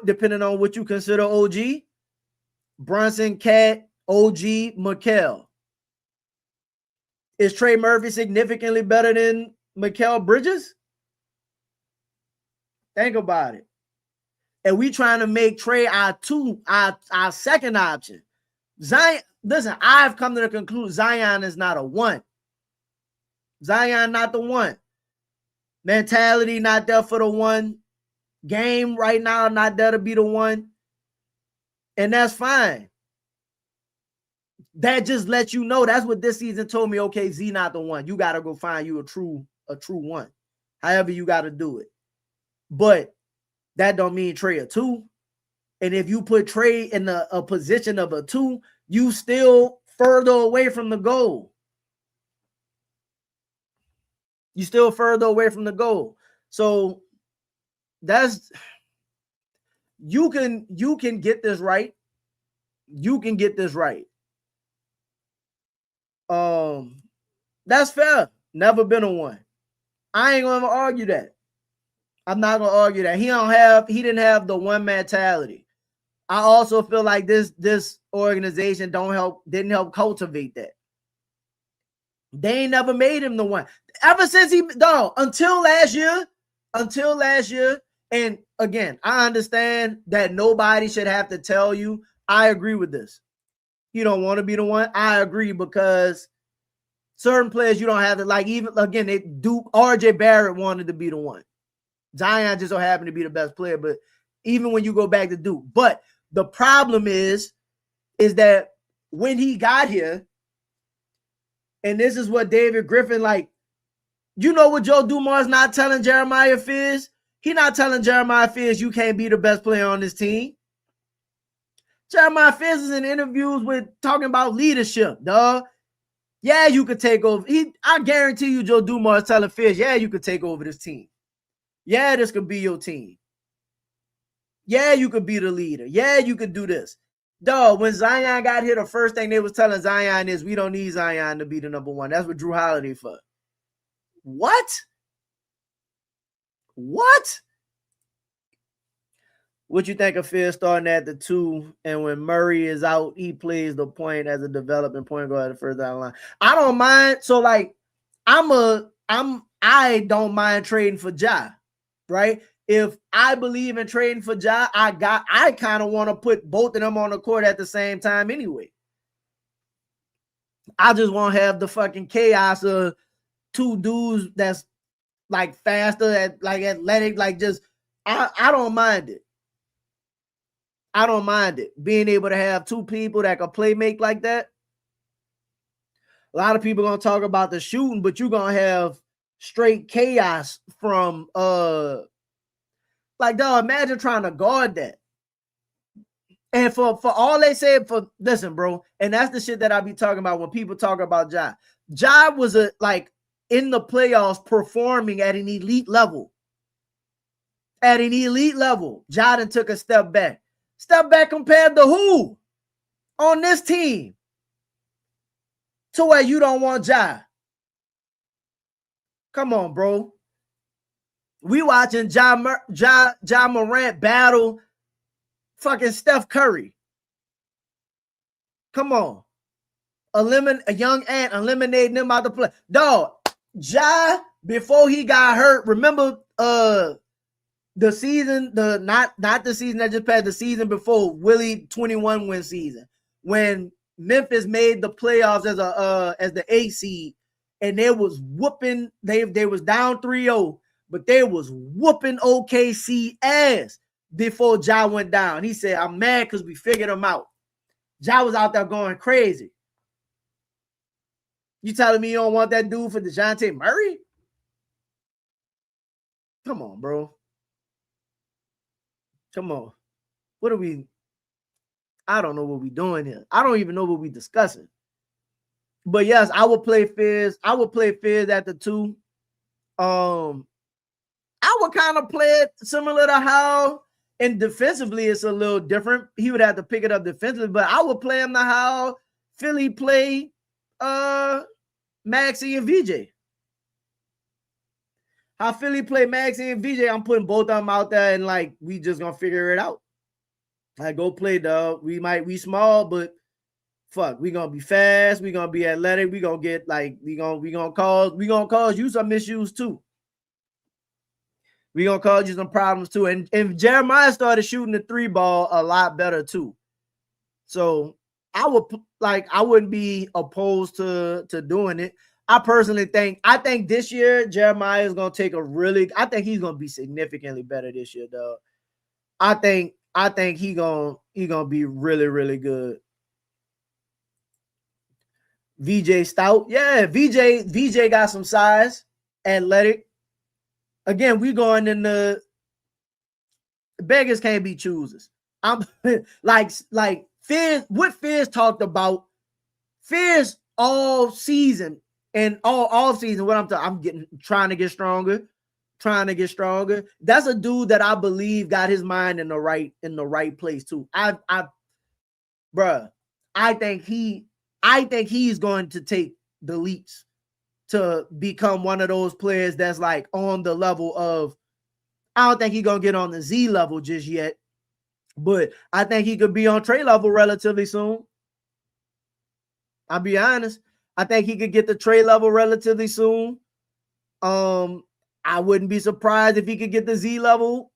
depending on what you consider OG. Brunson, Cat, OG, Mikal. Is Trey Murphy significantly better than Mikal Bridges? Think about it. And we trying to make Trey our second option. Zion, listen, I've come to the conclusion Zion is not a one. Zion not the one. Mentality not there for the one. Game right now not there to be the one. And that's fine. That just lets you know that's what this season told me. Okay, Z not the one. You got to go find you a true one. However you got to do it. But that don't mean Trey a two. And if you put Trey in a position of a two, you still further away from the goal. You still further away from the goal. So that's you can get this right. You can get this right. That's fair. Never been a one. I ain't gonna argue that. I'm not gonna argue that. He didn't have the one mentality. I also feel like this organization didn't help cultivate that. They ain't never made him the one. Ever since until last year. And again, I understand that nobody should have to tell you. I agree with this. You don't want to be the one. I agree, because certain players you don't have to like. Even again, RJ Barrett wanted to be the one. Zion just so happened to be the best player, but even when you go back to Duke, but the problem is that when he got here, and this is what David Griffin like. You know what Joe Dumars not telling Jeremiah Fizz? He not telling Jeremiah Fizz you can't be the best player on this team. Jeremiah Fizz is in interviews talking about leadership, dog. Yeah, you could take over. I guarantee you Joe Dumars telling Fizz, yeah, you could take over this team. Yeah, this could be your team. Yeah, you could be the leader. Yeah, you could do this. Dog, when Zion got here, the first thing they was telling Zion is we don't need Zion to be the number one. That's what Drew Holiday for. What? What you think of Phil starting at the two, and when Murray is out, he plays the point as a developing point guard at the first down the line? I don't mind. So like, I don't mind trading for Ja, right? If I believe in trading for Ja, I kind of want to put both of them on the court at the same time anyway. I just want to have the fucking chaos of two dudes that's like faster, like athletic, like just I don't mind it. I don't mind it. Being able to have two people that can play make like that. A lot of people are gonna talk about the shooting, but you're gonna have straight chaos from like, dog, imagine trying to guard that. And for all they said, listen, bro, and that's the shit that I be talking about when people talk about Ja. Ja was in the playoffs performing at an elite level. At an elite level, Ja done took a step back. Step back compared to who on this team? To where you don't want Ja. Come on, bro. We watching Ja Morant battle fucking Steph Curry. Come on. A young ant, eliminating them out the play. Dog, Ja, before he got hurt, remember the season, not the season that just passed, the season before, Willie 21 win season, when Memphis made the playoffs as the 8 seed, and they was whooping, they was down 3-0, but they was whooping OKC ass. before Ja went down. He said, I'm mad because we figured him out. Ja was out there going crazy. You telling me you don't want that dude for DeJounte Murray? Come on, bro. Come on. What are we? I don't know what we're doing here. I don't even know what we're discussing. But yes, I would play Fizz. I would play Fizz at the 2. I would kind of play it similar to how, and defensively it's a little different. He would have to pick it up defensively, but I would play him to how Philly play Maxey and VJ. How Philly play Maxey and VJ, I'm putting both of them out there and like we just gonna figure it out. Like go play, dog. We small, but fuck, we gonna be fast, we gonna be athletic, we gonna get like we gonna cause you some issues too. We gonna cause you some problems too. And Jeremiah started shooting the 3 ball a lot better too. So I wouldn't be opposed to doing it. I think this year Jeremiah is gonna take I think he's gonna be significantly better this year, dog. I think he gonna be really, really good. VJ Stout, yeah, VJ got some size, athletic. Again, we going in the beggars can't be choosers. I'm like Fizz, what Fizz talked about, Fizz all season and all off season. What I'm trying to get stronger. That's a dude that I believe got his mind in the right place too. I think he's going to take the leaps to become one of those players that's like on the level of, I don't think he's going to get on the Z level just yet, but I think he could be on Trey level relatively soon. I'll be honest. I think he could get the Trey level relatively soon. I wouldn't be surprised if he could get the Z level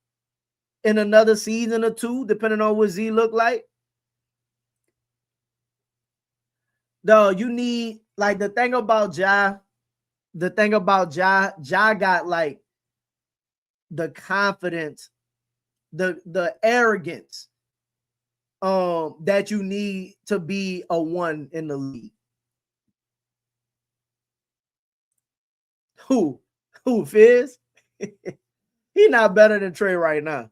in another season or 2, depending on what Z look like. Though you need, like, the thing about Ja got like the confidence, the arrogance that you need to be a 1 in the league. Who Fizz? He not better than Trey right now.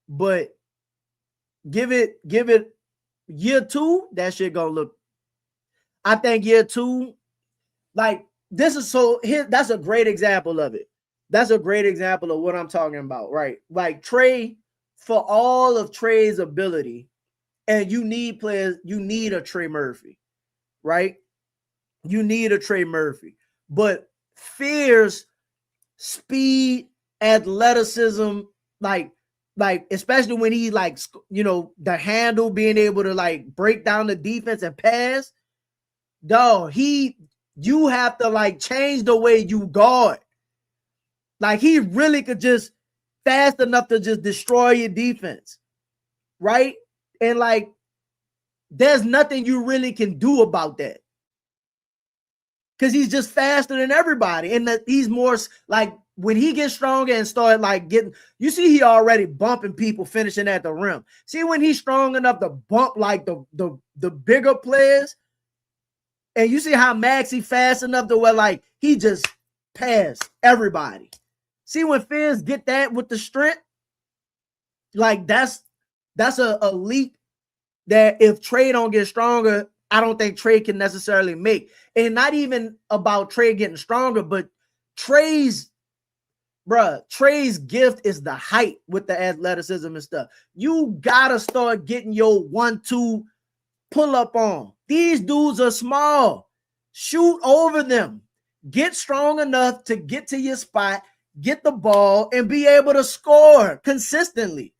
But give it year 2, that shit gonna look. I think year 2, like this is that's a great example of it. That's a great example of what I'm talking about, right? Like Trey, for all of Trey's ability, and you need players, you need a Trey Murphy, right? You need a Trey Murphy, but Fierce speed, athleticism, like especially when he like, you know, the handle, being able to like break down the defense and pass, dog, you have to like change the way you guard. Like he really could just fast enough to just destroy your defense, right? And like there's nothing you really can do about that, because he's just faster than everybody. And that he's more like, when he gets stronger and start like getting, you see he already bumping people finishing at the rim. See when he's strong enough to bump like the bigger players, and you see how Maxey fast enough to where like he just passed everybody. See when Fizz get that with the strength, like that's a leap that if Trey don't get stronger, I don't think Trey can necessarily make. And not even about Trey getting stronger, but Trey's gift is the height with the athleticism and stuff. You gotta start getting your 1-2 pull up on. These dudes are small. Shoot over them. Get strong enough to get to your spot, get the ball, and be able to score consistently.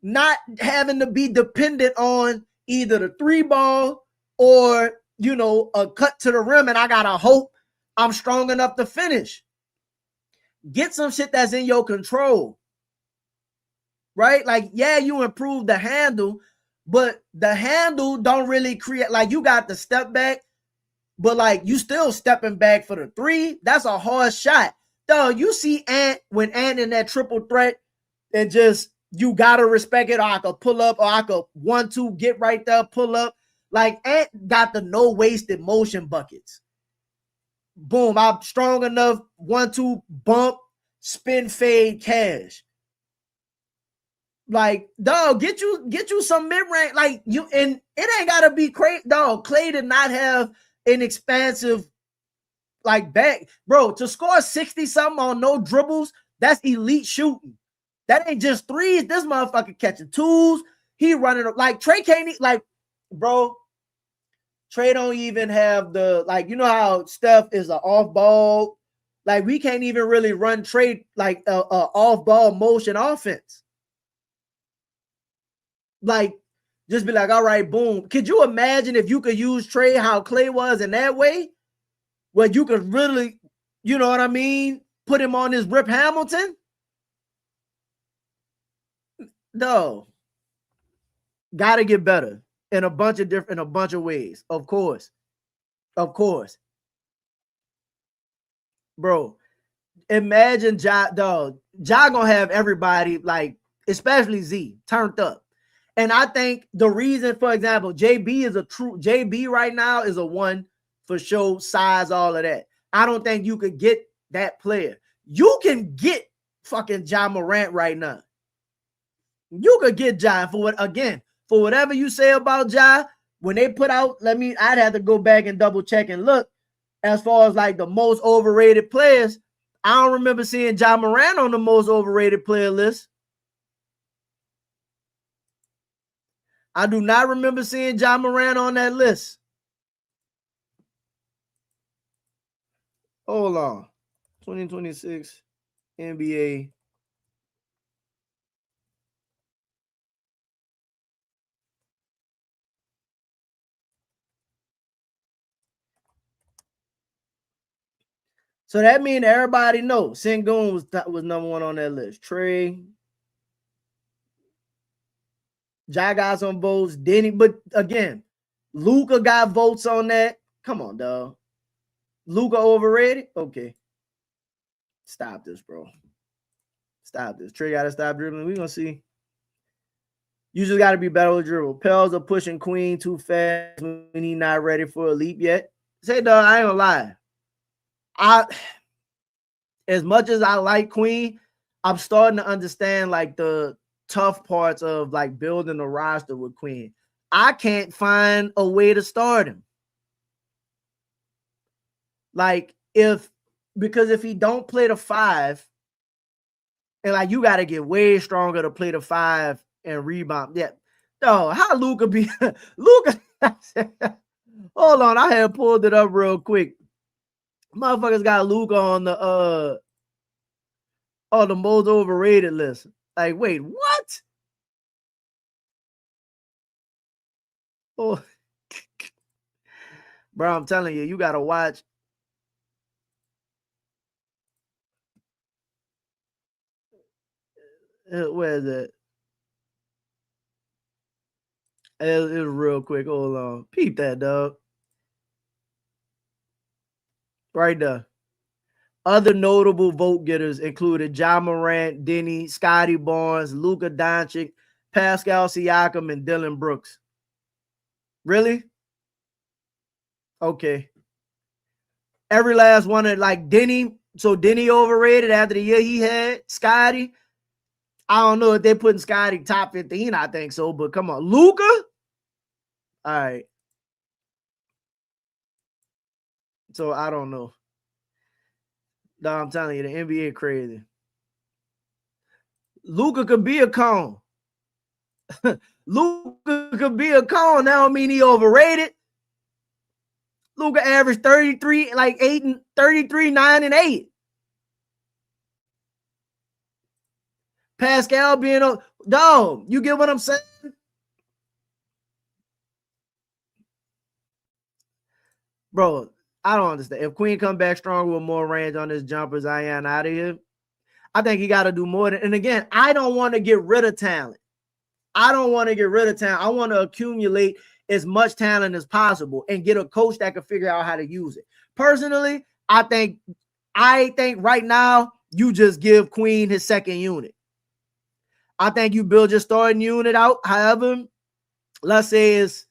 Not having to be dependent on either the 3 ball or, you know, a cut to the rim, and I gotta hope I'm strong enough to finish. Get some shit that's in your control, right? Like, yeah, you improve the handle, but the handle don't really create, like, you got the step back, but like you still stepping back for the 3. That's a hard shot. Dog, you see Ant when Ant in that triple threat and just you gotta respect it. Or I could pull up, or I could 1-2 get right there, pull up. Like Ant got the no wasted motion buckets. Boom, I'm strong enough. 1-2 bump, spin, fade, cash. Like, dog, get you some mid-range. Like you, and it ain't gotta be crazy. Dog, Clay did not have an expansive like back, bro. To score 60 something on no dribbles, that's elite shooting. That ain't just threes. This motherfucker catching twos. He running like Trey can't like, bro. Trey don't even have the like, you know how Steph is an off ball. Like we can't even really run Trey like a off ball motion offense. Like, just be like, all right, boom. Could you imagine if you could use Trey how Clay was in that way? Where you could really, you know what I mean? Put him on his Rip Hamilton? No. Gotta get better in a bunch of ways. Of course. Bro, imagine Ja gonna have everybody, like, especially Z, turned up. And I think the reason, for example, JB right now is a one for sure, size, all of that. I don't think you could get that player. You can get fucking Ja Morant right now. You could get Ja for whatever you say about Ja. When they put out, I'd have to go back and double check and look as far as like the most overrated players. I don't remember seeing Ja Morant on the most overrated player list. I do not remember seeing Ja Morant on that list. Hold on. 2026 NBA. So that means everybody knows Sengun was number one on that list. Trey. Ja got some votes. Denny, but again, Luka got votes on that. Come on, dog. Luka overrated? Okay. Stop this, bro. Stop this. Trey got to stop dribbling. We're going to see. You just got to be better with dribble. Pels are pushing Queen too fast when he's not ready for a leap yet. Say, dog, I ain't going to lie. As much as I like Queen, I'm starting to understand like the tough parts of like building a roster with Queen. I can't find a way to start him. Like because if he don't play the 5, and like you got to get way stronger to play the 5 and rebound. Yeah. No, how Luka be Luka? Hold on, I had pulled it up real quick. Motherfuckers got Luka on the most overrated list. Like, wait, what? Oh, bro, I'm telling you, you gotta watch. Where is it? It's real quick. Hold on. Peep that, dog. Right there. Other notable vote getters included Ja Morant, Denny, Scotty Barnes, Luka Doncic, Pascal Siakam, and Dylan Brooks. Really? Okay. Every last one of like Denny. So Denny overrated after the year he had. Scotty. I don't know if they're putting Scotty top 15. I think so, but come on. Luka? All right. So I don't know. No, I'm telling you, the NBA crazy. Luka could be a cone. Luka could be a cone. That don't mean he overrated. Luka averaged 33, like 8 and 33, 9 and 8. Pascal being a dog. You get what I'm saying? Bro, I don't understand. If Queen come back strong with more range on his jumpers, I ain't out of here. I think he got to do more. And again, I don't want to get rid of talent. I want to accumulate as much talent as possible and get a coach that can figure out how to use it. Personally, I think I think right now you just give Queen his second unit. I think you build your starting unit out. However, let's say it's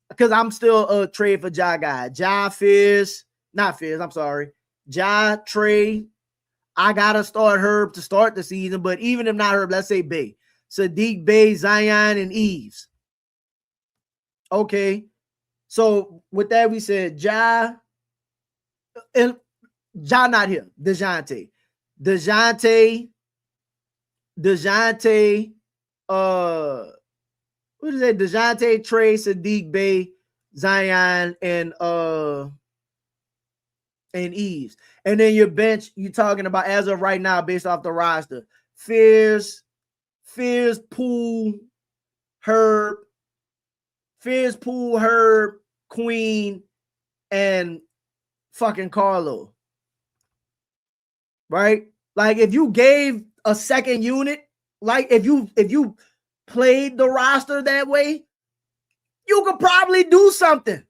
because I'm still a trade for Ja guy. Ja Fierce, not Fierce, I'm sorry. Ja, Trey. I gotta start Herb to start the season, but even if not Herb, let's say Bay. Sadiq Bay, Zion, and Eves. Okay. So with that, we said Ja, and Ja not here. DeJounte, what is that? DeJounte, Trey, Sadiq Bay, Zion, and Eves. And then your bench, you're talking about as of right now, based off the roster. Fierce, Poole, Herb, Queen, and fucking Carlo. Right? Like if you gave a second unit, like if you played the roster that way, you could probably do something.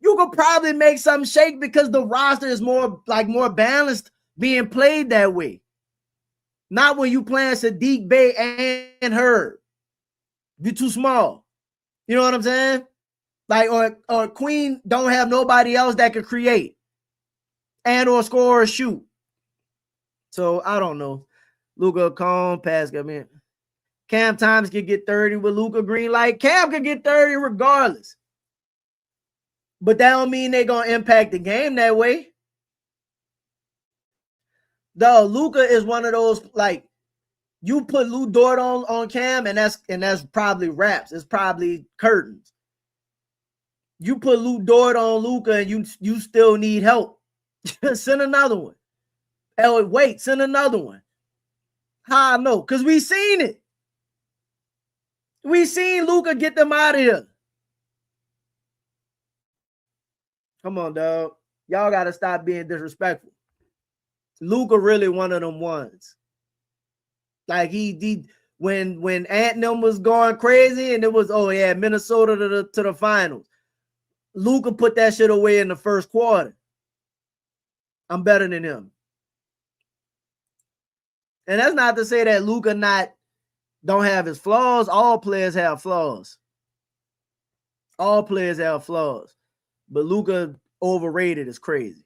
You could probably make something shake because the roster is more balanced being played that way. Not when you playing Sadiq Bay and Herb. You're too small. You know what I'm saying? Like, or Queen don't have nobody else that could create and or score or shoot. So I don't know. Luka Cone, Pascal, man. Cam Thomas could get 30 with Luka Green light. Cam could get 30 regardless. But that don't mean they're gonna impact the game that way. Though Luka is one of those, like, you put Lou Dort on Cam, and that's probably wraps. It's probably curtains. You put Lou Dort on Luka, and you still need help. Send another one. Oh, wait, send another one. How I know? Because we seen it. We seen Luka get them out of here. Come on, dog. Y'all got to stop being disrespectful. Luka really one of them ones. Like he when Ant was going crazy and it was, oh yeah, Minnesota to the finals. Luka put that shit away in the first quarter. I'm better than him. And that's not to say that Luka don't have his flaws. All players have flaws. All players have flaws. But Luka overrated is crazy.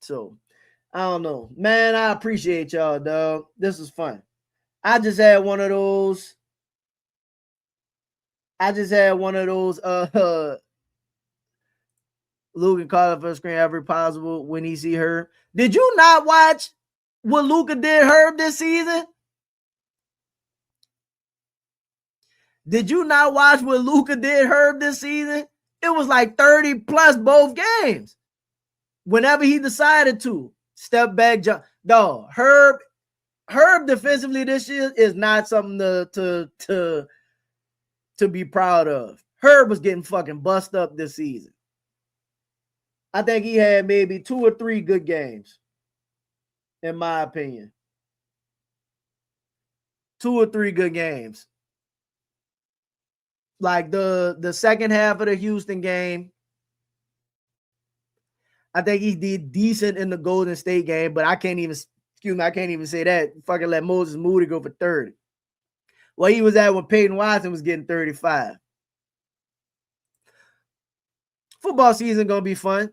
So, I don't know. Man, I appreciate y'all, dog. This is fun. I just had one of those. Luka called for screen every possible when he see her. Did you not watch what Luka did Herb this season? Did you not watch what Luka did Herb this season? It was like 30 plus both games. Whenever he decided to step back, jump. No, Herb defensively this year is not something to be proud of. Herb was getting fucking bust up this season. I think he had maybe 2 or 3 good games, in my opinion. 2 or 3 good games. Like the second half of the Houston game, I think he did decent in the Golden State game, but I can't even say that. Fucking let Moses Moody go for 30. Well, he was at when Peyton Watson was getting 35. Football season gonna be fun.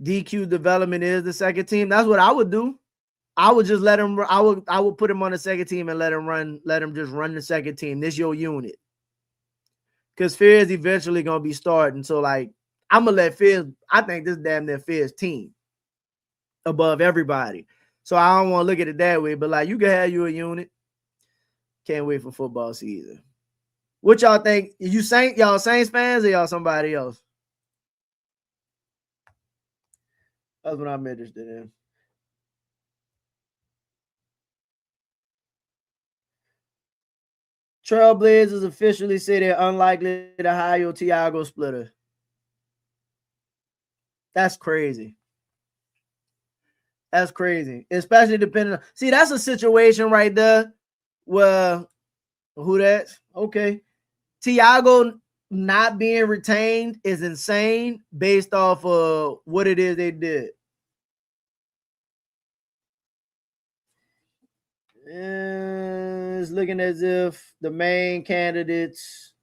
DQ development is the second team. That's what I would do. I would just let him. I would put him on the second team and let him just run the second team. This your unit. Because Fierce eventually gonna be starting. So like, I'm gonna let Fierce. I think this damn near Fierce team above everybody. So I don't want to look at it that way. But like, you can have you a unit. Can't wait for football season. What y'all think? Y'all Saints fans or y'all somebody else? That's what I'm interested in. Trailblazers officially say they're unlikely to hire Tiago Splitter. That's crazy. That's crazy. Especially depending on. See, that's a situation right there where who that's okay. Tiago not being retained is insane based off of what it is they did. It's looking as if the main candidates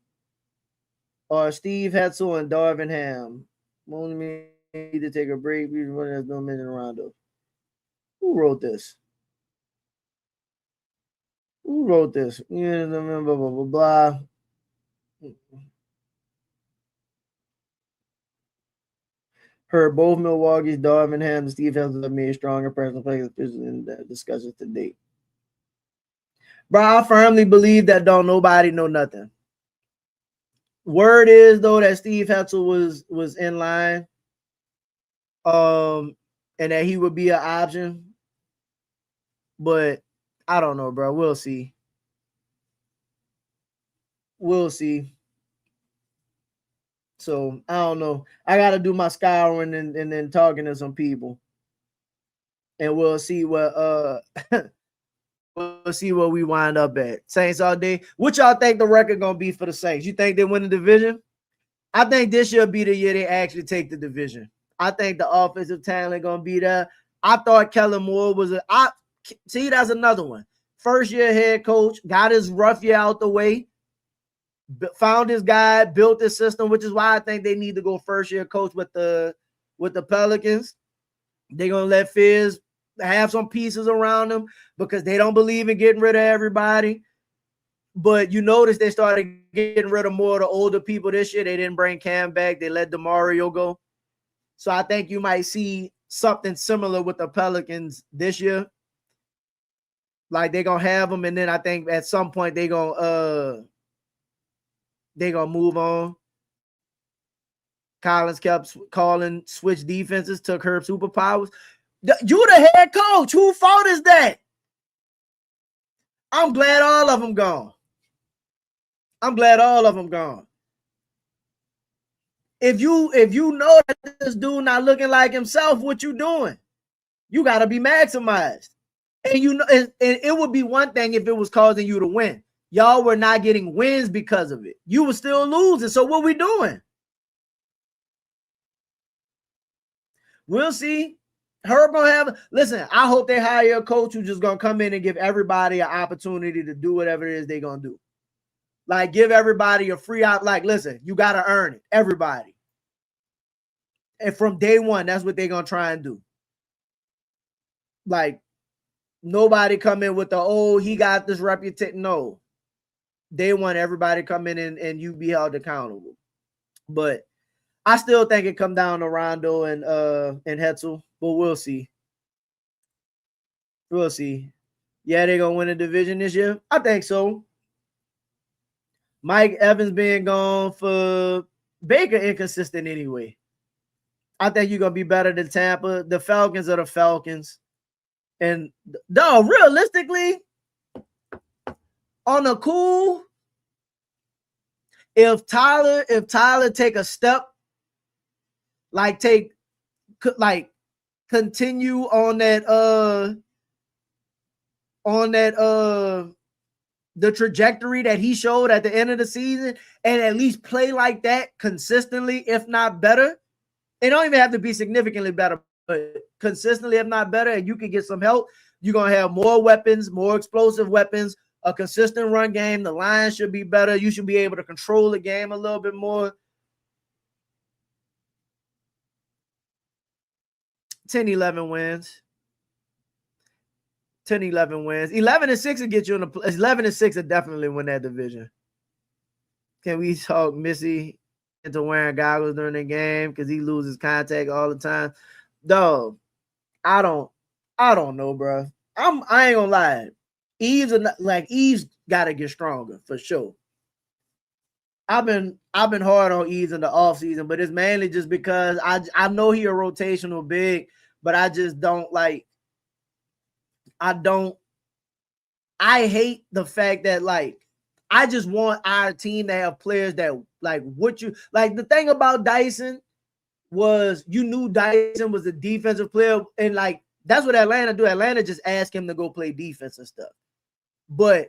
are Steve Hetzel and Darvin Ham. Only need to take a break. There's no mention around us. Who wrote this? Who wrote this? Yeah, blah, blah, blah, blah. Heard both Milwaukee's Darvin Ham and Steve Hetzel have made stronger personal players in the discussions to date. Bro, I firmly believe that don't nobody know nothing. Word is though that Steve Hetzel was in line, and that he would be an option, but I don't know, bro. We'll see. We'll see. So I don't know. I gotta do my scouring and then talking to some people, and we'll see what we'll see where we wind up at. Saints all day. What y'all think the record gonna be for the Saints? You think they win the division? I think this year be the year they actually take the division. I think the offensive talent gonna be there. I thought Kellen Moore was see, that's another one. First year head coach, got his rough year out the way, found his guy, built his system, which is why I think they need to go first year coach with the Pelicans. They're gonna let Fizz have some pieces around them because they don't believe in getting rid of everybody. But you notice they started getting rid of more of the older people this year. They didn't bring Cam back. They let DeMario go. So I think you might see something similar with the Pelicans this year. Like they're gonna have them, and then I think at some point they're gonna move on. Collins kept calling switch defenses, took her superpowers. You the head coach. Who fault is that? I'm glad all of them gone. I'm glad all of them gone. If you know that this dude not looking like himself, what you doing? You got to be maximized. And you know, it would be one thing if it was causing you to win. Y'all were not getting wins because of it. You were still losing. So what we doing? We'll see. Herb gonna have. Listen, I hope they hire a coach who's just gonna come in and give everybody an opportunity to do whatever it is they're gonna do. Like, give everybody a free out. Like, listen, you got to earn it. Everybody. And from day one, that's what they're going to try and do. Like, nobody come in with the, he got this reputation. No. They want everybody to come in and you be held accountable. But I still think it come down to Rondo and Hetzel. But we'll see. We'll see. Yeah, they're going to win a division this year? I think so. Mike Evans being gone for Baker inconsistent anyway. I think you're going to be better than Tampa. The Falcons are the Falcons. And no, realistically, on the cool, if Tyler take a step, continue on that the trajectory that he showed at the end of the season and at least play like that consistently, if not better. It don't even have to be significantly better, but consistently, if not better, and you can get some help. You're going to have more weapons, more explosive weapons, a consistent run game. The line should be better. You should be able to control the game a little bit more. 10-11 wins. 10-11 wins. 11-6 will get you in the 11-6 will definitely win that division. Can we talk Missy into wearing goggles during the game because he loses contact all the time? Dog, I don't know, bro. I ain't gonna lie. Eve's gotta get stronger for sure. I've been hard on Eves in the offseason, but it's mainly just because I know he a rotational big, but I just don't like. I hate the fact that I just want our team to have players that the thing about Dyson was you knew Dyson was a defensive player, and that's what Atlanta do. Atlanta just asked him to go play defense and stuff. But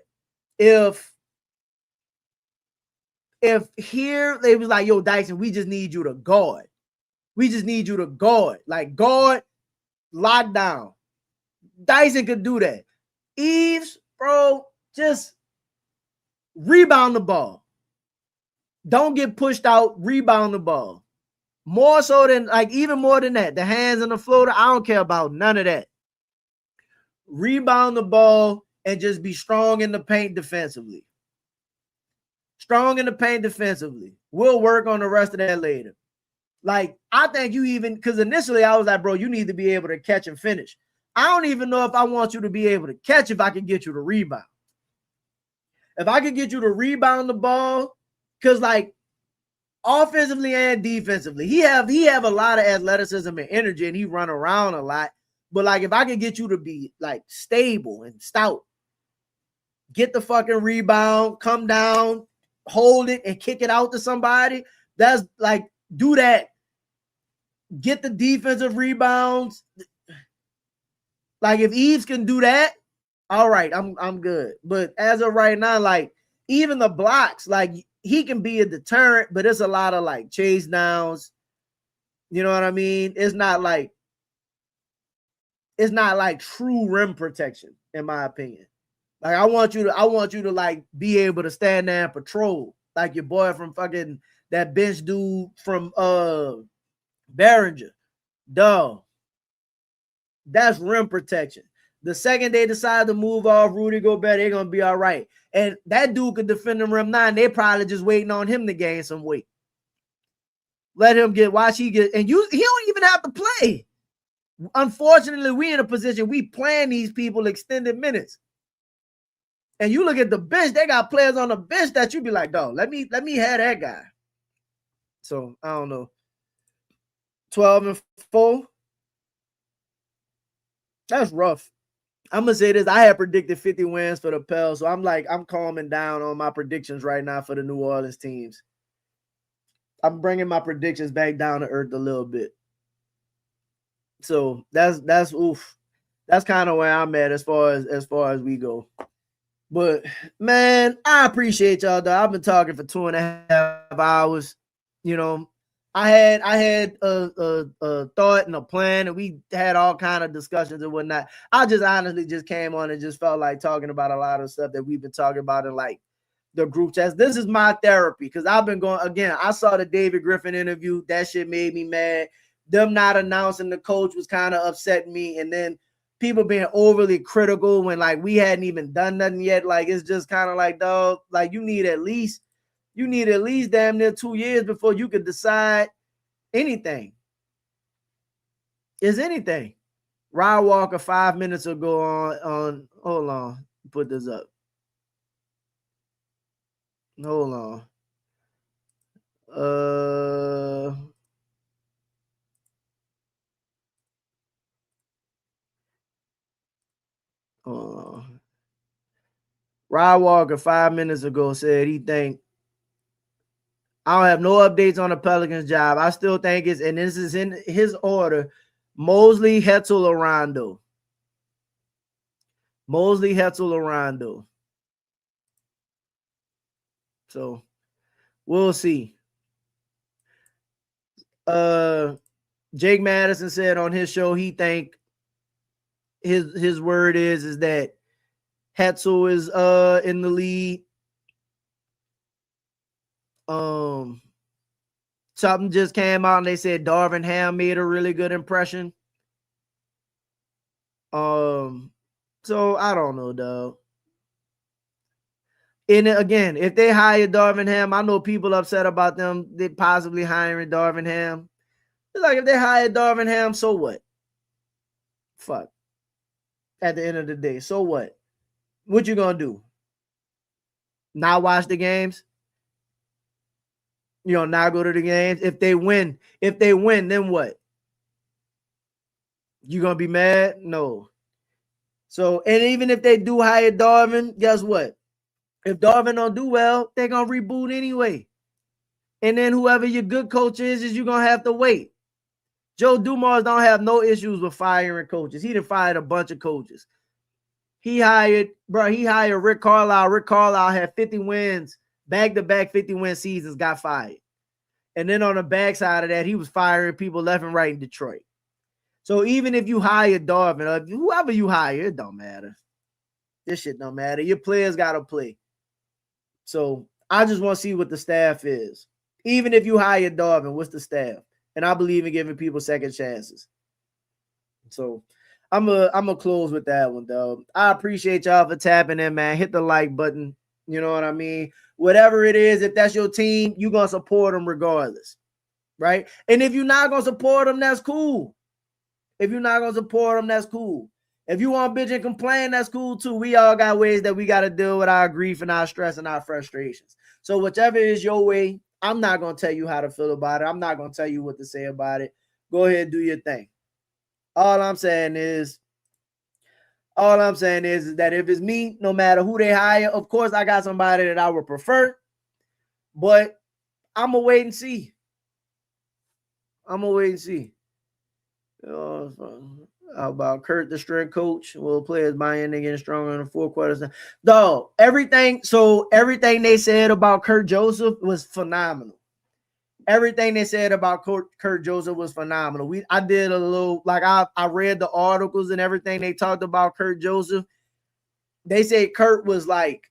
if if here they was like, yo, Dyson, we just need you to guard. We just need you to guard. Like guard, lock down. Dyson could do that. Eves, bro, just rebound the ball. Don't get pushed out, rebound the ball. More so than, like, even more than that. The hands on the floater, I don't care about none of that. Rebound the ball and just be strong in the paint defensively. Strong in the paint defensively. We'll work on the rest of that later. Like, I think you even, because initially I was like, bro, you need to be able to catch and finish. I don't even know if I want you to be able to catch if I can get you to rebound. If I can get you to rebound the ball, because like offensively and defensively, he have a lot of athleticism and energy, and he run around a lot. But like if I can get you to be like stable and stout, get the fucking rebound, come down, hold it, and kick it out to somebody, that's like, do that. Get the defensive rebounds. Like if Eves can do that, all right, I'm good. But as of right now, like even the blocks, like he can be a deterrent, but it's a lot of like chase downs. You know what I mean? It's not like true rim protection, in my opinion. Like I want you to like be able to stand there and patrol, like your boy from fucking that bench dude from Behringer. Dog. That's rim protection. The second they decide to move off Rudy Gobert, they're gonna be all right. And that dude could defend the rim 9. They probably just waiting on him to gain some weight. Let him watch he get, and he don't even have to play. Unfortunately, we in a position we playing these people extended minutes. And you look at the bench, they got players on the bench that you be like, dog, let me have that guy. So I don't know. 12-4. That's rough. I'm gonna say this. I had predicted 50 wins for the Pels, so I'm calming down on my predictions right now for the New Orleans teams. I'm bringing my predictions back down to earth a little bit. So that's oof. That's kind of where I'm at as far as we go. But man, I appreciate y'all though. I've been talking for 2.5 hours. You know, I had a thought and a plan, and we had all kind of discussions and whatnot. I just honestly just came on and just felt like talking about a lot of stuff that we've been talking about in like the group chats. This is my therapy because I've been going again. I saw the David Griffin interview. That shit made me mad. Them not announcing the coach was kind of upsetting me, and then people being overly critical when like we hadn't even done nothing yet. Like it's just kind of like, dog, like you need at least damn near 2 years before you could decide anything. Is anything. Ryan Walker 5 minutes ago on hold on, put this up. Hold on. Ryan Walker 5 minutes ago said he think I don't have no updates on the Pelicans job. I still think it's, and this is in his order, Mosley, Hetzel, Rondo. Mosley, Hetzel, Rondo. So we'll see. Jake Madison said on his show he think his word is that Hetzel is in the lead. Something just came out and they said Darvin Ham made a really good impression. So I don't know, dog. And again, if they hire Darvin Ham, I know people upset about them they possibly hiring Darvin Ham. It's like if they hire Darvin Ham, so what? Fuck. At the end of the day, so what? What you gonna do? Not watch the games? You know, not go to the games? If they win, then what? You gonna be mad? No. So, and even if they do hire Darvin, guess what? If Darvin don't do well, they're gonna reboot anyway. And then whoever your good coach is you're gonna have to wait. Joe Dumars don't have no issues with firing coaches. He done fired a bunch of coaches. He hired Rick Carlisle. Rick Carlisle had 50 wins back-to-back 50-win seasons, got fired. And then on the backside of that, he was firing people left and right in Detroit. So even if you hire Darvin, or whoever you hire, it don't matter. This shit don't matter. Your players got to play. So I just want to see what the staff is. Even if you hire Darvin, what's the staff? And I believe in giving people second chances. So I'm gonna close with that one, though. I appreciate y'all for tapping in, man. Hit the like button. You know what I mean? Whatever it is, if that's your team, you're going to support them regardless, right? And if you're not going to support them, that's cool. If you're not going to support them, that's cool. If you want to bitch and complain, that's cool too. We all got ways that we got to deal with our grief and our stress and our frustrations. So whichever is your way, I'm not going to tell you how to feel about it. I'm not going to tell you what to say about it. Go ahead and do your thing. All I'm saying is that if it's me, no matter who they hire, of course I got somebody that I would prefer, but I'm going to wait and see. How about Kurt, the strength coach? Will players buy in and getting stronger in the fourth quarter? Dog, everything they said about Kurt Joseph was phenomenal. Everything they said about Kurt Joseph was phenomenal. I did a little, like I read the articles and everything they talked about Kurt Joseph. They say Kurt was like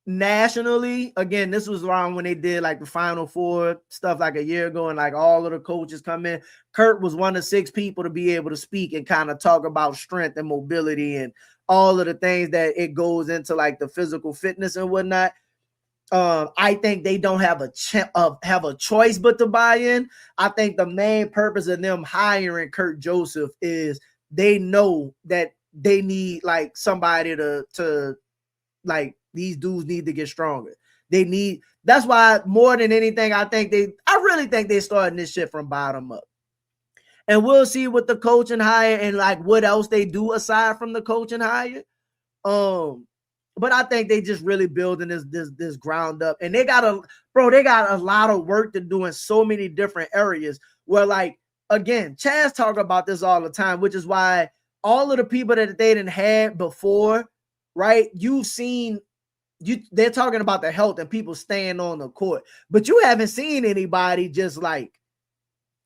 nationally, again, this was around when they did like the Final Four stuff like a year ago, and like all of the coaches come in. Kurt was one of 6 people to be able to speak and kind of talk about strength and mobility and all of the things that it goes into, like the physical fitness and whatnot. I think they don't have a choice but to buy in. I think the main purpose of them hiring Kurt Joseph is they know that they need like somebody to like, these dudes need to get stronger. That's why more than anything, I really think they're starting this shit from bottom up. And we'll see what the coaching hire and like what else they do aside from the coaching hire. But I think they just really building this ground up, and they got a lot of work to do in so many different areas where, like, again, Chaz talk about this all the time, which is why all of the people that they didn't have before, right? They're talking about the health and people staying on the court, but you haven't seen anybody just like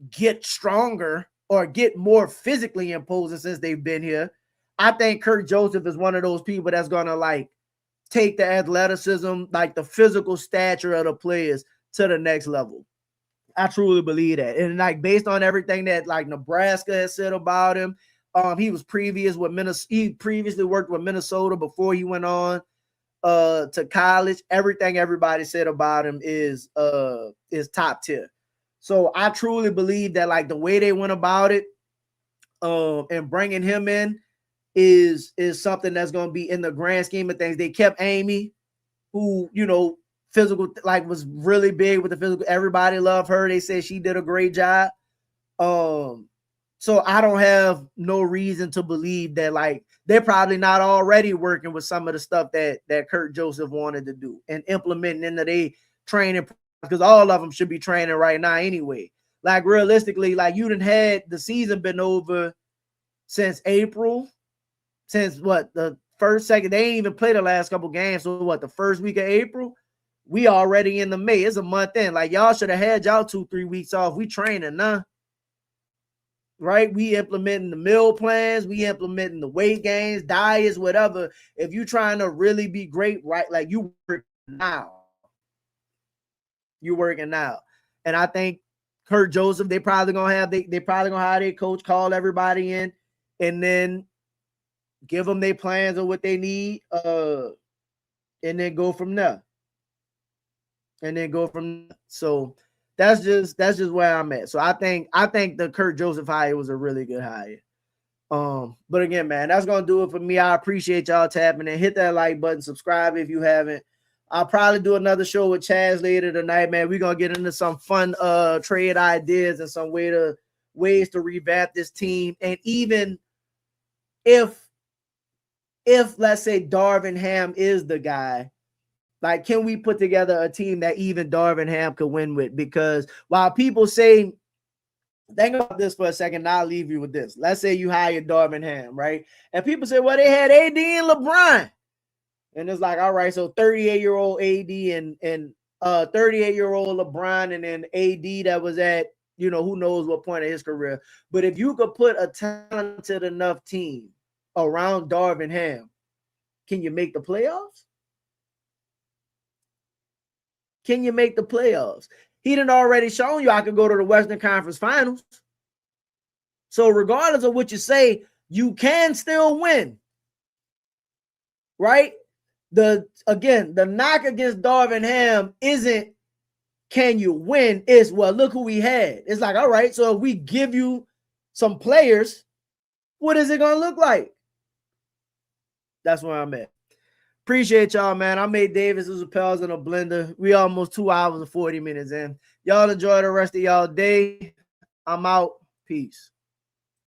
get stronger or get more physically imposing since they've been here. I think Kurt Joseph is one of those people that's gonna like take the athleticism, like the physical stature of the players to the next level. I truly believe that. And like based on everything that like Nebraska has said about him, he previously worked with Minnesota before he went on to college. Everything everybody said about him is top tier. So I truly believe that like the way they went about it and bringing him in is something that's going to be in the grand scheme of things. They kept Amy, who, you know, physical, like was really big with the physical. Everybody loved her. They said she did a great job. So I don't have no reason to believe that like they're probably not already working with some of the stuff that Kurt Joseph wanted to do and implementing into their training, because all of them should be training right now anyway. Like realistically, like you done had the season been over since April. Since what, the first, second, they ain't even played the last couple games. So what, the first week of April, we already in the May. It's a month in. Like y'all should have had y'all 2-3 weeks off. We training now, right? We implementing the meal plans. We implementing the weight gains, diets, whatever. If you trying to really be great, right? Like you working now. And I think Kurt Joseph, they probably gonna hire their coach, call everybody in, and then give them their plans of what they need, and then go from there. So that's just where I'm at. So I think the Kurt Joseph hire was a really good hire. But again, man, that's gonna do it for me. I appreciate y'all tapping in. Hit that like button, subscribe if you haven't. I'll probably do another show with Chaz later tonight, man. We're gonna get into some fun trade ideas and some ways to revamp this team. And even if let's say Darvin Ham is the guy, like, can we put together a team that even Darvin Ham could win with? Because while people say, think about this for a second, I'll leave you with this. Let's say you hire Darvin Ham, right? And people say, well, they had AD and LeBron. And it's like, all right, so 38-year-old AD and 38-year-old LeBron, and then AD that was at, you know, who knows what point of his career. But if you could put a talented enough team around Darvin Ham, can you make the playoffs? Can you make the playoffs? He done already shown you I could go to the Western Conference Finals. So regardless of what you say, you can still win. Right? The knock against Darvin Ham isn't can you win, is well, look who we had. It's like, all right, so if we give you some players, what is it gonna look like? That's where I'm at. Appreciate y'all, man. I made Davis as a Pels in a blender. We almost 2 hours and 40 minutes in. Y'all enjoy the rest of y'all day. I'm out. Peace.